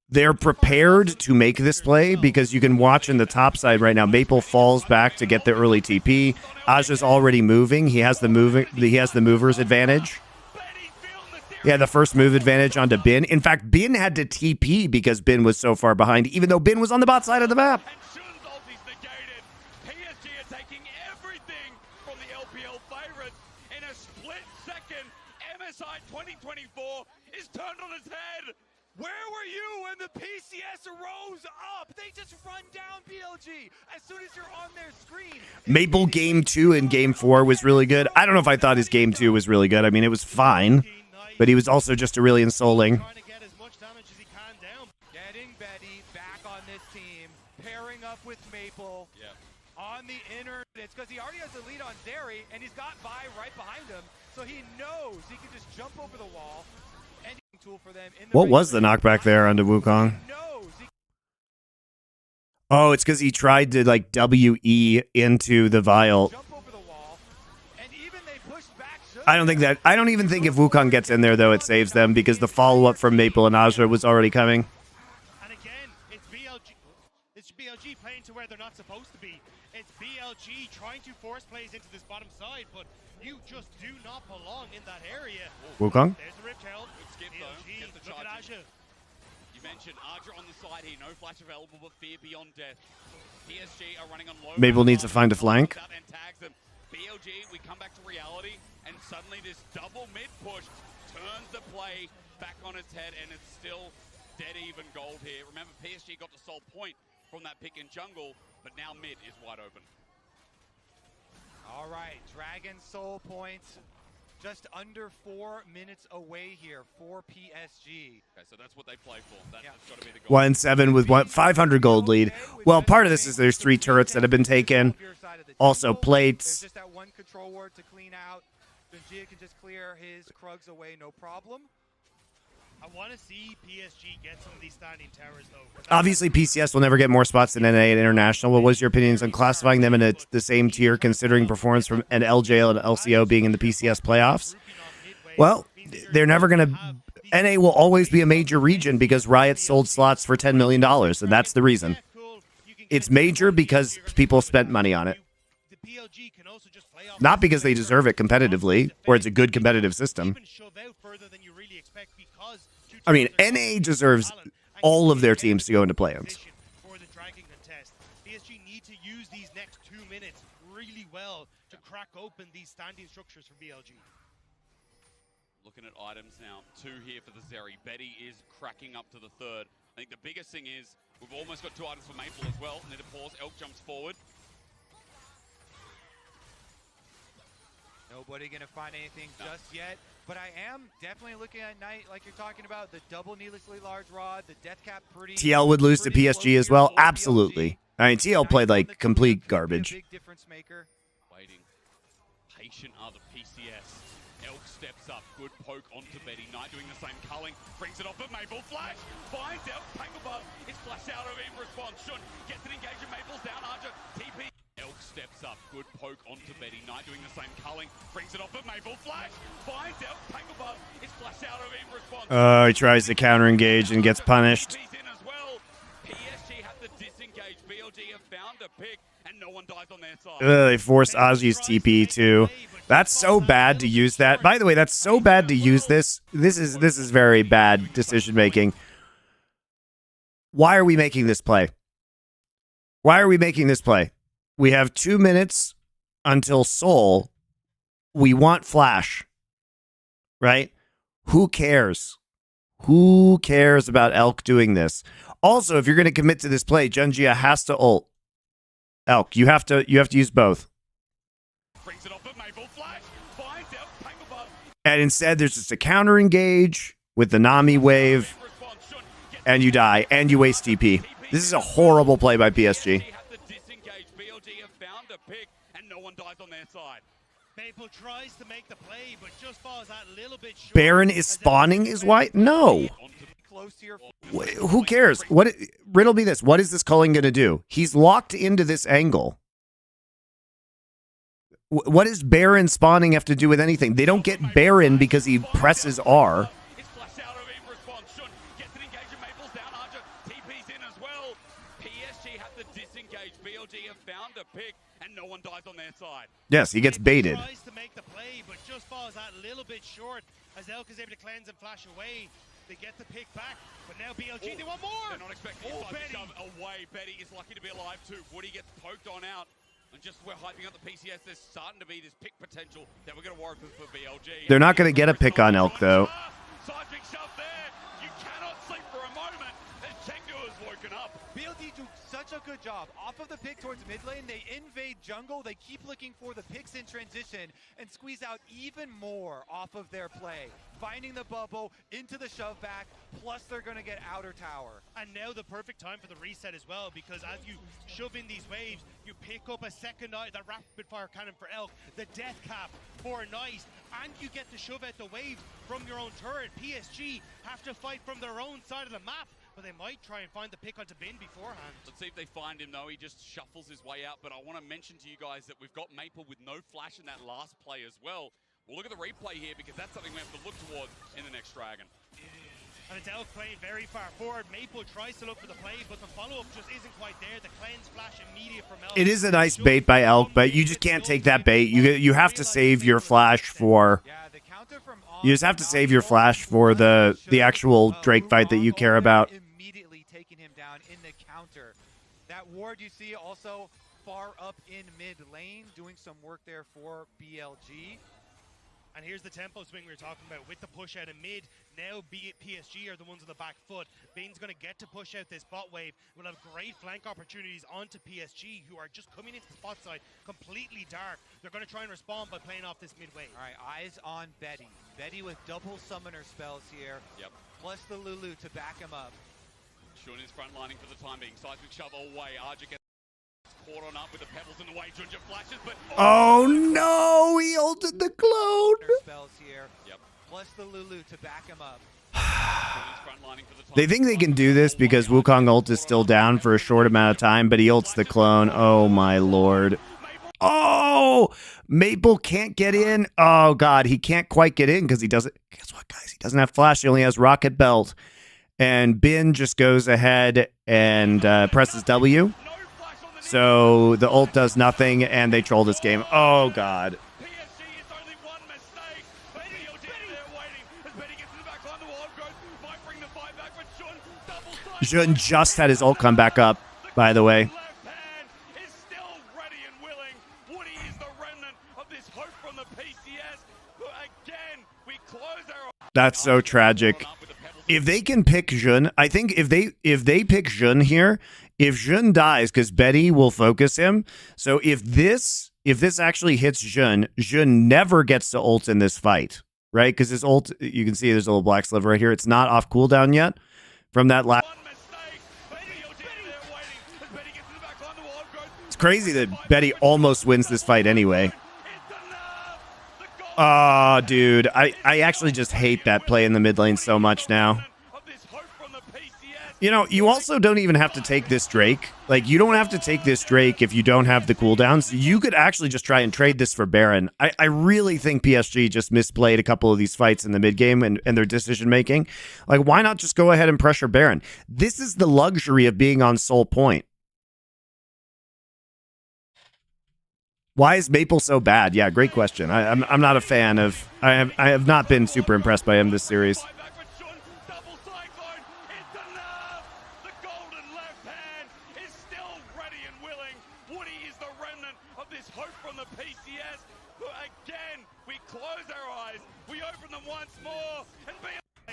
They're prepared to make this play because you can watch in the top side right now. Maple falls back to get the early TP. Aja's already moving. He has the mover's advantage. Yeah, the first move advantage onto Bin. In fact, Bin had to TP because Bin was so far behind, even though Bin was on the bot side of the map. MSI 2024 is turned on its head. Where were you when the PCS rose up? They just run down BLG as soon as you're on their screen. Maple game 2 and game 4 was really good. I don't know if I thought his game 2 was really good. I mean, it was fine. but he was also just a really insulting. Trying to get as much damage as he can down. Getting Betty back on this team, pairing up with Maple. Yeah. On the inner, it's because he already has the lead on Zeri, and he's got Vi right behind him, so he knows he can just jump over the wall. And tool for them in the What was the knockback there onto Wukong? Oh, it's because he tried to like WE into the vial. Jump over the wall, and even they pushed back. I don't even think if Wukong gets in there though, it saves them because the follow-up from Maple and Aja was already coming. And again, it's BLG. It's BLG playing to where they're not supposed to be. It's BLG trying to force plays into this bottom side, but you just do not belong in that area. Wukong? There's the Riptail. Good skip though. BLG, Gets the look at charge. Aja. You mentioned Archer on the side here, no flash available, but fear beyond death. PSG are running on low. Maple needs to find a flank. And tags them. BLG, we come back to reality, and suddenly this double mid push turns the play back on its head, and it's still dead even gold here. Remember, PSG got the sole point from that pick in jungle, but now mid is wide open. All right, Dragon Soul points. Just under 4 minutes away here for PSG. Okay, so that's what they play for. That's got to be the goal. 1-7 with 500 gold lead. Well, part of this is there's 3 turrets that have been taken. Also plates. There's just that one control ward to clean out. Junjia can just clear his Krugs away, no problem. I want to see PSG get some of these standing towers, though. Obviously, PCS will never get more spots than NA at International. What was your opinions on classifying them in the same tier, considering performance from an LJL and LCO being in the PCS playoffs? Well, they're never going to... NA will always be a major region because Riot sold slots for $10 million, and that's the reason. It's major because people spent money on it. Not because they deserve it competitively, or it's a good competitive system. I mean, NA deserves all of their teams to go into play-ins. For the Dragon contest, PSG need to use these next 2 minutes really well to crack open these standing structures for BLG. Looking at items now, 2 here for the Zeri. Betty is cracking up to the 3rd. I think the biggest thing is we've almost got 2 items for Maple as well. Need a pause. Elk jumps forward. Nobody going to find anything just yet. But I am definitely looking at Knight, like you're talking about, the double needlessly large rod, the death cap pretty... TL would lose to PSG as well? Absolutely. I mean, TL played like complete garbage. Big difference maker. Waiting. Patient are the PCS. Elk steps up. Good poke onto Betty. Knight doing the same culling. Brings it off, but Maple flash. Finds Elk. Tanglebug. It's flashed out over in response. Shun gets an engagement. Maple's down. Archer. TP. Elk steps up. Good poke onto Betty. Knight doing the same culling. Brings it off, but Maple flash. Finds Elk. Tanglebug. It's flashed out over in response. He tries to counter engage and gets punished. In as well. PSG have the disengage. BLG have found a pick, and no one dies on their side. They forced Aji's TP too. That's so bad to use that. By the way, that's so bad to use this. This is very bad decision making. Why are we making this play? Why are we making this play? We have 2 minutes until Soul. We want Flash. Right? Who cares? Who cares about Elk doing this? Also, if you're going to commit to this play, Junjia has to ult. Elk, you have to use both. Brings it off at Maple flash. Finds Elk. Tanglebug. And instead, there's just a counter engage with the Nami wave, and you die, and you waste TP. This is a horrible play by PSG. BLG have found a pick, and no one dies on their side. Maple tries to make the play, but just falls that little bit short. Baron is spawning is why? No. Who cares? Riddle me this. What is this culling going to do? He's locked into this angle. What does Baron spawning have to do with anything? They don't get Baron because he presses R. It's flashed out over in response. Shun gets an engagement. Maple's down. Archer TP's in as well. PSG have the disengage. BLG have found a pick, and no one dies on their side. Yes, he gets baited. Tries to make the play, but just falls that little bit short as Elk is able to cleanse and flash away. They get the pick back, but now BLG, they want more! They're not expecting this to shove away. Betty is lucky to be alive too. Woody gets poked on out. And just we're hyping up the PCS, there's starting to be this pick potential that we're going to work with for BLG. They're not going to get a pick on Elk, though. Side big shove there. You cannot sleep for a moment as Chengdu is woken broken up. BLG do such a good job. Off of the pick towards mid lane, they invade jungle. They keep looking for the picks in transition and squeeze out even more off of their play. Finding the bubble into the shove back, plus they're going to get outer tower. And now the perfect time for the reset as well, because as you shove in these waves, you pick up a second eye, the rapid fire cannon for Elk, the death cap for Nice, and you get to shove out the waves from your own turret. PSG have to fight from their own side of the map, but they might try and find the pick onto Bin beforehand. Let's see if they find him, though. He just shuffles his way out. But I want to mention to you guys that we've got Maple with no flash in that last play as well. We'll look at the replay here because that's something we have to look towards in the next Dragon. And it's Elk playing very far forward. Maple tries to look for the play, but the follow-up just isn't quite there. The cleanse flash immediate from Elk. It is a nice bait by Elk, but you just can't take that bait. You have to save your flash for... You just have to save your flash for the actual Drake fight that you care about. Immediately taking him down in the counter. That ward you see also far up in mid lane, doing some work there for BLG. And here's the tempo swing we were talking about with the push out of mid. Now PSG are the ones on the back foot. Bin's going to get to push out this bot wave. We'll have great flank opportunities onto PSG, who are just coming into the spot side completely dark. They're going to try and respond by playing off this mid wave. All right, eyes on Betty. Betty with double summoner spells here. Yep. Plus the Lulu to back him up. Shun is front lining for the time being. Seismic shove all way. Arja gets caught on up with the pebbles in the way. Junja flashes, but Oh no, he ulted the clone. Spells here. Yep. Plus the Lulu to back him up. They think they can do this because Wukong ult is still down for a short amount of time, but he ults the clone. Oh my lord. Oh, Maple can't get in. Oh god, he can't quite get in because he doesn't. Guess what, guys? He doesn't have flash. He only has rocket belt. And Bin just goes ahead and presses W. So the ult does nothing, and they troll this game. Oh god. Jun just had his ult come back up, by the way. That's so tragic. If they can pick Jun, I think if they pick Jun here, if Jun dies, because Betty will focus him. So if this actually hits Jun, Jun never gets to ult in this fight, right? Because his ult, you can see there's a little black sliver right here. It's not off cooldown yet from that last. It's crazy that Betty almost wins this fight anyway. Oh, dude, I actually just hate that play in the mid lane so much now. You know, you also don't even have to take this Drake. Like, you don't have to take this Drake if you don't have the cooldowns. You could actually just try and trade this for Baron. I really think PSG just misplayed a couple of these fights in the mid game and their decision making. Like, why not just go ahead and pressure Baron? This is the luxury of being on Soul Point. Why is Maple so bad? Yeah, great question. I'm not a fan of. I have not been super impressed by him this series.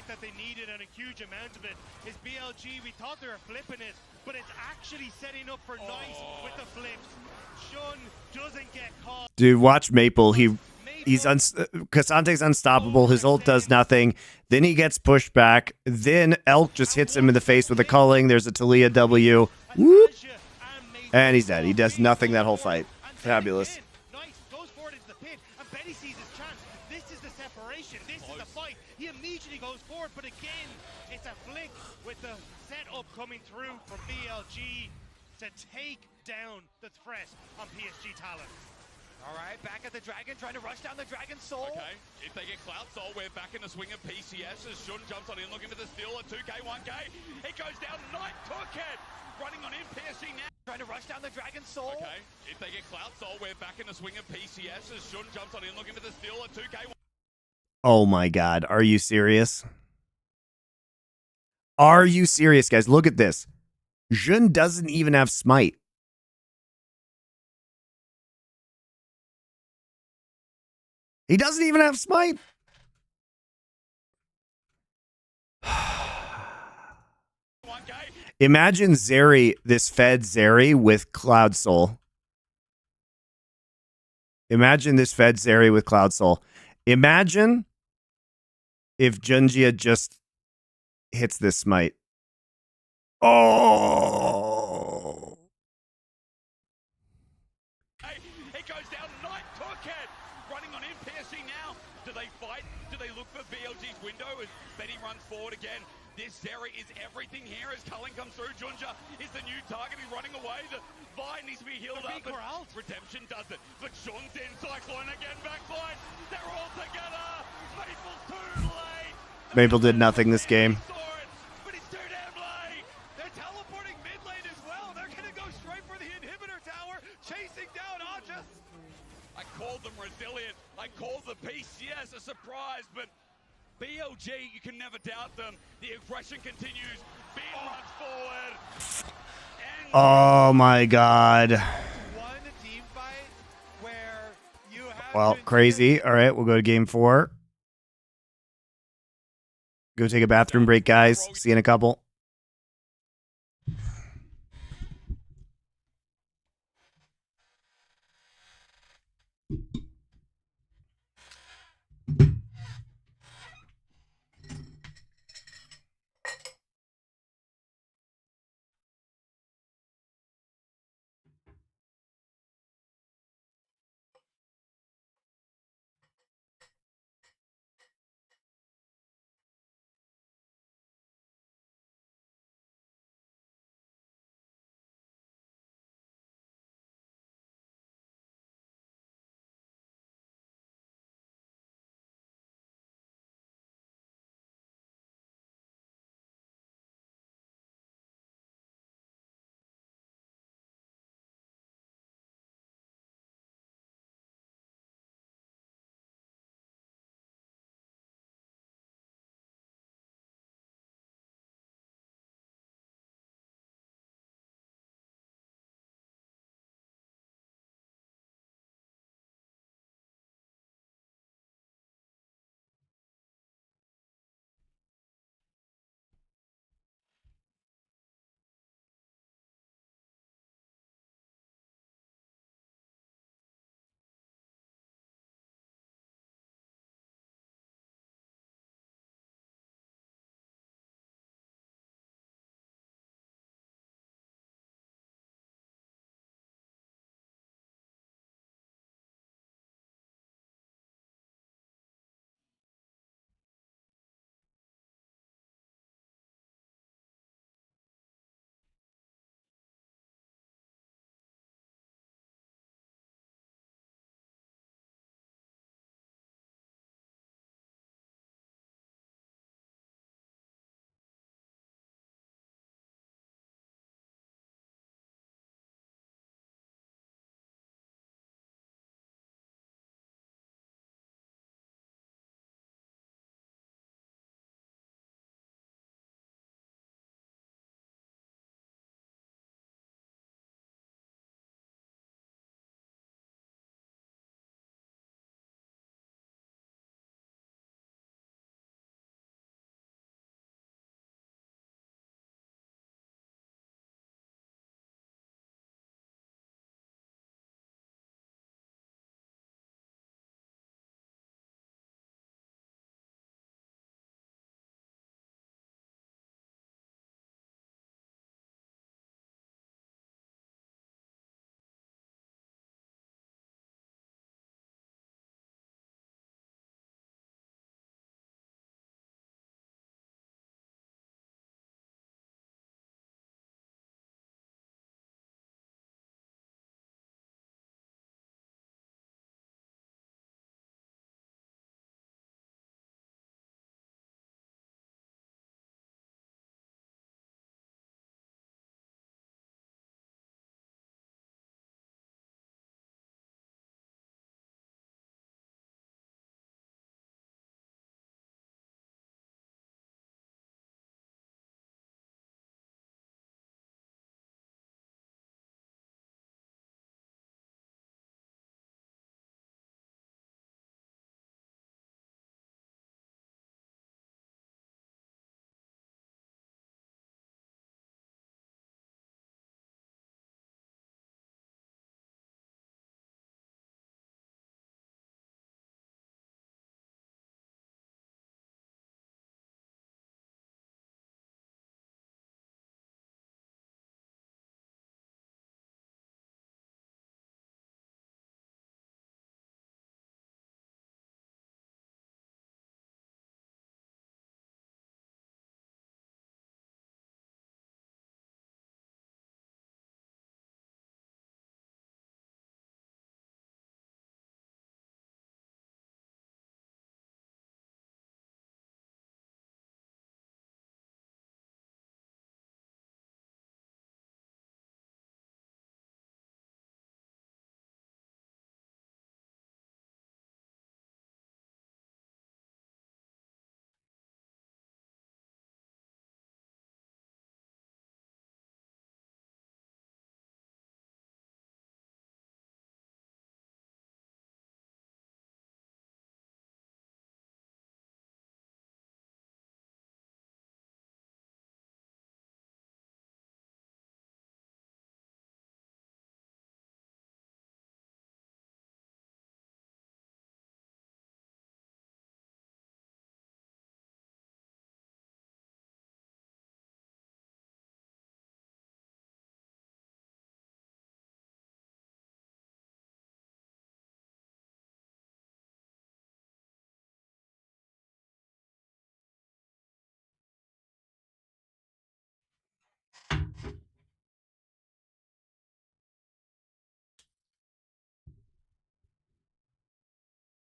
That they needed, and a huge amount of it is BLG. We thought they were flipping it, but it's actually setting up for Nice with the flips. Shun doesn't get caught. Dude, watch Maple. Kasante's unstoppable. His ult does nothing. Then he gets pushed back. Then Elk just hits him in the face with a culling. There's a Talia W. Whoop. And he's dead. He does nothing that whole fight. Fabulous. Nice goes forward into the pit, and Betty sees his chance. This is the separation. This is the fight. He immediately goes forward, but again, it's a flick with the setup coming through from BLG to take down the threat on PSG talent. All right, back at the Dragon, trying to rush down the Dragon Soul. Okay, if they get Cloud Soul, we're back in the swing of PCS as Shun jumps on in, looking for the steal at 2K, 1K. It goes down, Knight took it. Running on in, PSG now. Trying to rush down the Dragon Soul. Okay, if they get Cloud Soul, we're back in the swing of PCS as Shun jumps on in, looking for the steal at 2K. Oh my god, are you serious? Are you serious, guys? Look at this. Jun doesn't even have smite. He doesn't even have smite. Imagine Zeri, this fed Zeri with Cloud Soul. Imagine this fed Zeri with Cloud Soul. Imagine if Junjia just hits this smite. Oh! It goes down. Knight took it. Running on in. PSG now. Do they fight? Do they look for BLG's window as Benny runs forward again? This Zeri is everything here as Cullen comes through. Junja is the new target. He's running away. The Vine needs to be healed up. But Redemption does it. But Sean's in. Cyclone again. Backline. They're all together. Maple's too late. Maple did nothing this game. But it's too damn late. They're teleporting mid lane as well. They're going to go straight for the inhibitor tower, chasing down Aja. I called them resilient. I called the piece, yes, a surprise, but BLG, you can never doubt them. The aggression continues. Ben runs forward. And Oh my god. One team fight where you have Well, crazy. All right, we'll go to game 4. Go take a bathroom break, guys. See you in a couple.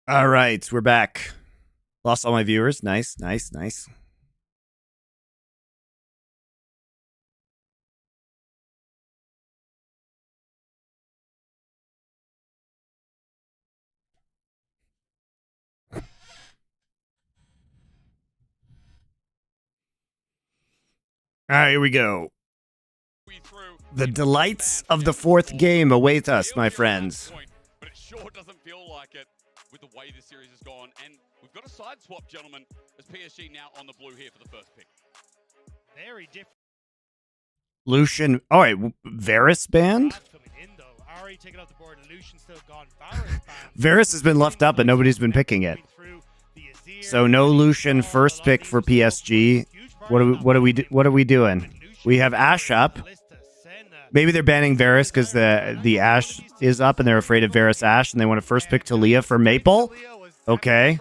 All right, we're back. Lost all my viewers. Nice, nice, nice. All right, here we go. The delights of the fourth game await us, my friends. But it sure doesn't feel like it with the way this series has gone. And we've got a side swap, gentlemen, as PSG now on the blue here for the first pick. Very different. Lucian. All right, Varus banned? Coming in, though. Ari taking off the board. Lucian still gone. Varus banned. Varus has been left up, but nobody's been picking it. So no Lucian first pick for PSG. What are we doing? We have Ashe up. Maybe they're banning Varus because the Ashe is up and they're afraid of Varus Ashe and they want to first pick Talia for Maple. Okay.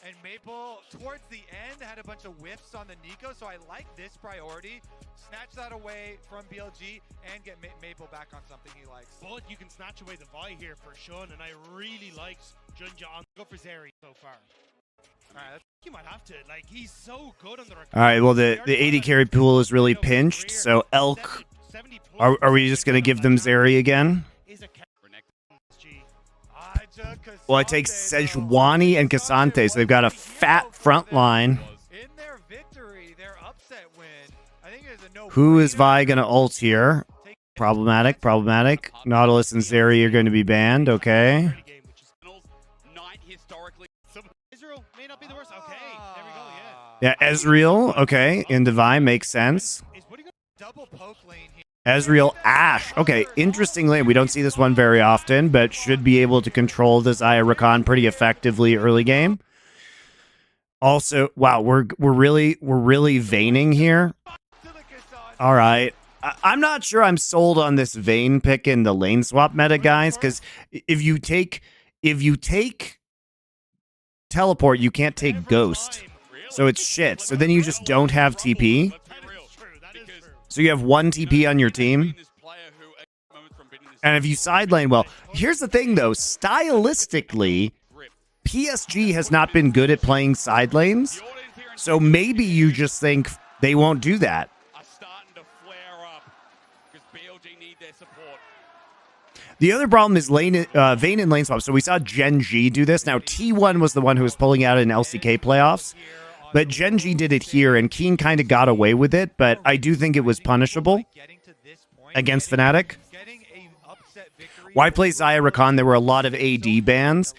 And Maple towards the end had a bunch of whiffs on the Nico, so I like this priority. Snatch that away from BLG and get Maple back on something he likes. But you can snatch away the Vi here for Shun, and I really liked Junja on go for Zeri so far. Alright, you might have to. Like, he's so good on the record. All right, well, the 80 carry pool is really pinched, so Elk, are we just going to give them Zeri again? Well, I take Sejuani and Cassante, so they've got a fat front line. In their victory, their upset win, I think it is a no. Who is Vi going to ult here? Problematic, problematic. Nautilus and Zeri are going to be banned, okay. Israel may not be the worst. Okay, there we go, yeah. Yeah, Ezreal, okay, in Divine makes sense. Double poke lane here. Ezreal Ashe. Okay, interesting lane. We don't see this one very often, but should be able to control the Xayah Rakan pretty effectively early game. Also, wow, we're really veining here. All right. I'm not sure I'm sold on this Vayne pick in the lane swap meta, guys, because if you take teleport, you can't take Ghost. So it's shit. So then you just don't have TP. So you have one TP on your team. And if you side lane, well, here's the thing, though. Stylistically, PSG has not been good at playing side lanes. So maybe you just think they won't do that. The other problem is Vayne and lane swap. So we saw Gen G do this. Now, T1 was the one who was pulling out in LCK playoffs. But Gen G did it here, and Keen kind of got away with it. But I do think it was punishable against Fnatic. Why play Xayah Rakan? There were a lot of AD bans.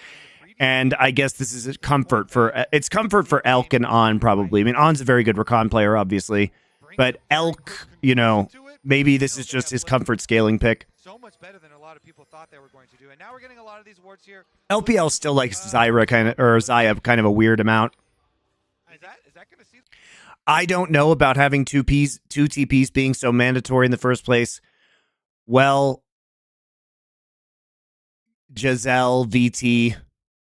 And I guess this is a comfort for... It's comfort for Elk and On, probably. I mean, On's a very good Rakan player, obviously. But Elk, you know, maybe this is just his comfort scaling pick. So much better than a lot of people thought they were going to do. And now we're getting a lot of these wards here. LPL still likes Xayah kind of a weird amount. Is that going to see? I don't know about having two TPs being so mandatory in the first place. Well, Giselle, VT,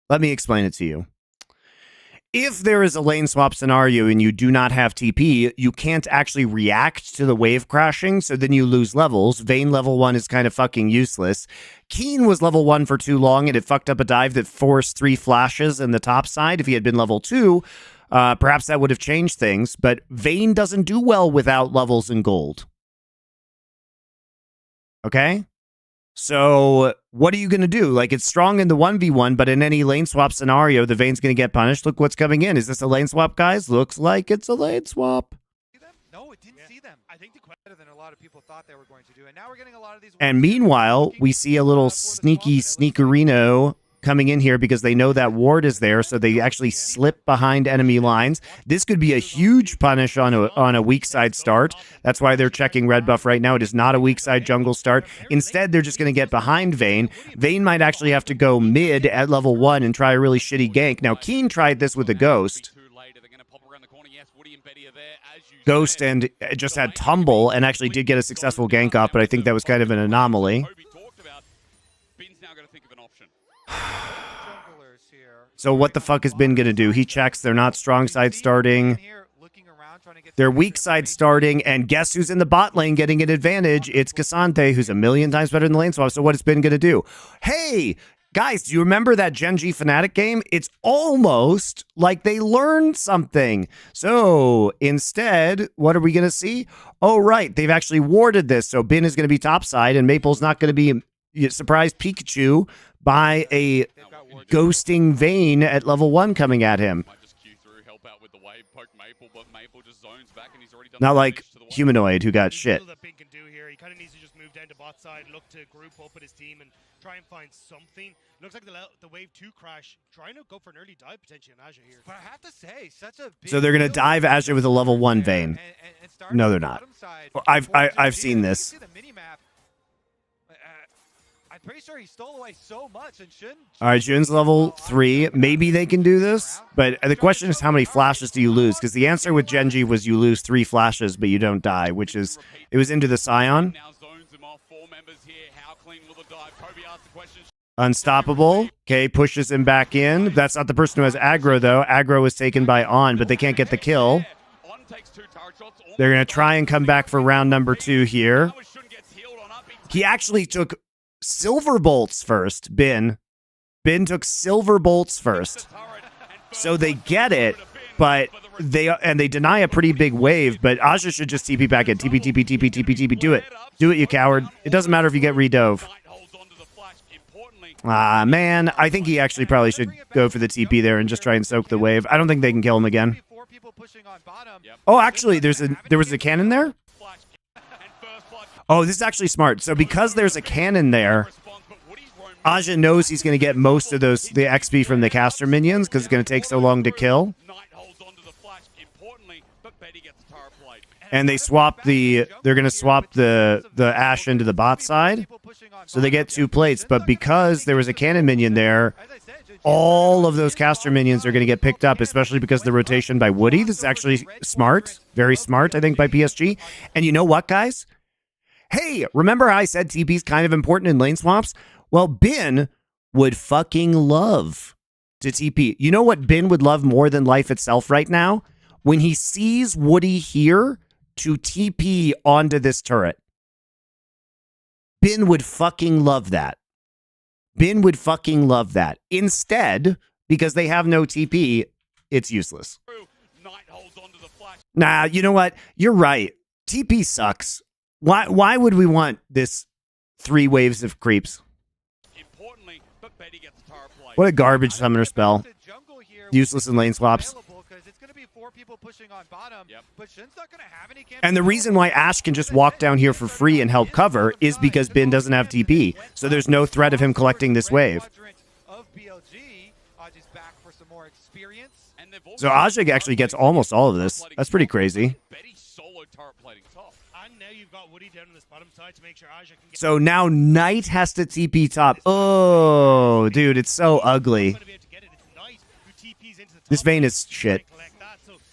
let me explain it to you. If there is a lane swap scenario and you do not have TP, you can't actually react to the wave crashing, so then you lose levels. Vayne level 1 is kind of fucking useless. Keen was level 1 for too long, and it fucked up a dive that forced 3 flashes in the top side. If he had been level 2, perhaps that would have changed things, but Vayne doesn't do well without levels and gold. Okay? So what are you going to do? Like, it's strong in the 1v1, but in any lane swap scenario, the Vayne's going to get punished. Look what's coming in. Is this a lane swap, guys? Looks like it's a lane swap. No, it didn't see them. I think the better than a lot of people thought they were going to do. And now we're getting a lot of these. And meanwhile, we see a little sneaky sneakerino coming in here because they know that ward is there, so they actually slip behind enemy lines. This could be a huge punish on a weak side start. That's why they're checking red buff right now. It is not a weak side jungle start. Instead, they're just going to get behind Vayne. Vayne might actually have to go mid at level 1 and try a really shitty gank. Now, Keen tried this with a Ghost. Ghost and just had Tumble and actually did get a successful gank off, but I think that was kind of an anomaly. So what the fuck is Bin gonna do? He checks. They're not strong side starting. They're weak side starting, and guess who's in the bot lane getting an advantage? It's Cassante, who's a million times better than the lane swap. So what is Bin gonna do? Hey, Guys, do you remember that Gen G Fnatic game? It's almost like they learned something. So instead, what are we going to see? Oh, right. They've actually warded this. So Bin is going to be topside, and Maple's not going to be surprised Pikachu by a ghosting Vayne at level 1 coming at him. Not like Humanoid, who got shit. He kind of needs to just move down to bot side, look to group up with his team and try and find something. Looks like the wave 2 crash, trying to go for an early dive potentially on Azure here. But I have to say, such a big So they're gonna dive Azure with a level 1 Vayne. No, they're not. I've seen this. I'm pretty sure he stole away so much and shouldn't. All right, Jun's level 3. Maybe they can do this, but the question is how many flashes do you lose? Because the answer with Genji was you lose 3 flashes, but you don't die, which is it was into the Scion. Unstoppable. Okay, pushes him back in. That's not the person who has aggro, though. Aggro was taken by On, but they can't get the kill. They're going to try and come back for round number 2 here. He actually took silver bolts first, Bin. Bin took silver bolts first. So they get it, but they deny a pretty big wave, but Aja should just TP back in. TP, TP, TP, TP, TP. Do it. Do it, you coward. It doesn't matter if you get redove. Ah, man. I think he actually probably should go for the TP there and just try and soak the wave. I don't think they can kill him again. Oh, actually, there was a cannon there? Oh, this is actually smart. So because there's a cannon there, Aja knows he's going to get most of the XP from the caster minions because it's going to take so long to kill. And they swap they're going to swap the Ashe into the bot side. So they get 2 plates, but because there was a cannon minion there, all of those caster minions are going to get picked up, especially because of the rotation by Woody. This is actually smart. Very smart, I think, by PSG. And you know what, guys? Hey, remember how I said TP's kind of important in lane swaps? Well, Bin would fucking love to TP. You know what Bin would love more than life itself right now? When he sees Woody here to TP onto this turret. Bin would fucking love that. Bin would fucking love that. Instead, because they have no TP, it's useless. Nah, you know what? You're right. TP sucks. Why would we want this 3 waves of creeps? What a garbage summoner spell. Useless in lane swaps. And the reason why Ashe can just walk down here for free and help cover is because Bin doesn't have TP. So there's no threat of him collecting this wave. So Ajay actually gets almost all of this. That's pretty crazy. So now Knight has to TP top. Oh, dude, it's so ugly. This Vayne is shit.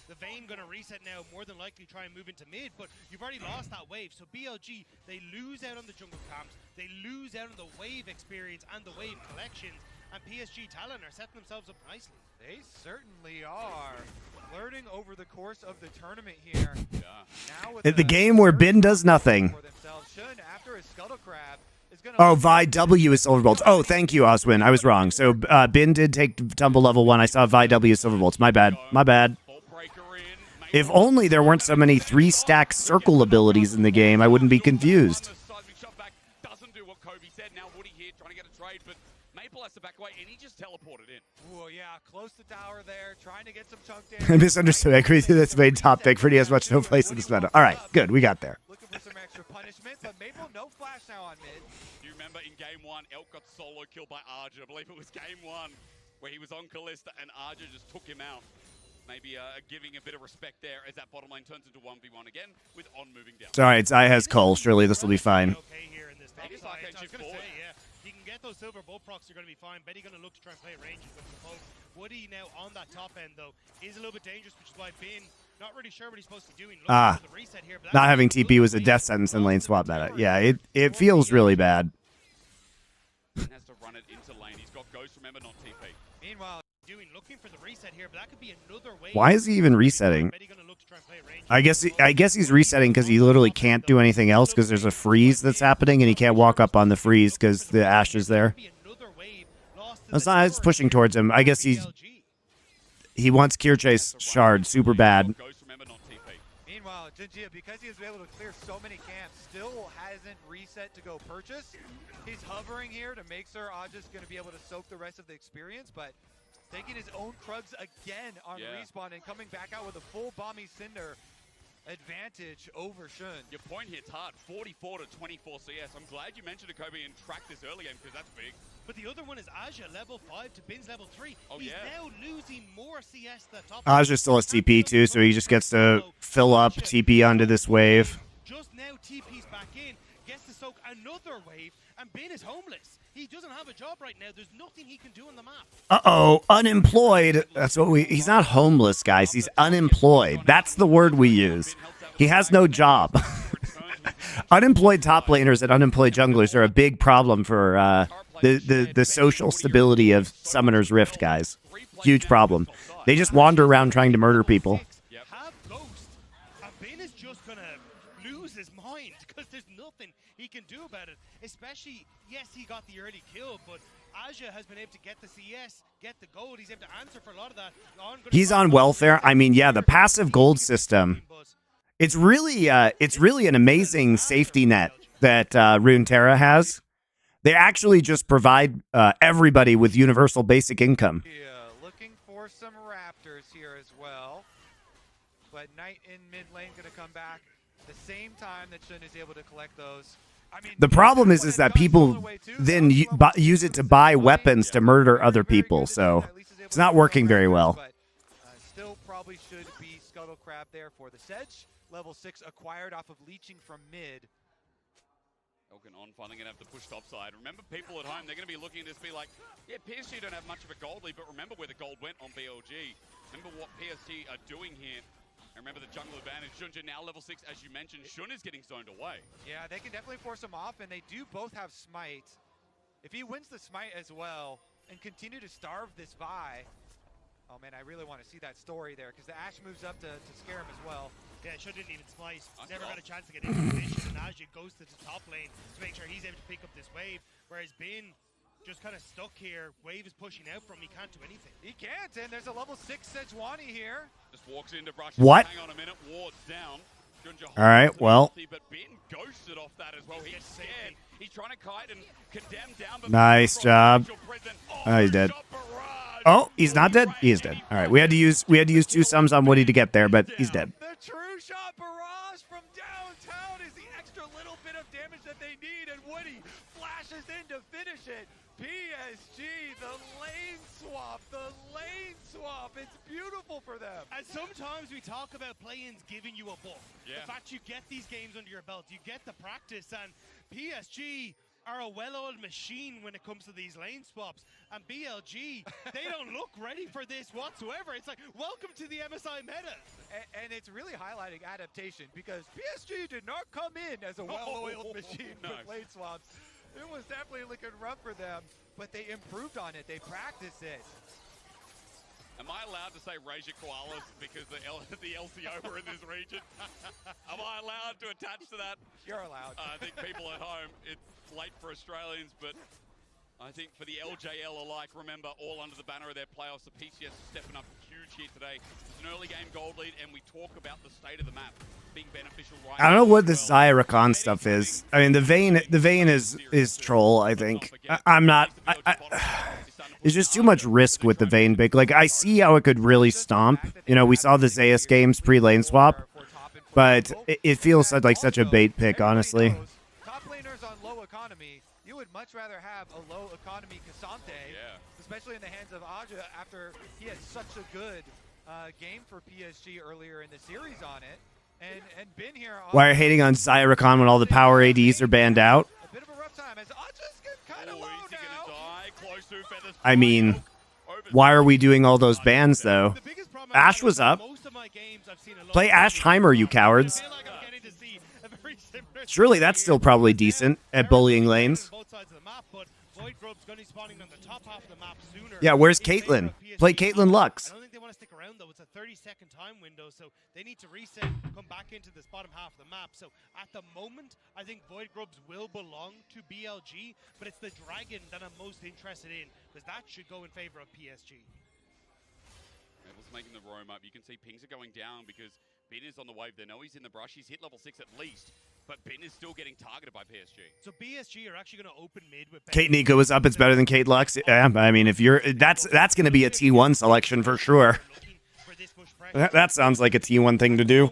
The Vayne going to reset now, more than likely try and move into mid, but you've already lost that wave. So BLG, they lose out on the jungle camps, they lose out on the wave experience and the wave collections, and PSG Talon are setting themselves up nicely. They certainly are. Flirting over the course of the tournament here. Now with the game where Bin does nothing. Oh, Vi W is silver bolts. Oh, thank you, Oswin. I was wrong. So Bin did take tumble level 1. I saw Vi W silver bolts. My bad. My bad. If only there weren't so many 3-stack circle abilities in the game, I wouldn't be confused. I misunderstood. I agree with you. That's made top pick. Pretty has much no place in this meta. All right, good. We got there. Looking for some extra punishment, but Maple no flash now on mid. Do you remember in game 1, Elk got solo killed by Arja? I believe it was game 1 where he was on Kalista and Arja just took him out. Maybe giving a bit of respect there as that bottom lane turns into 1v1 again with On moving down. Sorry, it's I has Cole. Surely this will be fine. Okay here in this top side. I was going to say, yeah, you can get those silver bolt procs, you're going to be fine. Betty going to look to try and play ranges with the poke. Woody now on that top end, though, is a little bit dangerous, which is why Bin not really sure what he's supposed to be doing. Not having TP was a death sentence in lane swap meta. Yeah, it feels really bad. Has to run it into lane. He's got Ghost, remember, not TP. Meanwhile, looking for the reset here, but that could be another wave. Why is he even resetting? I guess he's resetting because he literally can't do anything else because there's a freeze that's happening and he can't walk up on the freeze because the Ashe is there. It's pushing towards him. I guess he wants Kirche's shard super bad. Meanwhile, Jinjia, because he was able to clear so many camps, still hasn't reset to go purchase. He's hovering here to make sure Aja's going to be able to soak the rest of the experience, but taking his own Krugs again on respawn and coming back out with a full Bomby Cinder advantage over Shun. Your point hits hard, 44 to 24 CS. I'm glad you mentioned it, Kobe, and tracked this early game because that's big. But the other one is Aja, level 5 to Bin's level 3. He's now losing more CS than top. Aja still has TP too, so he just gets to fill up TP onto this wave. Just now TP's back in, gets to soak another wave, and Bin is homeless. He doesn't have a job right now. There's nothing he can do on the map. Uh-oh, unemployed. That's what he's not homeless, guys. He's unemployed. That's the word we use. He has no job. Unemployed top laners and unemployed junglers are a big problem for the social stability of Summoner's Rift, guys. Huge problem. They just wander around trying to murder people. Have Ghost, and Bin is just going to lose his mind because there's nothing he can do about it. Especially, yes, he got the early kill, but Aja has been able to get the CS, get the gold. He's able to answer for a lot of that. He's on welfare. I mean, yeah, the passive gold system. It's really an amazing safety net that Runeterra has. They actually just provide everybody with universal basic income. Yeah, looking for some Raptors here as well. But Knight in mid lane going to come back the same time that Shun is able to collect those. I mean, the problem is that people then use it to buy weapons to murder other people, so it's not working very well. But still probably should be Scuttle Crab there for the Sedge. Level 6 acquired off of leeching from mid. Elkin on, finally going to have to push topside. Remember, people at home, they're going to be looking at this, be like, yeah, PSG don't have much of a gold lead, but remember where the gold went on BLG. Remember what PSG are doing here. And remember the jungle advantage. Junja now level 6, as you mentioned. Shun is getting zoned away. Yeah, they can definitely force him off, and they do both have Smite. If he wins the Smite as well and continue to starve this Vi, oh man, I really want to see that story there, because the Ashe moves up to scare him as well. Yeah, Shun didn't even smite. Never got a chance to get into position, and Aja goes to the top lane to make sure he's able to pick up this wave, whereas Bin just kind of stuck here. Wave is pushing out from him. He can't do anything. He can't, and there's a level 6 Sejuani here. Just walks into brush. What? Hang on a minute. Wards down. All right, well. But Ben ghosted off that as well. He's scared. He's trying to kite and condemn down. Nice job. Oh, he's dead. Oh, he's not dead? He is dead. All right, we had to use 2 sums on Woody to get there, but he's dead. The true shot barrage from downtown is the extra little bit of damage that they need, and Woody flashes in to finish it. PSG, the lane swap, it's beautiful for them. And sometimes we talk about play-ins giving you a buff. Yeah. The fact you get these games under your belt, you get the practice, and PSG are a well-oiled machine when it comes to these lane swaps. And BLG, they don't look ready for this whatsoever. It's like, welcome to the MSI meta. And it's really highlighting adaptation, because PSG did not come in as a well-oiled machine with lane swaps. It was definitely looking rough for them, but they improved on it. They practiced it. Am I allowed to say raise your koalas because the LCO were in this region? Am I allowed to attach to that? You're allowed. I think people at home, it's late for Australians, but I think for the LJL alike, remember, all under the banner of their playoffs, the PCS is stepping up huge here today. It's an early game gold lead, and we talk about the state of the map being beneficial right now. I don't know what this Xayah Rakan stuff is. I mean, the vein is troll, I think. I'm not... There's just too much risk with the Vayne pick. Like, I see how it could really stomp. You know, we saw the Zeus games pre-lane swap, but it feels like such a bait pick, honestly. Top laners on low economy, you would much rather have a low economy Cassante, especially in the hands of Aja after he had such a good game for PSG earlier in the series on it. And been here. Why are you hating on Xayah Rakan when all the power ADs are banned out? A bit of a rough time as Aja's kind of low now. I mean, why are we doing all those bans, though? Ashe was up. Play Ashheimer, you cowards. Surely that's still probably decent at bullying lanes. Yeah, where's Caitlyn? Play Caitlyn Lux. to stick around though. It's a 30-second time window, so they need to reset, come back into this bottom half of the map. So at the moment, I think Void Grubs will belong to BLG, but it's the Dragon that I'm most interested in, because that should go in favor of PSG. Rebels making the roam up. You can see pings are going down because Bin is on the wave. They know he's in the brush. He's hit level 6 at least, but Bin is still getting targeted by PSG. So PSG are actually going to open mid with Kate Nico is up. It's better than Kate Lux. Yeah, I mean, if you're that's going to be a T1 selection for sure. That sounds like a T1 thing to do.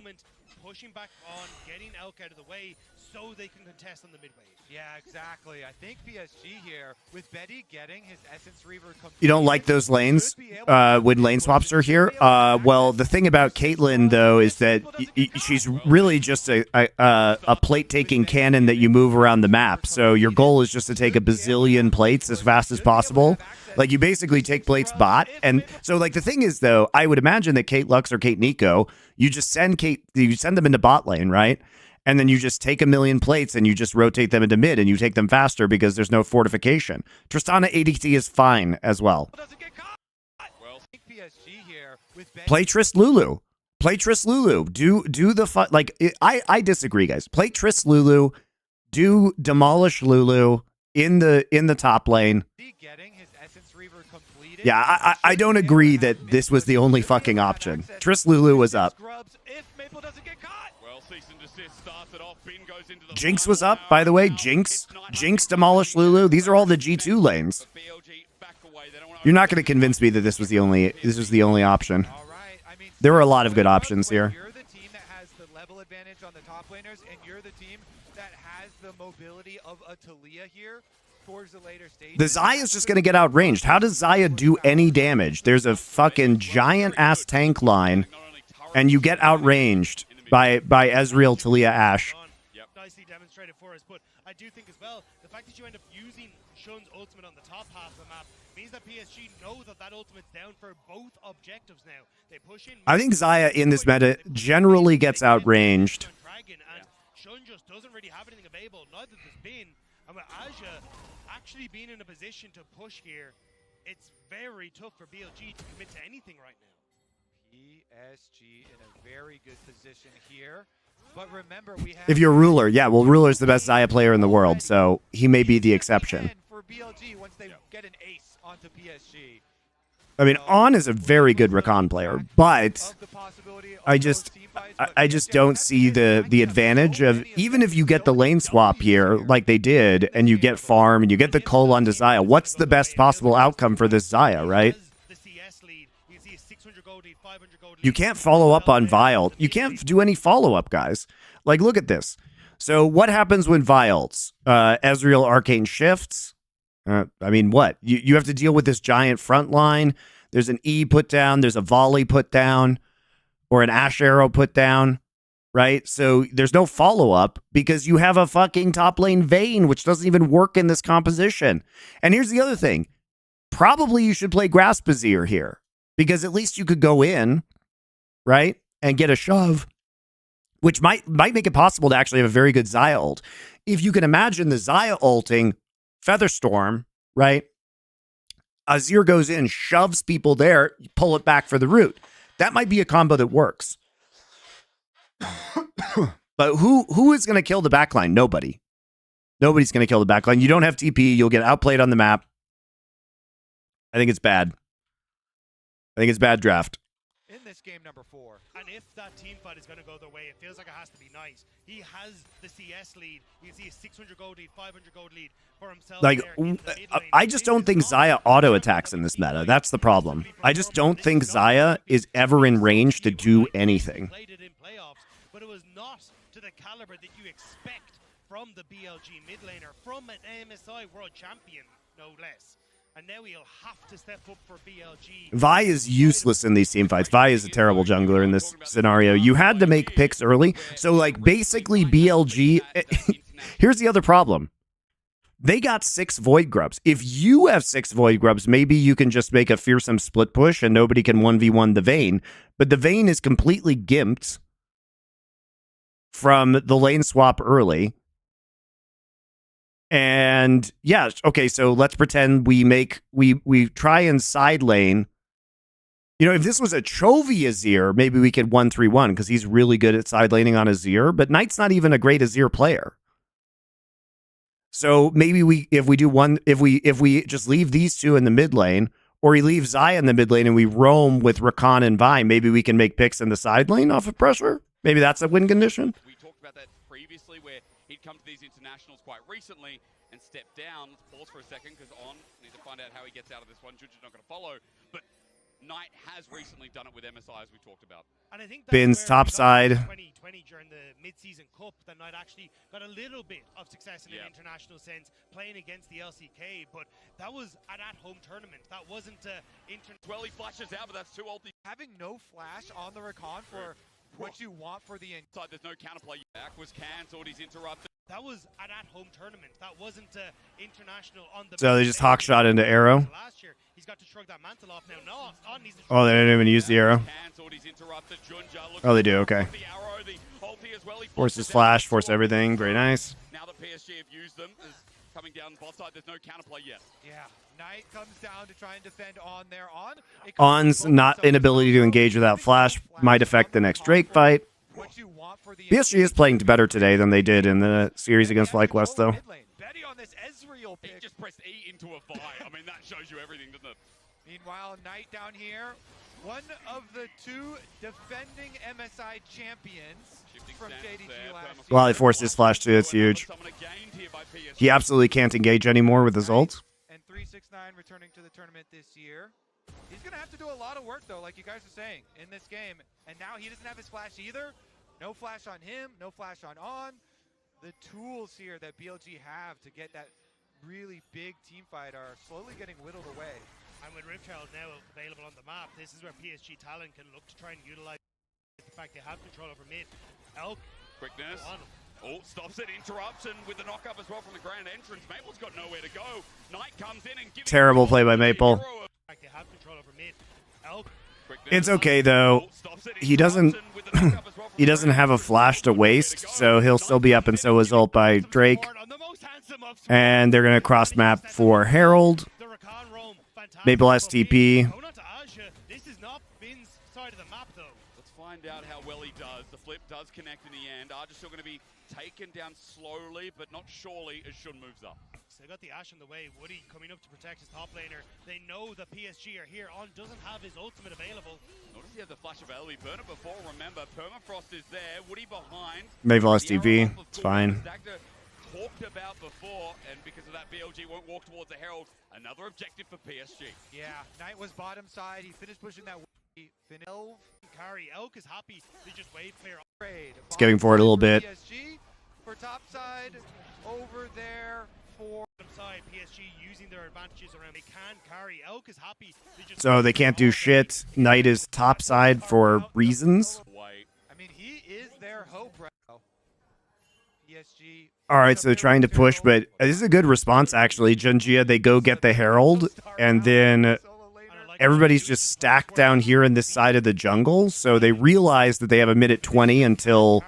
Pushing back on, getting Elk out of the way so they can contest on the mid wave. Yeah, exactly. I think PSG here, with Betty getting his Essence Reaver complete, You don't like those lanes when lane swaps are here? Well, the thing about Caitlyn, though, is that she's really just a plate-taking cannon that you move around the map. So your goal is just to take a bazillion plates as fast as possible. Like, you basically take plates bot. And so, like, the thing is, though, I would imagine that Kate Lux or Kate Nico, you just send them into bot lane, right? And then you just take a million plates and you just rotate them into mid and you take them faster because there's no fortification. Tristana ADC is fine as well. Play Trist Lulu. Play Trist Lulu. Do the fun. Like, I disagree, guys. Play Trist Lulu. Do demolish Lulu in the top lane. Yeah, I don't agree that this was the only fucking option. Trist Lulu was up. Jinx was up, by the way. Jinx demolished Lulu. These are all the G2 lanes. You're not going to convince me that this was the only option. There were a lot of good options here. You're the team that has the level advantage on the top laners, and you're the team that has the mobility of a Talia here towards the later stage. The Xayah's just going to get outranged. How does Xayah do any damage? There's a fucking giant-ass tank line, and you get outranged by Ezreal, Talia, Ashe. Nicely demonstrated for us, but I do think as well, the fact that you end up using Shun's ultimate on the top half of the map means that PSG know that ultimate's down for both objectives now. They push in. I think Xayah in this meta generally gets outranged. And Shun just doesn't really have anything available. Neither does Bin. And with Aja actually being in a position to push here, it's very tough for BLG to commit to anything right now. PSG in a very good position here. But remember, we have If you're Ruler, yeah, well, Ruler's the best Xayah player in the world, so he may be the exception. For BLG, once they get an ace onto PSG. I mean, On is a very good Rakan player, but I just don't see the advantage of, even if you get the lane swap here like they did, and you get farm and you get the Cole onto Xayah, what's the best possible outcome for this Xayah, right? You can't follow up on Vile. You can't do any follow-up, guys. Like, look at this. So what happens when Viles? Ezreal Arcane shifts? I mean, what? You have to deal with this giant front line. There's an E put down. There's a volley put down. Or an Ashe arrow put down. Right? So there's no follow-up because you have a fucking top lane Vayne, which doesn't even work in this composition. And here's the other thing. Probably you should play Graspazier here. Because at least you could go in, right, and get a shove, which might make it possible to actually have a very good Xayah ult. If you can imagine the Xayah ulting Featherstorm, right, Azir goes in, shoves people there, you pull it back for the root. That might be a combo that works. But who is going to kill the backline? Nobody. Nobody's going to kill the backline. You don't have TP. You'll get outplayed on the map. I think it's bad. I think it's bad draft. In this game number 4. And if that team fight is going to go their way, it feels like it has to be nice. He has the CS lead. You can see a 600 gold lead, 500 gold lead for himself. Like, I just don't think Xayah auto attacks in this meta. That's the problem. I just don't think Xayah is ever in range to do anything. Played it in playoffs, but it was not to the caliber that you expect from the BLG mid laner, from an MSI world champion, no less. And now he'll have to step up for BLG. Vi is useless in these team fights. Vi is a terrible jungler in this scenario. You had to make picks early. So, like, basically BLG... Here's the other problem. They got 6 Void Grubs. If you have 6 Void Grubs, maybe you can just make a fearsome split push and nobody can 1v1 the Vayne. But the Vayne is completely gimped from the lane swap early. And yeah, okay, so let's pretend we try and side lane. You know, if this was a Chovy Azir, maybe we could 1-3-1 because he's really good at side laning on Azir, but Knight's not even a great Azir player. So maybe if we just leave these two in the mid lane, or he leaves Xayah in the mid lane and we roam with Rakan and Vine, maybe we can make picks in the side lane off of pressure. Maybe that's a win condition. We talked about that previously where he'd come to these internationals quite recently and step down. Let's pause for a second because need to find out how he gets out of this one. Juju's not going to follow, but Knight has recently done it with MSI, as we talked about. And I think Bin's top side. 2020 during the mid-season cup, that Knight actually got a little bit of success in an international sense, playing against the LCK, but that was an at-home tournament. That wasn't Well, he flashes out, but that's too old. Having no flash on the Rakan for what you want for the inside, there's no counterplay. Back was cancelled. He's interrupted. That was an at-home tournament. That wasn't international on the. So they just hawk shot into arrow. Last year, he's got to shrug that mantle off now. No, oh, they didn't even use the arrow. Oh, they do. Okay. Forces flash, force everything. Very nice. Now that PSG have used them, coming down bot side. There's no counterplay yet. Yeah, Knight comes down to try and defend on there. On's not inability to engage without flash might affect the next Drake fight. PSG is playing better today than they did in the series against FlyQuest, though. He just pressed E into a Vi. I mean, that shows you everything, doesn't it? Meanwhile, Knight down here, one of the two defending MSI champions from JDG last year. Well, he forced his flash too. It's huge. He absolutely can't engage anymore with his ult. And 369 returning to the tournament this year. He's going to have to do a lot of work, though, like you guys are saying, in this game. And now he doesn't have his flash either. No flash on him, no flash on. The tools here that BLG have to get that really big team fight are slowly getting whittled away. And with Rift Herald now available on the map, this is where PSG talent can look to try and utilize the fact they have control over mid. Elk. Quickness. Oh, stops it, interrupts, and with the knock-up as well from the grand entrance, Maple's got nowhere to go. Knight comes in and gives terrible play by Maple. They have control over mid. Elk. It's okay though. He doesn't have a flash to waste, so he'll still be up, and so is ult by Drake. And they're gonna cross map for Herald. Maple has TP. This is not Bin's side of the map though. Let's find out how well he does. The flip does connect in the end. Arja's still gonna be taken down slowly, but not surely as Shun moves up. So they got the Ashe in the way. Woody coming up to protect his top laner. They know the PSG are here. On doesn't have his ultimate available. Nor does he have the flash available. He burned it before, remember. Permafrost is there. Woody behind. Maple has TP. It's fine. Talked about before, and because of that, BLG won't walk towards the Herald. Another objective for PSG. Yeah, Knight was bottom side. He finished pushing that. Carry Elk is happy to just wave clear. Skipping forward a little bit. PSG for top side over there for side. PSG using their advantages around. They can carry. Elk is happy. So they can't do shit. Knight is top side for reasons. I mean, he is their hope right now. PSG. All right, so they're trying to push, but this is a good response actually. Junjia, they go get the Herald, and then everybody's just stacked down here in this side of the jungle. So they realize that they have a minute 20 until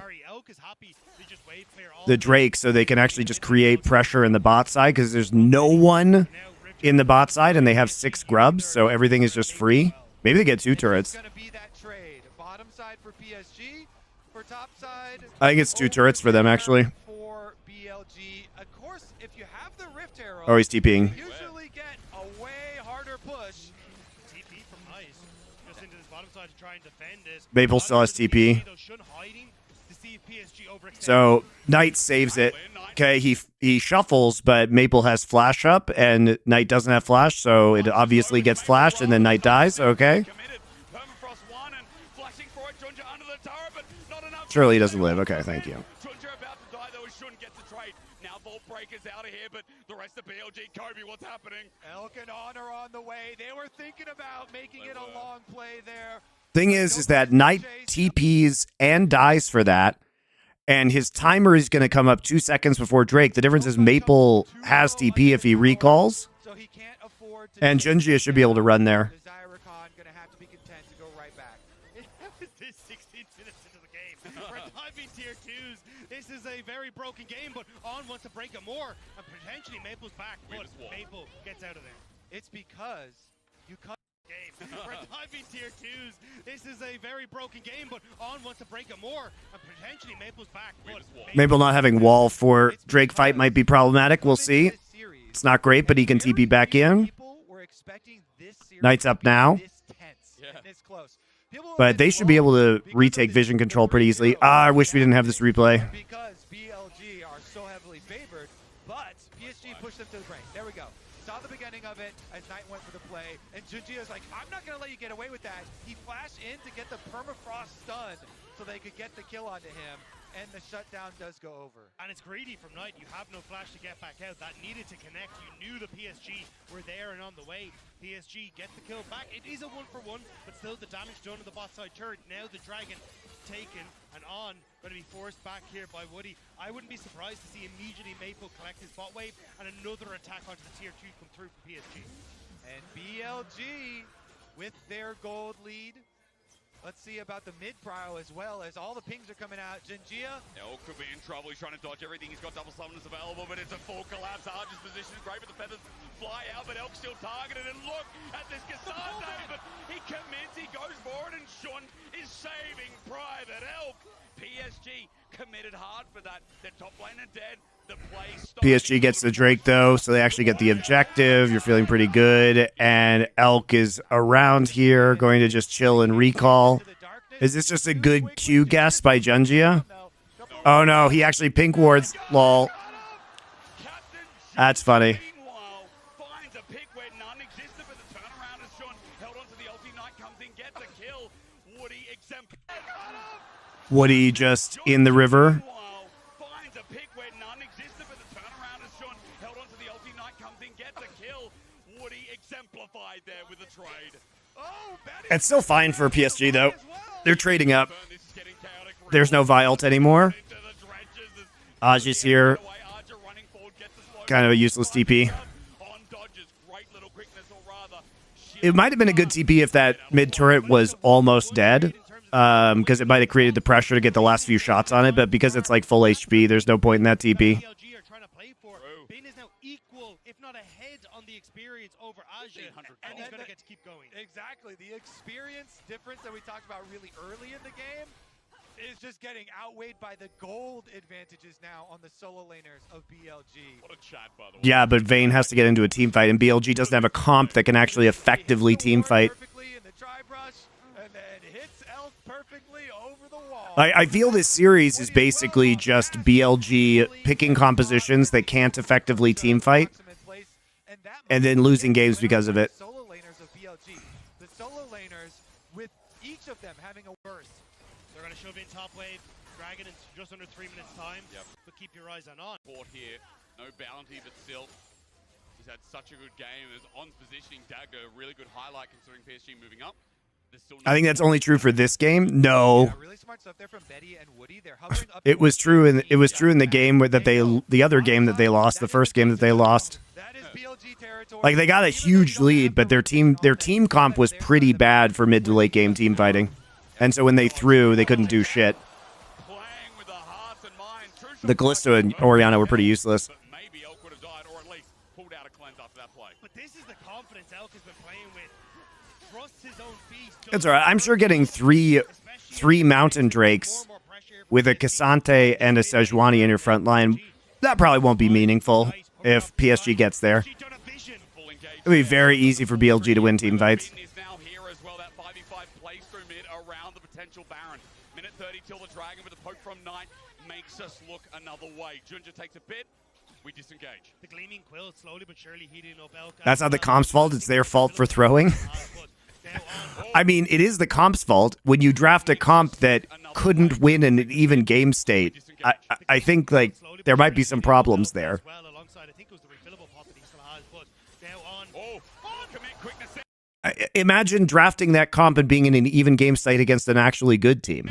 the Drake, so they can actually just create pressure in the bot side because there's no one in the bot side, and they have 6 grubs, so everything is just free. Maybe they get 2 turrets. I think it's 2 turrets for them actually. Oh, he's TPing. Usually get a way harder push. TP from Ice just into this bottom side to try and defend it. Maple still has TP. So Knight saves it. Okay, he shuffles, but Maple has flash up, and Knight doesn't have flash, so it obviously gets flashed, and then Knight dies. Okay. Surely he doesn't live. Okay, thank you. Out of here, but the rest of BLG, Kobe, what's happening? Elk and On are on the way. They were thinking about making it a long play there. Thing is that Knight TPs and dies for that, and his timer is going to come up 2 seconds before Drake. The difference is Maple has TP if he recalls, and Junjia should be able to run there. This is a very broken game, but On wants to break it more, and potentially Maple's back, but Maple gets out of there. It's because you cut game. For diving tier 2s, this is a very broken game, but On wants to break it more, and potentially Maple's back. But Maple not having wall for Drake fight might be problematic. We'll see. It's not great, but he can TP back in. Knight's up now. But they should be able to retake vision control pretty easily. I wish we didn't have this replay. Because BLG are so heavily favored, but PSG pushed them to the brain. There we go. Saw the beginning of it as Knight went for the play, and Junjia's like, I'm not going to let you get away with that. He flashed in to get the permafrost stun so they could get the kill onto him, and the shutdown does go over. And it's greedy from Knight. You have no flash to get back out. That needed to connect. You knew the PSG were there and on the way. PSG get the kill back. It is a 1-for-1, but still the damage done to the bot side turret. Now the Dragon taken and On going to be forced back here by Woody. I wouldn't be surprised to see immediately Maple collect his bot wave and another attack onto the tier 2 come through from PSG. And BLG with their gold lead. Let's see about the mid prio as well, as all the pings are coming out. Junjia. Elk could be in trouble. He's trying to dodge everything. He's got double summoners available, but it's a full collapse. Arch's position is great, but the feathers fly out, but Elk's still targeted. And look at this Cassandre, but he commits, he goes forward, and Sean is saving Private Elk. PSG committed hard for that. Their top laner dead. The play stopped. PSG gets the Drake, though, so they actually get the objective. You're feeling pretty good. And Elk is around here, going to just chill and recall. Is this just a good Q guess by Junjia? Oh, no, he actually pink wards. Lol. That's funny. Finds a pick where none existed, but the turnaround as Sean held onto the ulti. Knight comes in, gets a kill. Woody exempt. Woody just in the river. Finds a pick where none existed, but the turnaround as Sean held onto the ulti. Knight comes in, gets a kill. Woody exemplified there with a trade. It's still fine for PSG, though. They're trading up. There's no Vialt anymore. Aj is here. Kind of a useless TP. It might have been a good TP if that mid turret was almost dead. Because it might have created the pressure to get the last few shots on it, but because it's like full HP, there's no point in that TP. BLG are trying to play for. Bane is now equal, if not ahead, on the experience over Aja, and he's going to get to keep going. Exactly. The experience difference that we talked about really early in the game is just getting outweighed by the gold advantages now on the solo laners of BLG. What a chat, by the way. Yeah, but Vayne has to get into a team fight, and BLG doesn't have a comp that can actually effectively team fight. I feel this series is basically just BLG picking compositions that can't effectively team fight and then losing games because of it. Solo laners of BLG. The solo laners with each of them having a burst. They're going to shove in top wave. Dragon in just under 3 minutes time. Yep. But keep your eyes on. Port here. No bounty, but still. He's had such a good game. There's On's positioning dagger, really good highlight considering PSG moving up. I think that's only true for this game. No, Yeah, really smart stuff there from Betty and Woody. They're hovering up it was true in the game that the other game that they lost, the first game that they lost. That is BLG territory. Like they got a huge lead, but their team comp was pretty bad for mid to late game team fighting, and so when they threw, they couldn't do shit. The Callisto and Orianna were pretty useless. But maybe Elk would have died, or at least pulled out a cleanse after that play. But this is the confidence Elk has been playing with. Trusts his own beast. It's alright. I'm sure getting three Mountain Drakes with a Cassante and a Sejuani in your front line, that probably won't be meaningful if PSG gets there. It'll be very easy for BLG to win team fights. Is now here as well. That 5v5 plays through mid around the potential Baron. Minute 30 till the Dragon with a poke from Knight makes us look another way. Junja takes a bit. We disengage. The Gleaming Quill slowly but surely heating up Elk. That's not the comp's fault. It's their fault for throwing. I mean, it is the comp's fault when you draft a comp that couldn't win in an even game state. I think like there might be some problems there. Imagine drafting that comp and being in an even game state against an actually good team.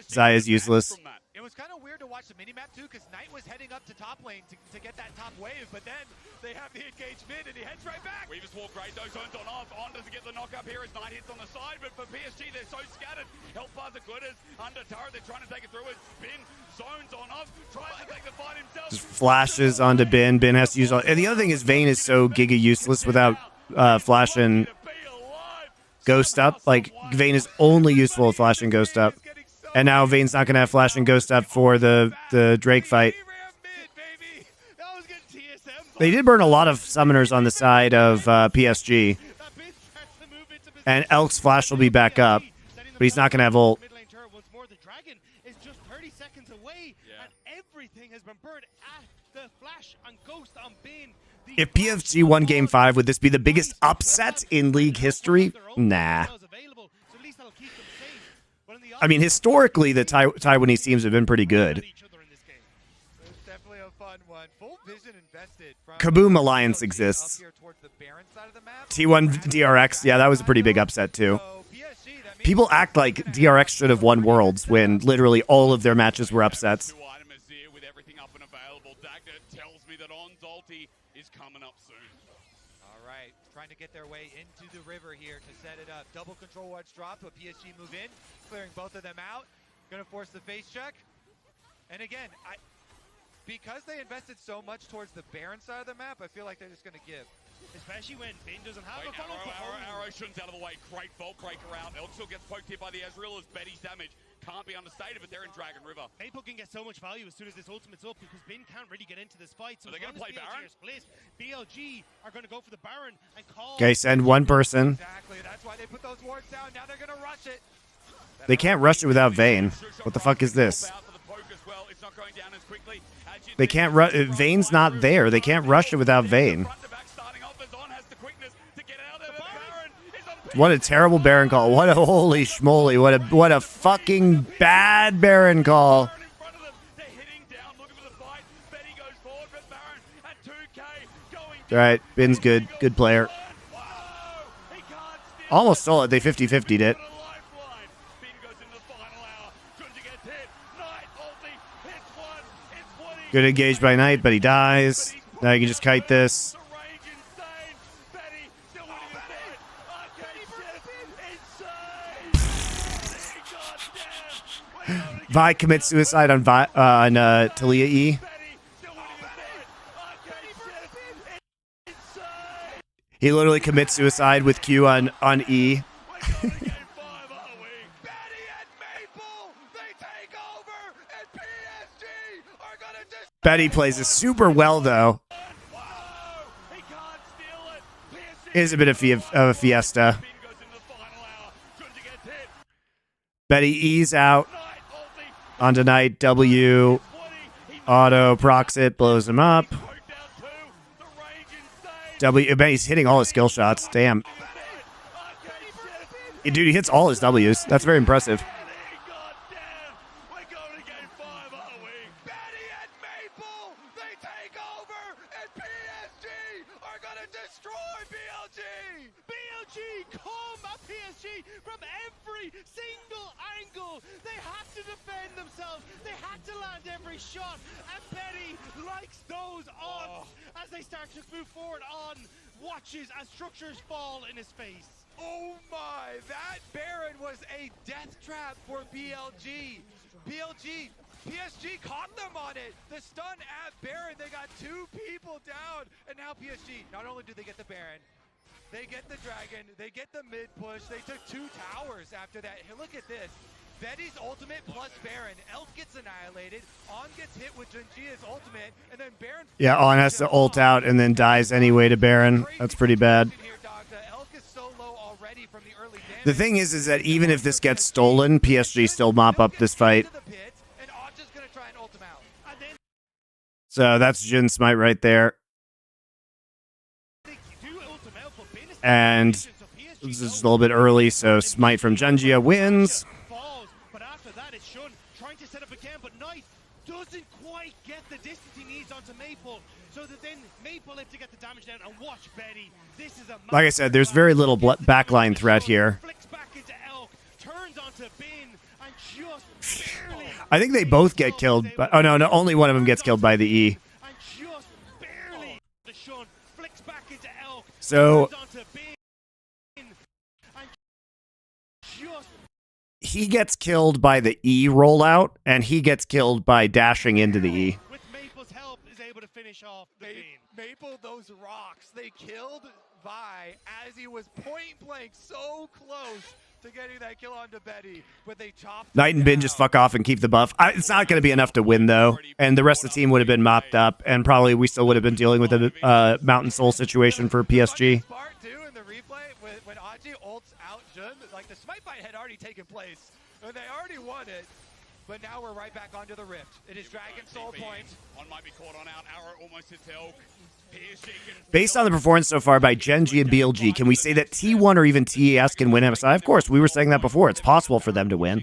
Zaya is useless. It was was kind of weird to watch the minimap too, because Knight was heading up to top lane to get that top wave, but then they have the engage mid and he heads right back. Weaver's walk great, those zones on off. On doesn't get the knock up here as Knight hits on the side, but for PSG, they're so scattered. Health bars are good as under turret, they're trying to take it through as Bin zones on off, tries to take the fight himself. Just flashes onto Bin. Bin has to use all. And the other thing is Vayne is so giga useless without flash and ghost up. Like, Vayne is only useful with flash and ghost up. And now Vayne's not going to have flash and ghost up for the Drake fight. They did burn a lot of summoners on the side of PSG. And Elk's flash will be back up. But he's not going to have ult. If PSG won Game 5, would this be the biggest upset in league history? Nah. I mean, historically, the Taiwanese teams have been pretty good. Kaboom Alliance exists. T1 DRX, yeah, that was a pretty big upset, too. People act like DRX should have won Worlds when literally all of their matches were upsets. Trying to get their way into the river here to set it up. Double control watch drop, but PSG move in, clearing both of them out. Gonna force the face check. And again, because they invested so much towards the Baron side of the map, I feel like they're just gonna give. Especially when Bin doesn't have a follow. Arrow shoots out of the way. Great vault breaker out. Elk still gets poked here by the Ezreal as Betty's damage can't be understated, but they're in Dragon River. Maple can get so much value as soon as this ultimate's up because Bin can't really get into this fight. So are they going to play Baron? Split, BLG are going to go for the Baron and call. Okay, send one person. Exactly. That's why they put those wards down. Now they're going to rush it. They can't rush it without Vayne. What the fuck is this? They can't rush. Vayne's not there. They can't rush it without Vayne. What a terrible Baron call. What a holy schmoly. What a fucking bad Baron call. All right, Bin's good. Good player. Almost stole it. They 50-50'd it. Good engage by Knight, but he dies. Now you can just kite this. Vi commits suicide on Talia E. He literally commits suicide with Q on E. Betty plays it super well, though. It is a bit of a fiesta. Betty E's out. Onto Knight, W, auto, procs it, blows him up. W, he's hitting all his skill shots. Damn. Dude, he hits all his Ws. That's very impressive. Shot and Betty likes those odds as they start to move forward on, watches as structures fall in his face. Oh my, that Baron was a death trap for BLG. PSG caught them on it. The stun at Baron, they got two people down, and now PSG, not only do they get the Baron, they get the Dragon, they get the mid push, they took 2 towers after that. Hey, look at this. Betty's ultimate plus Baron. Elk gets annihilated. On gets hit with Junjia's ultimate, and then Baron. Yeah, On has to ult out and then dies anyway to Baron. That's pretty bad. The thing is that even if this gets stolen, PSG still mop up this fight. So that's Jhin Smite right there. And this is a little bit early, so Smite from Junjia wins. Doesn't quite get the distance he needs onto Maple, so that then Maple able to get the damage down and watch Betty. This is a like I said, there's very little backline threat here. Flicks back into Elk, turns onto Bin, and just barely I think they both get killed. But, oh, no, only one of them gets killed by the E. And just barely the Shun flicks back into Elk. So Turns onto Bin, and just he gets killed by the E rollout, and he gets killed by dashing into the E. with Maple's help is able to finish off the Bin. Maple, those rocks, they killed Vi as he was point blank so close to getting that kill onto Betty, but they chopped Knight and Bin just fuck off and keep the buff. It's not going to be enough to win, though, and the rest of the team would have been mopped up, and probably we still would have been dealing with a Mountain Soul situation for PSG. Smart too in the replay when Aji ults out Jun, like the smite fight had already taken place, and they already won it. But now we're right back onto the rift. It is Dragon Soul point. One might be caught on out. Arrow almost hits Elk. PSG can Based on the performance so far by Gen G and BLG, can we say that T1 or even TES can win MSI? Of course, we were saying that before. It's possible for them to win.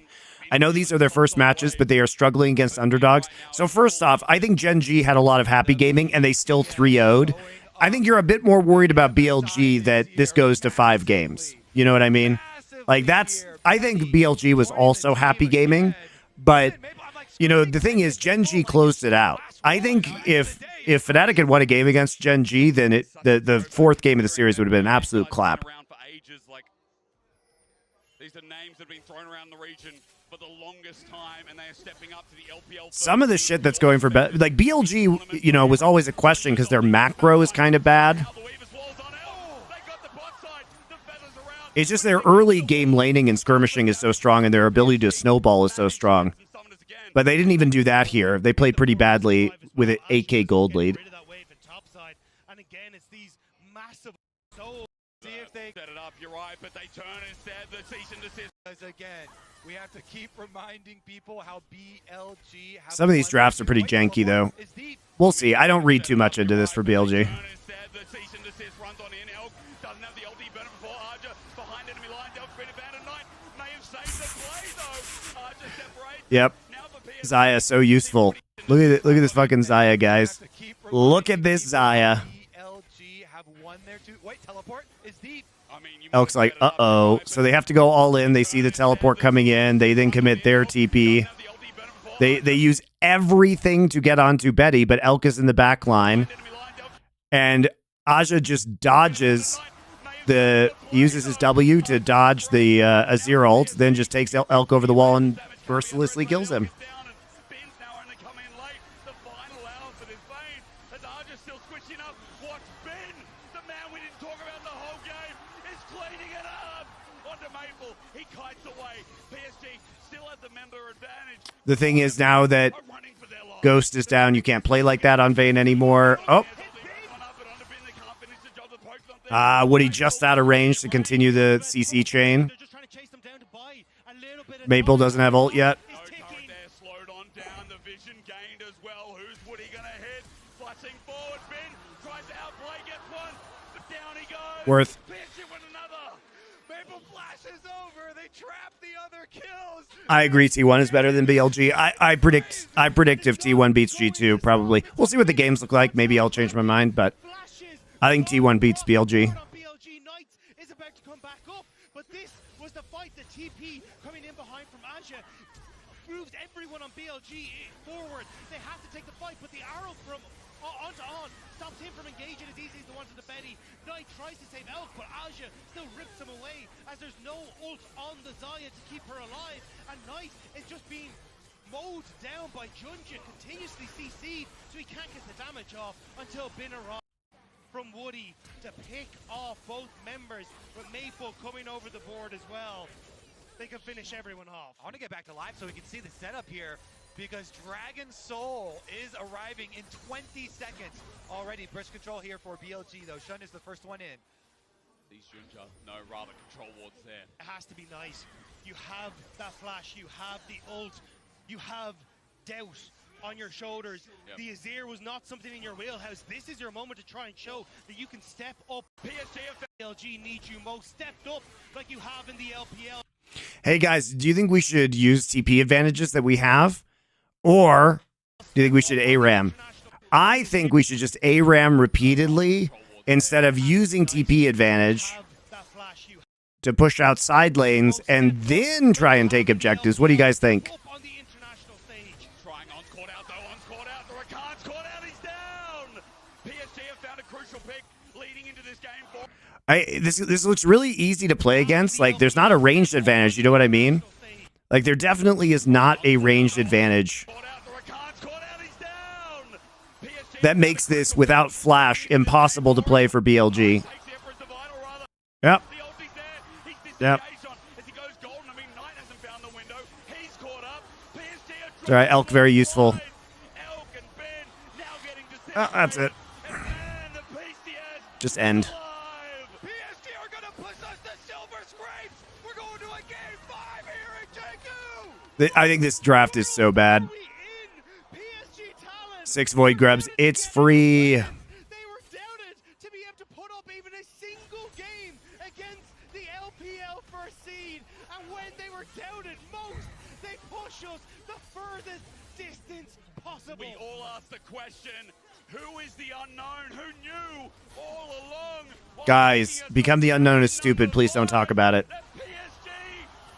I know these are their first matches, but they are struggling against underdogs. So first off, I think Gen G had a lot of happy gaming, and they still 3-0'd. I think you're a bit more worried about BLG that this goes to 5 games. You know what I mean? Like, that's... I think BLG was also happy gaming, but, you know, the thing is, Gen G closed it out. I think if Fnatic had won a game against Gen G, then the fourth game of the series would have been an absolute clap. These are names that have been thrown around the region for the longest time, and they are stepping up to the LPL. Some of the shit that's going for like BLG, you know, was always a question because their macro is kind of bad. It's just their early game laning and skirmishing is so strong, and their ability to snowball is so strong. But they didn't even do that here. They played pretty badly with an 8K gold lead. And again, it's these massive souls. See if they set it up, you're right, but they turn instead. The cease and desist. again. We have to keep reminding people how BLG have Some of these drafts are pretty janky, though. We'll see. I don't read too much into this for BLG. Yep. Xayah, so useful. Look at this fucking Xayah, guys. Look at this Xayah. BLG have won their two. Wait, teleport is deep. Elk's like, uh-oh. So they have to go all in. They see the teleport coming in. They then commit their TP. They use everything to get onto Betty, but Elk is in the back line. And Aja just dodges he uses his W to dodge the Azir ult, then just takes Elk over the wall and mercilessly kills him. The thing is, now that Ghost is down, you can't play like that on Vayne anymore. Oh. Woody just out of range to continue the CC chain. Maple doesn't have ult yet. Worth. I agree. T1 is better than BLG. I predict if T1 beats G2, probably. We'll see what the games look like. Maybe I'll change my mind, but I think T1 beats BLG. BLG Knights is about to come back up, but this was the fight. The TP coming in behind from Aja moves everyone on BLG forward. They have to take the fight, but the arrow from onto on stops him from engaging as easy as the one to the Betty. Knight tries to save Elk, but Aja still rips him away as there's no ult on the Xayah to keep her alive, and Knight is just being mowed down by Junja, continuously CC'd, so he can't get the damage off until Bin arrives from Woody to pick off both members, with Maple coming over the board as well. They can finish everyone off. I want to get back to live so we can see the setup here, because Dragon Soul is arriving in 20 seconds already. Bridge control here for BLG, though. Shun is the first one in. These Junja, no, rather control wards there. It has to be nice. You have that flash, you have the ult, you have doubt on your shoulders. Yep. The Azir was not something in your wheelhouse. This is your moment to try and show that you can step up. PSG LG needs you most stepped up like you have in the LPL. Hey guys, do you think we should use TP advantages that we have? Or do you think we should ARAM? I think we should just ARAM repeatedly instead of using TP advantage to push out side lanes and then try and take objectives. What do you guys think? On the international stage, This looks really easy to play against. Like, there's not a ranged advantage. You know what I mean? Like, there definitely is not a ranged advantage that makes this, without flash, impossible to play for BLG. Yep. Yep. All right, Elk, very useful. Oh, that's it. Just end. PSG are going to push us to silver scrapes. We're going to a game 5 here in Jakku. I think this draft is so bad. 6 Void Grubs. It's free. They were doubted to be able to put up even a single game against the LPL first seed. And when they were doubted most, they push us the furthest distance possible. We all asked the question, who is the unknown? Who knew all along? Guys, become the unknown is stupid. Please don't talk about it. The PSG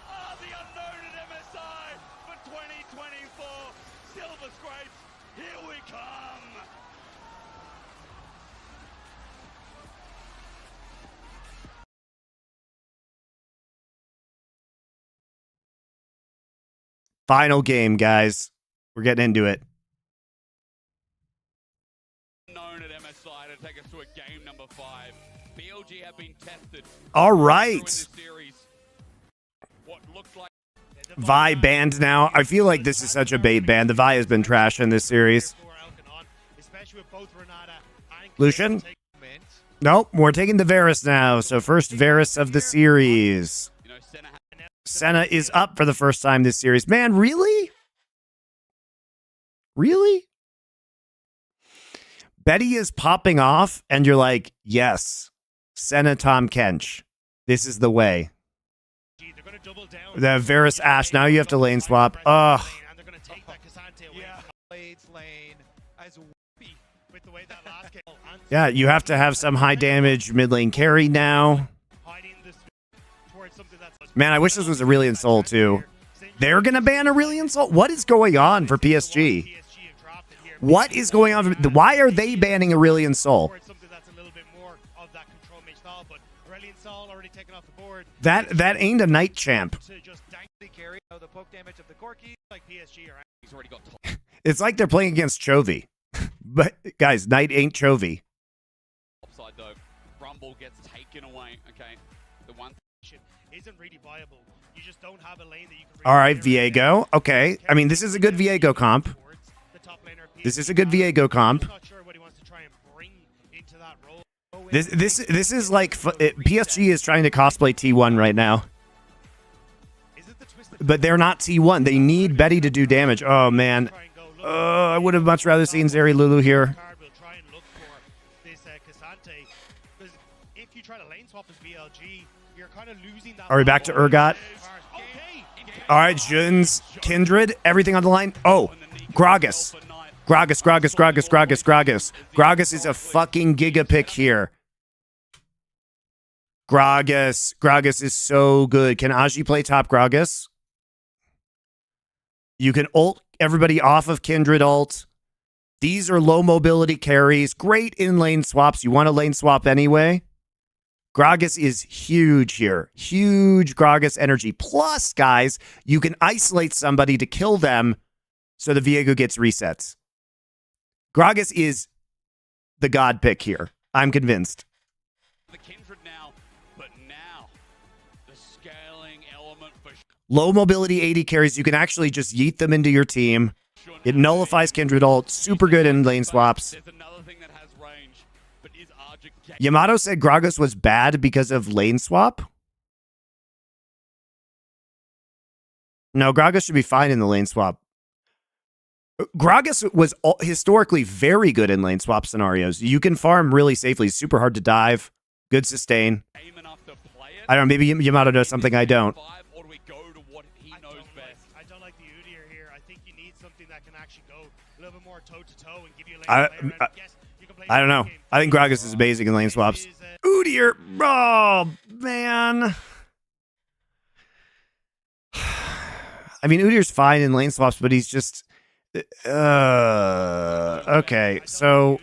are the unknown at MSI for 2024. Silver Scrapes, here we come. Final game, guys. We're getting into it. Known at MSI to take us to a game number 5. BLG have been tested. All In right. this series. What looks like Vi banned now. I feel like this is such a bait ban. The Vi has been trash in this series. Lucian? Nope, we're taking the Varus now. So first Varus of the series. you know, Senna is up for the first time this series. Man, really? Really? Betty is popping off, and you're like, yes, Senna Tom Kench. This is the way. The Varus Ashe. Now you have to lane swap. Ugh. Yeah, you have to have some high damage mid lane carry now. Man, I wish this was Aurelion Sol too. They're going to ban Aurelion Sol? What is going on for PSG? What is going on? Why are they banning Aurelion Sol? That ain't a night champ. It's like they're playing against Chovy. But guys, Knight ain't Chovy. upside though. Rumble gets taken away. Okay. The one isn't really viable. You just don't have a lane that you can All right, Viego. Okay. I mean, this is a good Viego comp. This is a good Viego comp. This is like PSG is trying to cosplay T1 right now. But they're not T1. They need Betty to do damage. Oh man. I would have much rather seen Zeri Lulu here. Are we back to Urgot? All right, Juns, Kindred, everything on the line. Oh, Gragas. Gragas is a fucking giga pick here. Gragas is so good. Can Aji play top Gragas? You can ult everybody off of Kindred ult. These are low mobility carries. Great in lane swaps. You want to lane swap anyway. Gragas is huge here. Huge Gragas energy. Plus, guys, you can isolate somebody to kill them so the Viego gets resets. Gragas is the god pick here. I'm convinced. the Kindred now, but now the scaling element for Low mobility 80 carries. You can actually just yeet them into your team. It nullifies Kindred ult. Super good in lane swaps. There's another thing that has range, but is Arja Yamato said Gragas was bad because of lane swap. No, Gragas should be fine in the lane swap. Gragas was historically very good in lane swap scenarios. You can farm really safely. Super hard to dive. Good sustain. aim enough to play it? I don't know. Maybe Yamato knows something I don't. Or do we go to what he knows best? I don't like the Udyr here. I think you need something that can actually go a little bit more toe-to-toe and give you a lane player. And yes, you can play I don't know. game. I think Gragas is amazing in lane swaps. Udyr. Oh, man. I mean, Udyr's fine in lane swaps, but he's just... okay, so...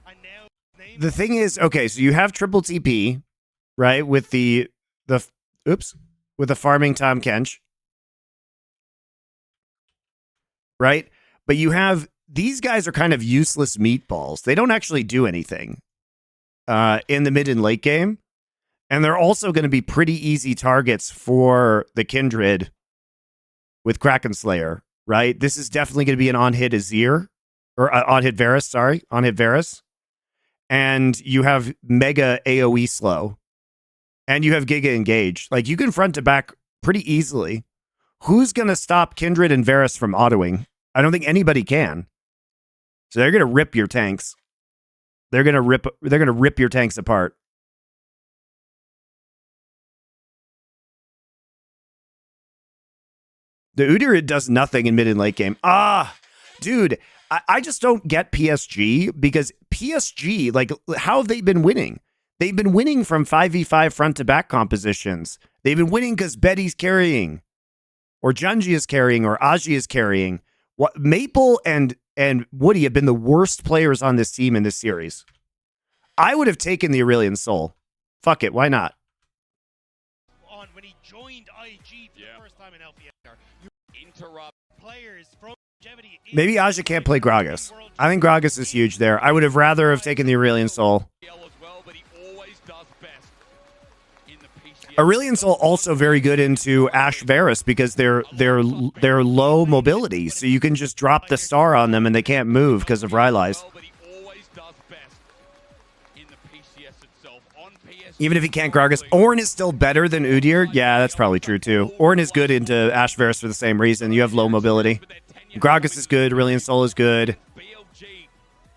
And now The thing is, okay, so you have triple TP, right? With the with the farming Tom Kench, right? But you have these guys are kind of useless meatballs. They don't actually do anything in the mid and late game. And they're also going to be pretty easy targets for the Kindred with Kraken Slayer, right? This is definitely going to be an on-hit Azir, or on-hit Varus, sorry, on-hit Varus. And you have mega AoE slow. And you have Giga Engage. Like, you can front to back pretty easily. Who's going to stop Kindred and Varus from autoing? I don't think anybody can. So they're going to rip your tanks. They're going to rip your tanks apart. The Udyr does nothing in mid and late game. Dude, I just don't get PSG because PSG, like, how have they been winning? They've been winning from 5v5 front to back compositions. They've been winning because Betty's carrying, or Junji is carrying, or Aji is carrying. What Maple and Woody have been the worst players on this team in this series. I would have taken the Aurelion Soul. Fuck it, why not? on when he joined IG for the first time in LPL. Interrupt Players from longevity. Maybe Aja can't play Gragas. I think Gragas is huge there. I would have rather have taken the Aurelion Soul. as well, but he always does best in the PCS. Aurelion Soul also very good into Ashe Varus because they're low mobility, so you can just drop the star on them and they can't move because of Rylai's. But he always does best in the PCS itself. On PSG, Even if he can't Gragas, Ornn is still better than Udyr. Yeah, that's probably true too. Ornn is good into Ashe Varus for the same reason. You have low mobility. Gragas is good. Aurelion Soul is good. BLG,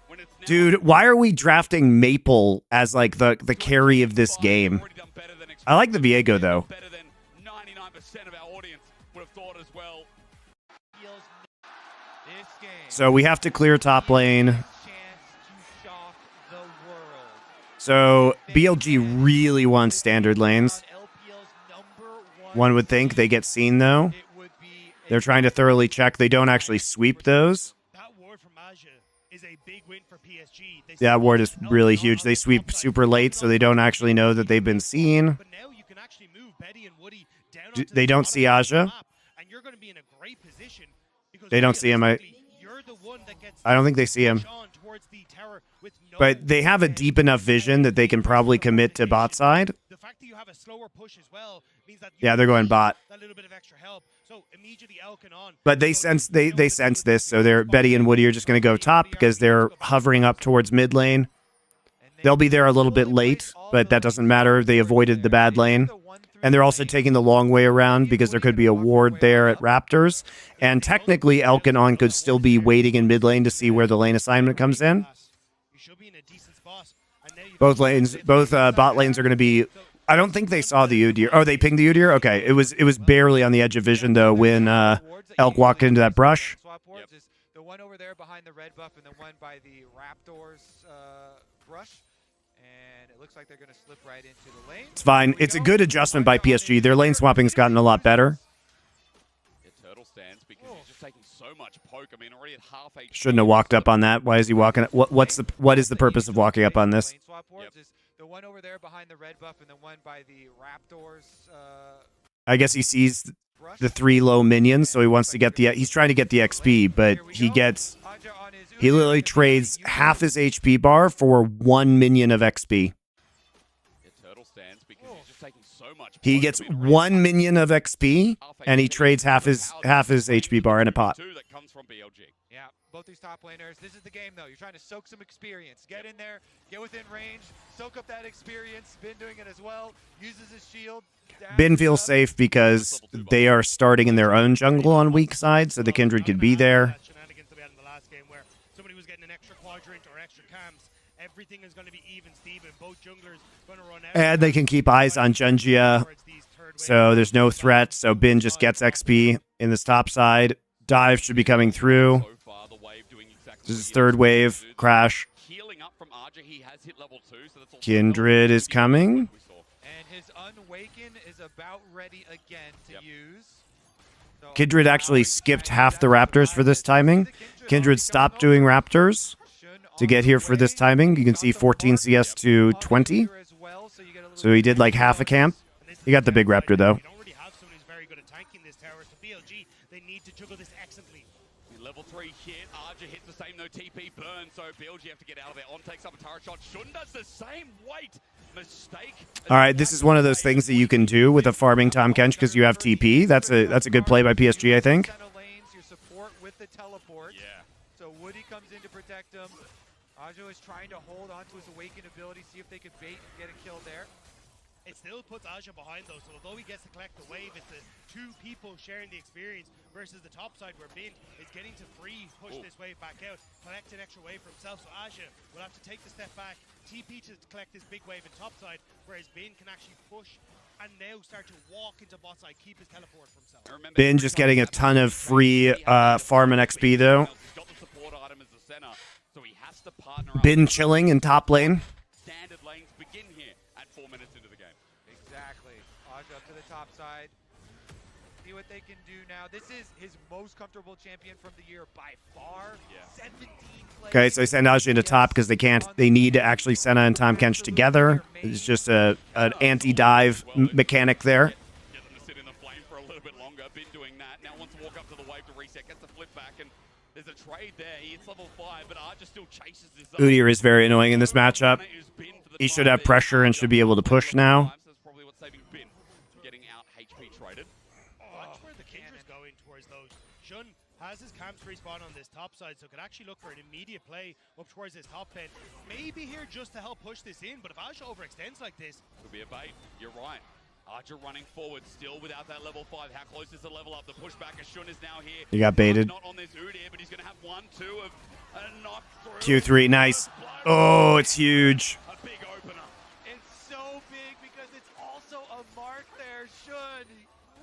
when it's now Dude, why are we drafting Maple as like the carry of this game? already done better than I like the Viego though. better than 99% of our audience would have thought as well. This game. So we have to clear top lane. Chance to shock the world. So BLG really wants standard lanes. One would think they get seen though. It would be They're trying to thoroughly check. They don't actually sweep those. That ward from Aja is a big win for PSG. They That sweep ward is really Elton huge. on They the sweep top side. super late, so they don't actually know that they've been seen. But now you can actually move Betty and Woody down Do- onto they the don't bottom see of the Aja? map, and you're going to be in a great position because They don't see him. realistically, you're the one that gets I don't think they see him. on towards the tower with no But they have a defense. deep enough vision that they can probably commit to bot side. The fact that you have a slower push as well means that Yeah, they're going bot. that little bit of extra help. So immediately Elkin on. But they sense they sense this, so they're Betty and Woody are just going to go top because they're hovering up towards mid lane. They'll be there a little bit late, but that doesn't matter. They avoided the bad lane. And they're also taking the long way around because there could be a ward there at Raptors. And technically, Elkin could still be waiting in mid lane to see where the lane assignment comes in. You should be in a decent spot. And now you've Both lanes, both bot lanes are going to be. I don't think they saw the Udyr. Oh, they pinged the Udyr? Okay. It was barely on the edge of vision, though, when Elk walked into that brush. Swap wards is the one over there behind the red buff and the one by the Raptors brush. And it looks like they're going to slip right into the lane. It's fine. It's a good adjustment by PSG. Their lane swapping's gotten a lot better. Yeah, Turtle stands because he's just taking so much poke. I mean, already at half HP. Shouldn't have walked up on that. Why is he walking? What is the purpose of walking up on this? Lane swap wards is the one over there behind the red buff and the one by the Raptors I guess he sees brush. the 3 low minions, so he wants to get the. He's trying to get the XP, but Here we he go. gets. Aja on his He Udyr. literally trades half his HP bar for 1 minion of XP. Yeah, Turtle stands because he's just taking so much He poke. gets I mean, already 1 minion of XP, half and he HP. trades half his HP bar in a pot. Two that comes from BLG. Yeah, both these top laners. This is the game, though. You're trying to soak some experience. Get in there, get within range, soak up that experience. Bin doing it as well. Uses his shield. Bin feels safe because they are starting in their own jungle on weak side, so the Kindred could be there. Shenanigans that we had in the last game where somebody was getting an extra quadrant or extra camps. Everything is going to be even Steven. Both junglers going to run out. And they can keep eyes on Junjia, Towards these third wave. so there's no threat. So Bin just gets XP in this top side. Dive should be coming through. So far, the wave doing exactly This what is he third was wave. supposed to do. Crash. Healing up from Aja, he has hit level 2, so that's also Kindred is coming. we saw. And his Unwaken is about ready again to Yep. use. So Kindred actually skipped half the Raptors for this timing. Kindred stopped doing Raptors to get here for this timing. You can see 14 CS to 20. So he did like half a camp. He got the big Raptor though. You don't really have someone who's very good at tanking this tower. So BLG, they need to juggle this excellently. Level 3 hit, Arja hits the same, no TP burn, so BLG have to get out of there. On takes up a turret shot, Shun does the same weight. Mistake. All right, this is one of those things that you can do with a farming Tahm Kench because you have TP. That's a good play by PSG, I think. Your support with the teleport. Yeah. So Woody comes in to protect him. Ajo is trying to hold on to his awakened ability, see if they could bait and get a kill there. It still puts Aja behind though, so although he gets to collect the wave, it's the two people sharing the experience versus the top side where Bin is getting to push this wave back out, collect an extra wave for himself. So Aja will have to take the step back, TP to collect this big wave in top side, whereas Bin can actually push and now start to walk into bot side, keep his teleport for himself. Bin just getting a ton of free farm and XP though. Bin chilling in top lane. Standard lanes begin here at 4 minutes into the game. Exactly. Aja up to the top side. See what they can do now. This is his most comfortable champion from the year by far. Yeah. 17 plays. Okay, so they send Aja into top because they need to actually Senna and Tahm Kench together. It's just an anti-dive mechanic there. Get them to sit in the flame for a little bit longer. Been doing that. Now wants to walk up to the wave to reset. Gets the flip back and there's a trade there. He hits level 5, but Arja still chases this up. Udyr is very annoying in this matchup. He should have pressure and should be able to push now. That's probably what's saving Bin from getting out HP traded. Watch where the Kindra's going towards those. Shun has his camps respawn on this top side, so could actually look for an immediate play up towards this top lane. Maybe here just to help push this in, but if Aja overextends like this, Could be a bait. You're right. Arja running forward, still without that level 5. How close is the level up? The pushback as Shun is now here. He got baited. Not on this Udyr, but he's going to have 1-2 of a knock through. Q3, nice. Oh, it's huge. A big opener. It's so big because it's also a mark there. Shun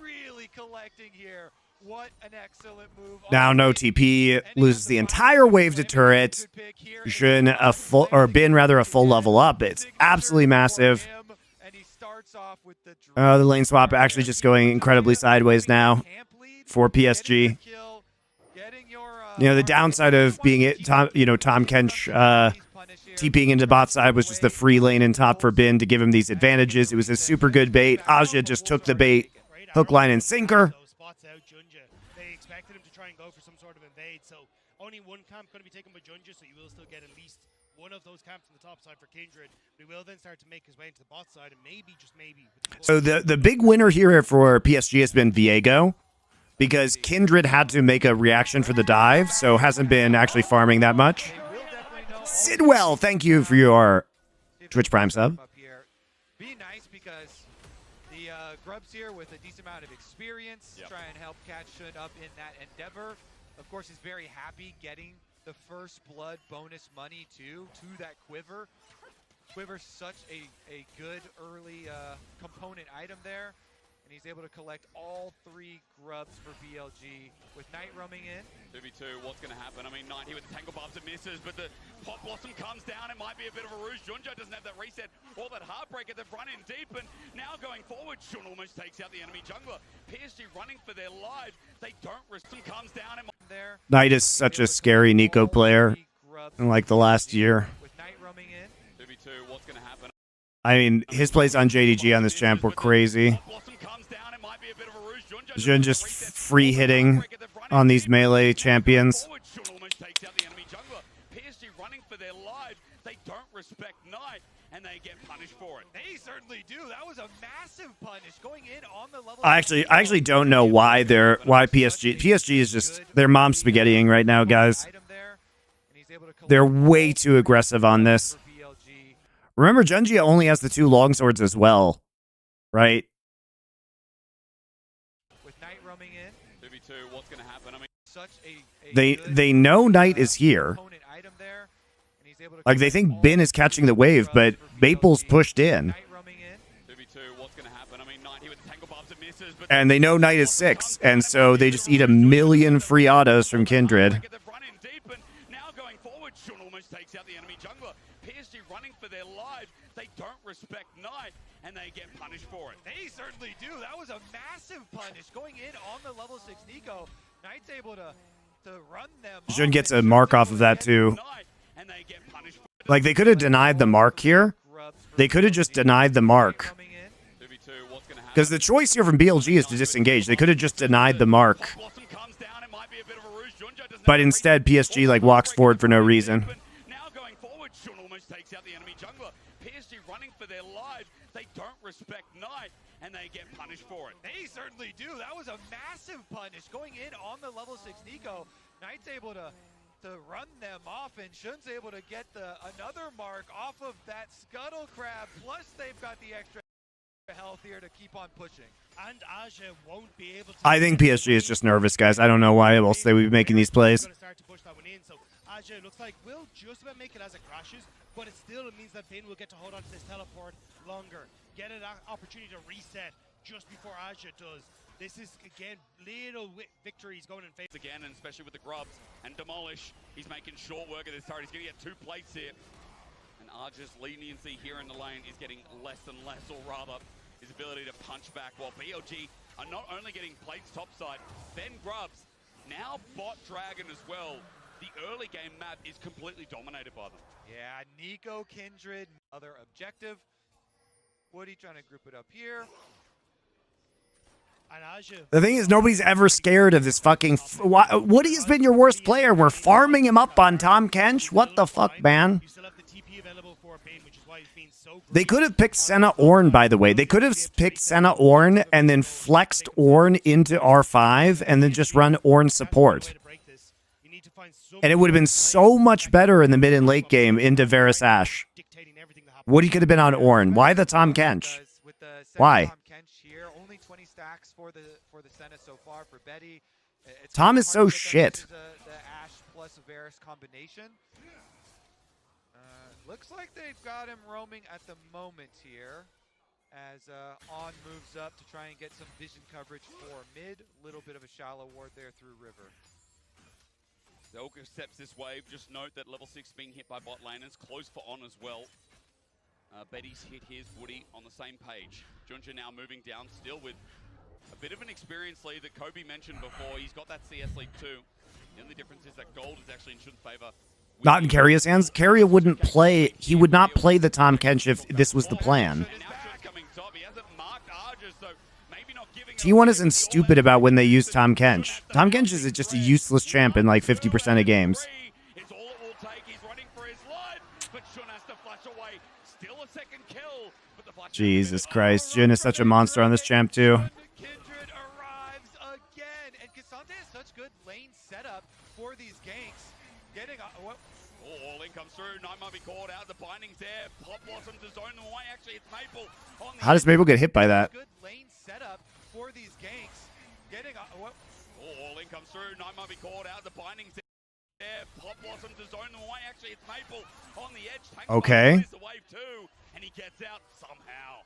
really collecting here. What an excellent move. Now no TP, loses the entire wave to turret. Shun a full level up. It's absolutely massive. The lane swap actually just going incredibly sideways now for PSG. You know, the downside of being Tahm Kench TPing into bot side was just the free lane in top for Bin to give him these advantages. It was a super good bait. Aja just took the bait, hook, line, and sinker. they expected him to try and go for some sort of invade, so only one camp going to be taken by Junja, so you will still get at least one of those camps on the top side for Kindred. We will then start to make his way into the bot side, and maybe, just maybe. So the big winner here for PSG has been Viego, because Kindred had to make a reaction for the dive, so hasn't been actually farming that much. Sidwell, thank you for your Twitch Prime sub. Be nice because the Grubs here with a decent amount of experience try and help catch Shun up in that endeavor. Of course, is very happy getting the first blood bonus money too to that quiver. Quiver's such a good early component item there, and he's able to collect all 3 grubs for BLG with Knight roaming in. 2v2, what's going to happen? I mean, Knight here with the Tangle Barbs, it misses, but the Pop Blossom comes down. It might be a bit of a ruse. Junja doesn't have that reset or that Heartbreaker. They've run in deep, and now going forward, Shun almost takes out the enemy jungler. PSG running for their lives. They don't risk. Some comes down. And there. Knight is such a scary Nico player in like the last year. With Knight roaming in. 2v2, what's going to happen? I mean, his plays on JDG on this champ were crazy. Jun just free hitting on these melee champions. PSG running for their lives. They don't respect Knight, and they get punished for it. They certainly do. That was a massive punish going in on the level. I actually don't know why PSG is just, they're mom spaghettiing right now, guys. They're way too aggressive on this. Remember, Junji only has the 2 longswords as well, right? With Knight roaming in. 2v2, what's going to happen? I mean, such They know Knight is here. Like, they think Bin is catching the wave, but Maple's pushed in. 2v2, what's going to happen? I mean, Knight here with the Tangle Barbs, it misses, but And they know Knight is 6, and so they just eat a million free autos from Kindred. they've run in deep, and now going forward, Shun almost takes out the enemy jungler. PSG running for their lives. They don't respect Knight, and they get punished for it. They certainly do. That was a massive punish going in on the level 6 Nico. Knight's able to run them. Jun gets a mark off of that too. Knight, and they get punished. Like, they could have denied the mark here. They could have just denied the mark. 2v2, what's gonna happen? Because the choice here from BLG is to disengage. They could have just denied the mark. Blossom comes down, it might be a bit of a ruse. Junja doesn't But have instead, the PSG, like, walks forward for no reason. Now going forward, Shun almost takes out the enemy jungler. PSG running for their lives. They don't respect Knight, and they get punished for it. They certainly do. That was a massive punish going in on the level 6 Nico. Knight's able to run them off, and Shun's able to get another mark off of that Scuttle Crab. Plus, they've got the extra health here to keep on pushing. And Aja won't be able to. I think PSG is just nervous, guys. I don't know why else they would be making these plays. Gonna start to push that one in. So Aja looks like will just about make it as it crashes, but it still means that Finn will get to hold on to this teleport longer, get an opportunity to reset just before Aja does. This is, again, little victories going in favor. Again, and especially with the grubs and Demolish, he's making short work of this turret. He's going to get 2 plates here. And Arja's leniency here in the lane is getting less and less, or rather, his ability to punch back, while BLG are not only getting plates topside, then grubs, now bot dragon as well. The early game map is completely dominated by them. Yeah, Nico, Kindred, other objective. Woody trying to group it up here. And Aja, The thing is, nobody's ever scared of this fucking... Woody has been your worst player. We're farming him up on Tom Kench. What the fuck, man? you still have the TP available for Bane, which is why he's been so They could have picked Senna Ornn, by the way. They could have picked Senna Ornn and then flexed Ornn into R5 and then just run Ornn support. And it would have been so much better in the mid and late game into Varus Ashe. Woody could have been on Ornn. Why the Tom Kench? Why? Only 20 stacks for the Senna so far for Betty. Tom is so shit. The Ashe plus Varus combination. Looks like they've got him roaming at the moment here, as On moves up to try and get some vision coverage for mid. Little bit of a shallow ward there through River. Zelka accepts this wave. Just note that level 6 being hit by bot laners. Close for On as well. Betty's hit his, Woody on the same page. Junja now moving down still with a bit of an experience lead that Kobe mentioned before. He's got that CS lead too. The only difference is that gold is actually in Shun's favor. Not in Carrier's hands. Carrier wouldn't play. He would not play the Tom Kench if this was the plan. And now Shun's coming top. He hasn't marked Arja, so maybe not giving T1 isn't stupid about when they use Tom Kench. Tom Kench is just a useless champ in like 50% of games. It's all it will take. He's running for his life, but Shun has to flash away. Still a second kill. But the flash Jesus Christ. Jhin is such a monster on this champ too. Kindred arrives again, and Cassante has such good lane setup for these ganks. Getting all in comes through. Knight might be called out. The binding's there. Pop Blossom to zone them away. Actually, it's Maple. On the How does Maple get hit by that? Good lane setup for these ganks. Getting all in comes through. Knight might be called out. The binding's there. Pop Blossom to zone them away. Actually, it's Maple on the edge. Okay. The wave too, and he gets out somehow.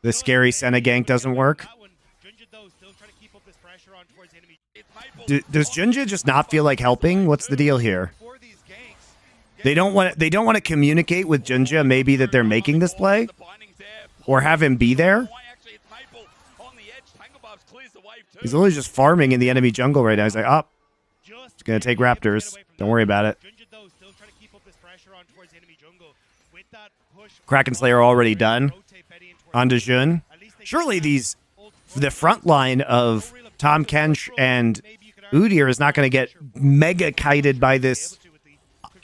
The scary Senna gank doesn't work. Does Junja just not feel like helping? What's the deal here? They don't want to communicate with Junja maybe that they're making this play or have him be there. He's literally just farming in the enemy jungle right now. He's like, oh, it's gonna take Raptors. Don't worry about it. Kraken Slayer already done onto Jhin. Surely the front line of Tom Kench and Udyr is not going to get mega kited by this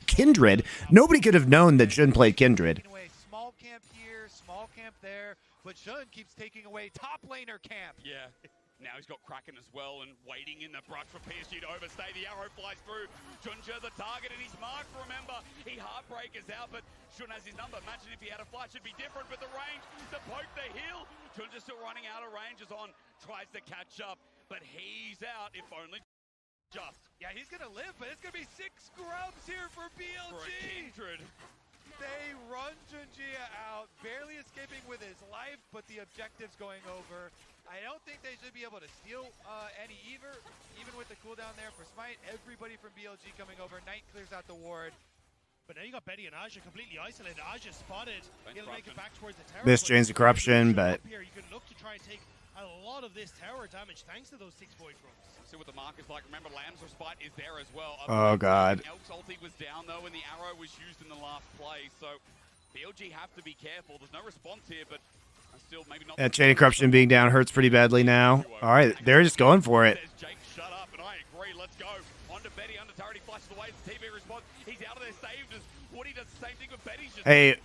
Kindred. Nobody could have known that Jhin played Kindred. Small camp here, small camp there, but Jhin keeps taking away top laner camp. Yeah. Now he's got Kraken as well, and waiting in the brush for PSG to overstay. The arrow flies through. Junja the target, and he's marked. Remember, he heartbreakers out, but Shun has his number. Imagine if he had a flash, it'd be different. But the range, the poke, the heal. Junja's still running out of range as On tries to catch up, but he's out, if only just. Yeah, he's gonna live, but it's gonna be 6 grubs here for BLG. For a Kindred. They run Junjia out, barely escaping with his life, but the objective's going over. I don't think they should be able to steal any even with the cooldown there for Smite. Everybody from BLG coming over. Knight clears out the ward. But now you got Betty and Aja completely isolated. Aja spotted. He'll make it back towards the tower. This Chains of Corruption, but here you can look to try and take a lot of this tower damage thanks to those 6-point drops. See what the mark is like. Remember, Lamb's respite is there as well. Oh, God. Elk's ulti was down, though, and the arrow was used in the last play. So BLG have to be careful. There's no response here, but still maybe not. That Chain of Corruption being down hurts pretty badly now. All right, they're just going for it. Jake, shut up, and I agree. Let's go. On to Betty, under turret, he flashes away. It's TV response. He's out of there, saved us. Woody does the same thing with Betty. Hey,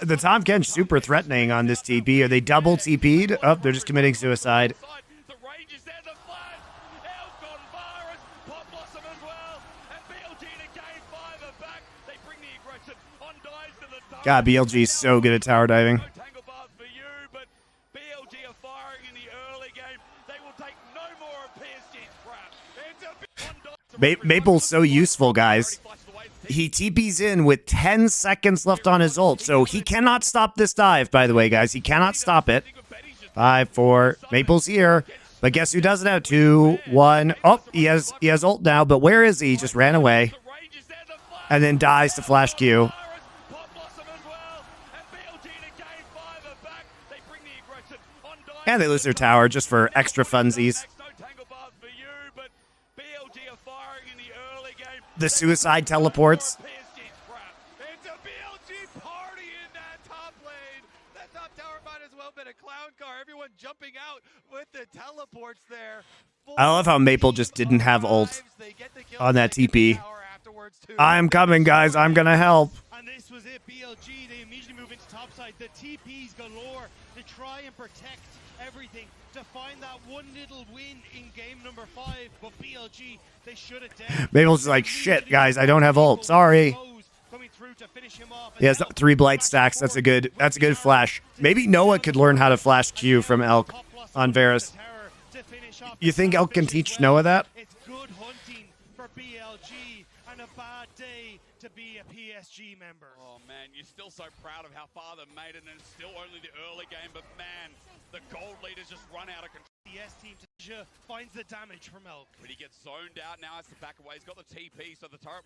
the Tom Kench super threatening on this TP. Are they double TP'd? Oh, they're just committing suicide. The range is there, the flash. Elk on virus. Pop Blossom as well. And BLG to game 5 are back. They bring the aggression. On dives to the tower. God, BLG is so good at tower diving. No tangle bars for you, but BLG are firing in the early game. They will take no more of PSG's crap. It's a Maple's so useful, guys. He TP's in with 10 seconds left on his ult, so he cannot stop this dive, by the way, guys. He cannot stop it. 5, 4. Maple's here. But guess who doesn't have 2, 1. Oh, he has ult now, but where is he? He just ran away. And then dies to flash Q. And they lose their tower just for extra funsies. The suicide teleports. It's a BLG party in that top lane. That top tower might as well have been a clown car. Everyone jumping out with the teleports there. I love how Maple just didn't have ult on that TP. I'm coming, guys. I'm going to help. And this was it, BLG. They immediately move into topside. The TPs galore to try and protect everything, to find that one little win in game number 5. But BLG, they shut it down. Maple's like, shit, guys, I don't have ult. Sorry. He has 3 blight stacks. That's a good flash. Maybe Noah could learn how to flash Q from Elk on Varus. You think Elk can teach Noah that? It's good hunting for BLG and a bad day to be a PSG member. Oh man, you're still so proud of how far they've made it, and it's still only the early game, but man, the gold leaders just run out of control. The S team finds the damage from Elk. But he gets zoned out, now has to back away. He's got the TP, so the turret.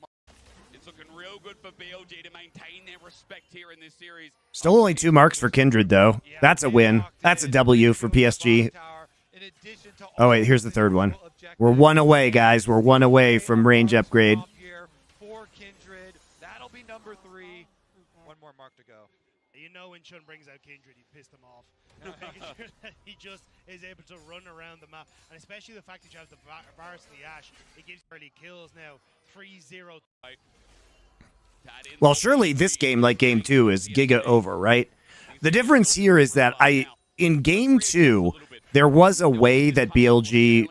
It's looking real good for BLG to maintain their respect here in this series. Still only 2 marks for Kindred, though. That's a win. That's a W for PSG. Oh, wait, here's the third one. We're 1 away, guys. We're 1 away from range upgrade. For Kindred, that'll be number 3. 1 more mark to go. You know when Chun brings out Kindred, he pissed them off. He just is able to run around the map, and especially the fact that you have the Varus and the Ash, it gives early kills now. 3-0. Well, surely this game, like game 2, is Giga over, right? The difference here is that in game 2, there was a way that BLG,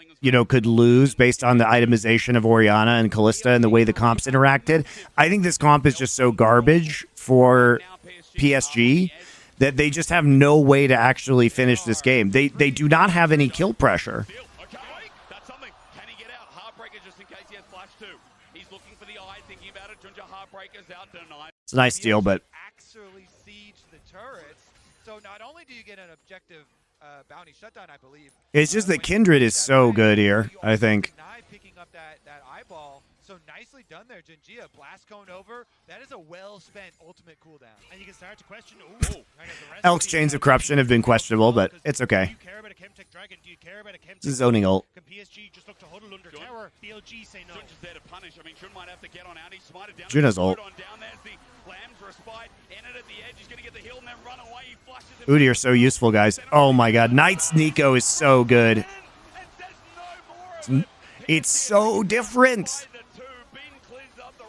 could lose based on the itemization of Orianna and Callista and the way the comps interacted. I think this comp is just so garbage for PSG that they just have no way to actually finish this game. They do not have any kill pressure. That's something. Can he get out? Heartbreaker just in case he has flash too. He's looking for the eye, thinking about it. Junja Heartbreaker's out, denied. It's a nice steal, but actually siege the turrets. So not only do you get an objective bounty shutdown, I believe. It's just that Kindred is so good here, I think. Picking up that eyeball. So nicely done there, Jinjia. Blast cone over. That is a well-spent ultimate cooldown. And you can start to question, Elk's Chains of Corruption have been questionable, but it's okay. Do you care about a Chemtech Dragon? Do you care about a Chemtech? It's a zoning ult. Can PSG just look to huddle under tower? BLG say no. Junja's there to punish. I mean, Jun might have to get on out. He's smited down. Juna's ult. Down there's the Lamb's respite. Entered at the edge. He's going to get the heal and then run away. He flashes it. Udyr are so useful, guys. Oh my god. Knight's Nico is so good. It's so different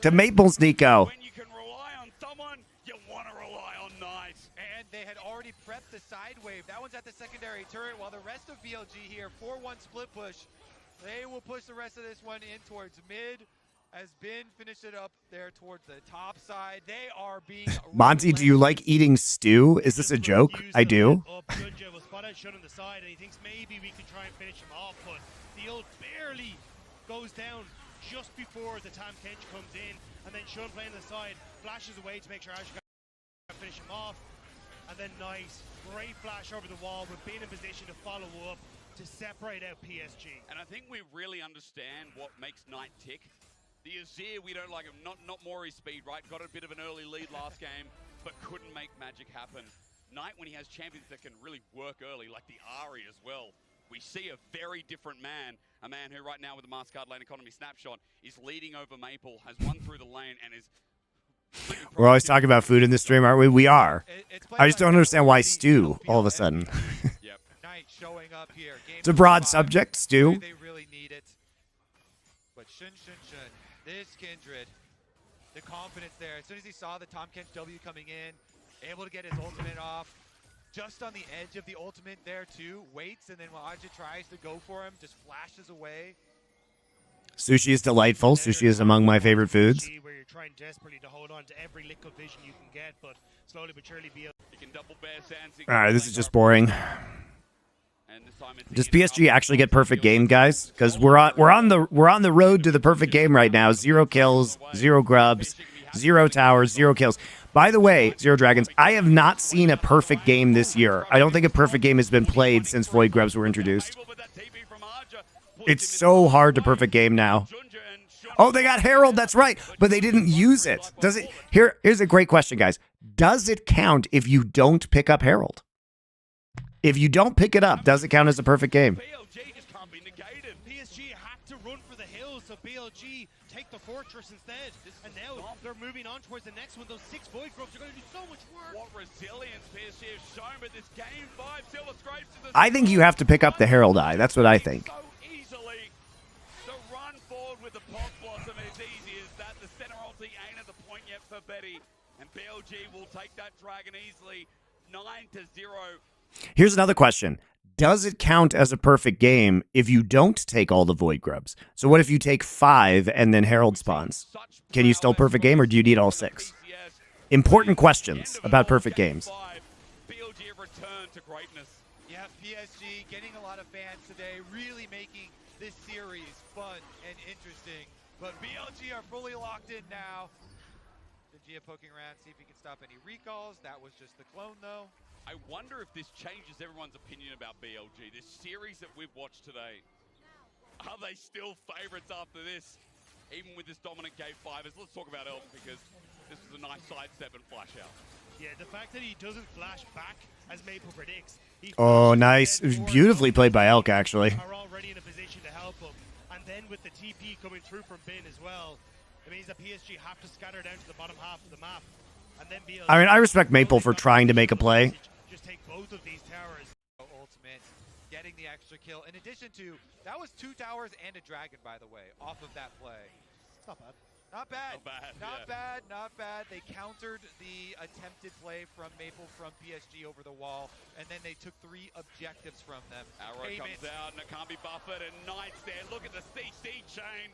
to Maple's Nico. When you can rely on someone, you want to rely on Knight. And they had already prepped the side wave. That one's at the secondary turret, while the rest of BLG here, 4-1 split push. They will push the rest of this one in towards mid. As Bin finished it up there towards the top side. They are being Monty, do you like eating stew? Is this a joke? I do. Junja was spot out shut on the side, and he thinks maybe we can try and finish him off, but the ult barely goes down just before the Tam Kench comes in, and then Shun playing the side flashes away to make sure Ash can finish him off, and then nice, great flash over the wall with being in position to follow up to separate out PSG. And I think we really understand what makes Knight tick. The Azir, we don't like him, not Mori's speed, right? Got a bit of an early lead last game, but couldn't make magic happen. Knight, when he has champions that can really work early, like the Ahri as well, we see a very different man. A man who right now with the Mastercard Lane Economy Snapshot is leading over Maple, has won through the lane, and is... We're always talking about food in this stream, aren't we? We are. I just don't understand why stew all of a sudden. Showing up here. It's a broad subject, stew. They really need it. But Shun, this Kindred, the confidence there. As soon as he saw the Tom Kench W coming in, able to get his ultimate off. Just on the edge of the ultimate there too. Waits, and then when Aja tries to go for him, just flashes away. Sushi is delightful. Sushi is among my favorite foods. Where you're trying desperately to hold on to every lick of vision you can get, but slowly but surely be able... You can double bear sands. All right, this is just boring. Does PSG actually get perfect game, guys? Because we're on the road to the perfect game right now. 0 kills, 0 grubs, 0 towers, 0 kills. By the way, Zero Dragons, I have not seen a perfect game this year. I don't think a perfect game has been played since Void Grubs were introduced. It's so hard to perfect game now. Oh, they got Herald, that's right, but they didn't use it. Does it? Here's a great question, guys. Does it count if you don't pick up Herald? If you don't pick it up, does it count as a perfect game? BLG just can't be negated. PSG had to run for the hills, so BLG take the fortress instead. And now they're moving on towards the next one. Those 6 Void Grubs are going to do so much work. What resilience PSG has shown, but this game 5 Silver Scrapes to the... I think you have to pick up the Herald Eye. That's what I think. So easily. The run forward with the Pog Blossom is easy as that. The center ulti ain't at the point yet for Betty. And BLG will take that dragon easily. 9-0. Here's another question. Does it count as a perfect game if you don't take all the Void Grubs? So what if you take 5 and then Herald spawns? Can you still perfect game, or do you need all 6? Important questions about perfect games. BLG return to greatness. Yeah, PSG getting a lot of fans today, really making this series fun and interesting. But BLG are fully locked in now. Gia poking around, see if he can stop any recalls. That was just the clone, though. I wonder if this changes everyone's opinion about BLG. This series that we've watched today, are they still favorites after this? Even with this dominant game 5ers. Let's talk about Elk, because this was a nice sidestep and flash out. Yeah, the fact that he doesn't flash back as Maple predicts. Oh, nice. It was beautifully played by Elk, actually. Are already in a position to help him. And then with the TP coming through from Bin as well, it means that PSG have to scatter down to the bottom half of the map. And then BLG, I mean, I respect Maple for trying to make a play. Just take both of these towers. Ultimate, getting the extra kill. In addition to, that was 2 towers and a dragon, by the way, off of that play. It's not bad. Not bad. Not bad. Not bad. They countered the attempted play from Maple from PSG over the wall, and then they took 3 objectives from them. Arrow comes out, and it can't be buffered, and Nightstand, look at the CC chain.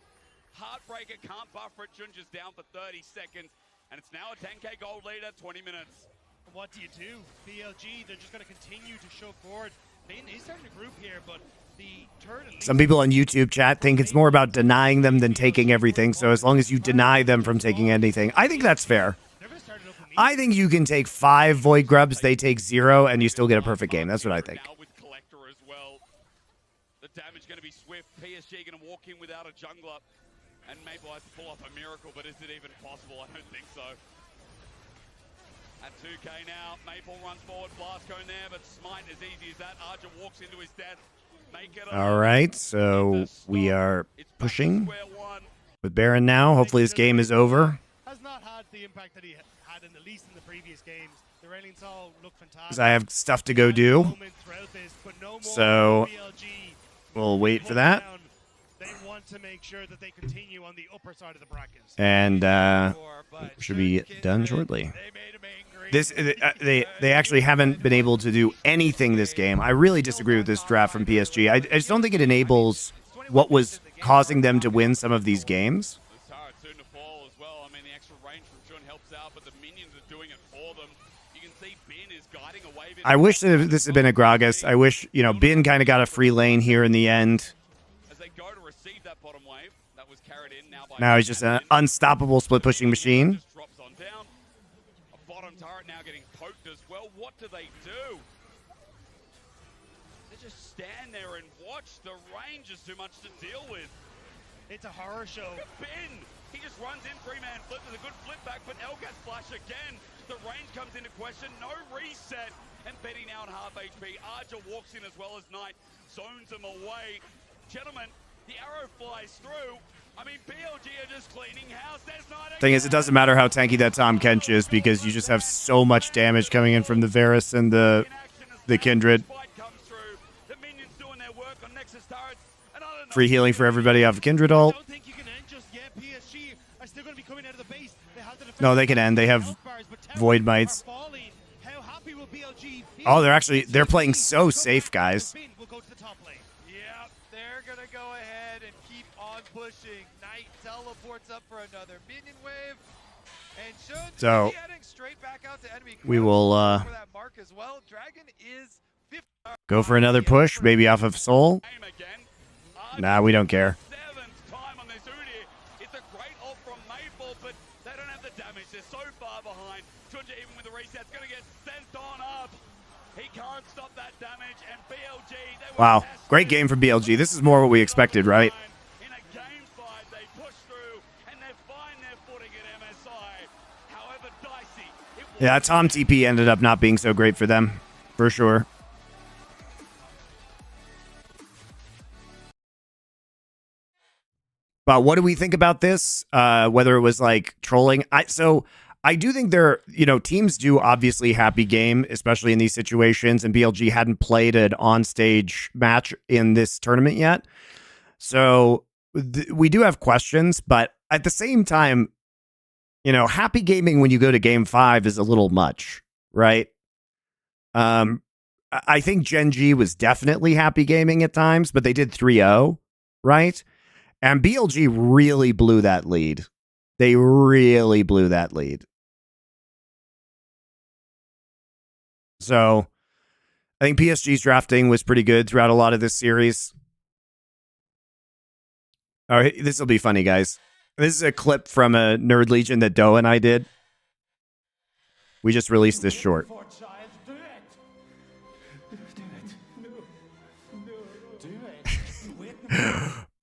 Heartbreaker can't buffer it. Junja's down for 30 seconds, and it's now a 10k gold leader, 20 minutes. What do you do? BLG, they're just going to continue to shove forward. Bin is starting to group here, but the turn... Some people on YouTube chat think it's more about denying them than taking everything, so as long as you deny them from taking anything, I think that's fair. I think you can take 5 Void Grubs, they take 0, and you still get a perfect game. That's what I think. Now with Collector as well. The damage going to be swift. PSG going to walk in without a jungler. And Maple has to pull off a miracle, but is it even possible? I don't think so. At 2k now, Maple runs forward, Blast going there, but Smite as easy as that. Arja walks into his death. All right, so we are pushing with Baron now. Hopefully this game is over. Has not had the impact that he had at least in the previous games. The railings all look fantastic. Because I have stuff to go do. So we'll wait for that. They want to make sure that they continue on the upper side of the brackets. And should be done shortly. This they actually haven't been able to do anything this game. I really disagree with this draft from PSG. I just don't think it enables what was causing them to win some of these games. I wish that this had been a Gragas. I wish, you know, Bin kind of got a free lane here in the end. Now he's just an unstoppable split pushing machine. What do? They just stand there and watch. The range is too much to deal with. It's a horror show. Bin, he just runs in, 3-man flip. There's a good flip back, but Elgas flash again. The range comes into question. No reset. And Betty now on half HP. Arja walks in as well as Knight. zones them away. Gentlemen, the arrow flies through. I mean, BLG are just cleaning house. There's not Thing is, it doesn't matter how tanky that Tom Kench is because you just have so much damage coming in from the Varus and the Kindred. Free healing for everybody off of Kindred ult. I don't think you can end just yet. PSG are still going to be coming out of the base. They have the No, they can end. They have Void Mites. How happy will BLG be? Oh, they're playing so safe, guys. We'll go to the top lane. Yep, they're going to go ahead and keep on pushing. Knight teleports up for another minion wave. And should So, be heading straight back out to enemy we will for that mark as well. Dragon is 50. go for another push, maybe off of Soul. Nah, we don't care. Seventh time on this Udi. It's a great ult from Maple, but they don't have the damage. They're so far behind. 200 even with the reset's going to get sent on up. He can't stop that damage, and BLG, they were Wow, tested. great game from BLG. This is more what we expected, right? In a game fight, they push through, and they find their footing at MSI. However dicey. Yeah, Tom TP ended up not being so great for them, for sure. But what do we think about this? Whether it was like trolling. I do think teams do obviously happy game, especially in these situations. And BLG hadn't played an on-stage match in this tournament yet. So we do have questions, but at the same time, happy gaming when you go to game 5 is a little much, right? I think Gen G was definitely happy gaming at times, but they did 3-0, right? And BLG really blew that lead. They really blew that lead. So I think PSG's drafting was pretty good throughout a lot of this series. All right, this will be funny, guys. This is a clip from a Nerd Legion that Doe and I did. We just released this short.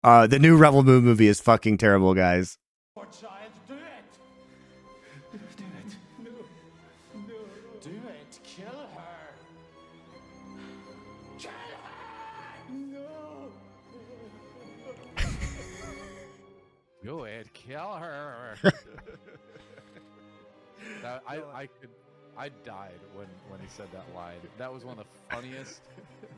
The new Rebel Moon movie is fucking terrible, guys. Do it, kill her. I died when he said that line. That was one of the funniest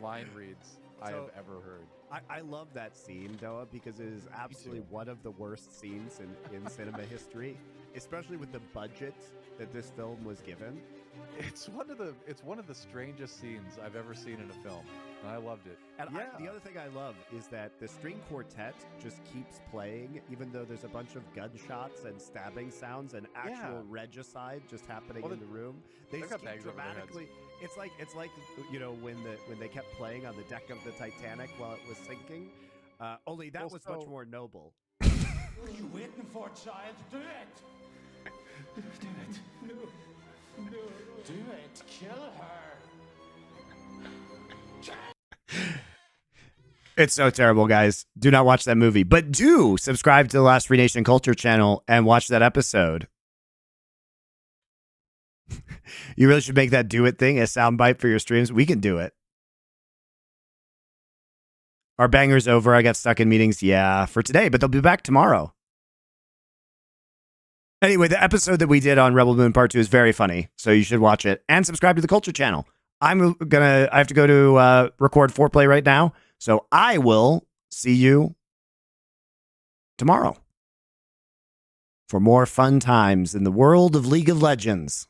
line reads I have ever heard. I love that scene, Doa, because it is absolutely one of the worst scenes in cinema history, especially with the budget that this film was given. It's one of the strangest scenes I've ever seen in a film, and I loved it. And the other thing I love is that the string quartet just keeps playing, even though there's a bunch of gunshots and stabbing sounds and actual regicide just happening in the room. They just keep dramatically. It's like when they kept playing on the deck of the Titanic while it was sinking. Only that was much more noble. What are you waiting for, child? Do it! Do it! No! No! Do it! Kill her! It's so terrible, guys. Do not watch that movie. But do subscribe to the Last Free Nation Culture channel and watch that episode. You really should make that do it thing a soundbite for your streams. We can do it. Our banger's over. I got stuck in meetings. Yeah, for today, but they'll be back tomorrow. Anyway, the episode that we did on Rebel Moon Part 2 is very funny, so you should watch it and subscribe to the Culture channel. I have to go to record foreplay right now, so I will see you tomorrow for more fun times in the world of League of Legends.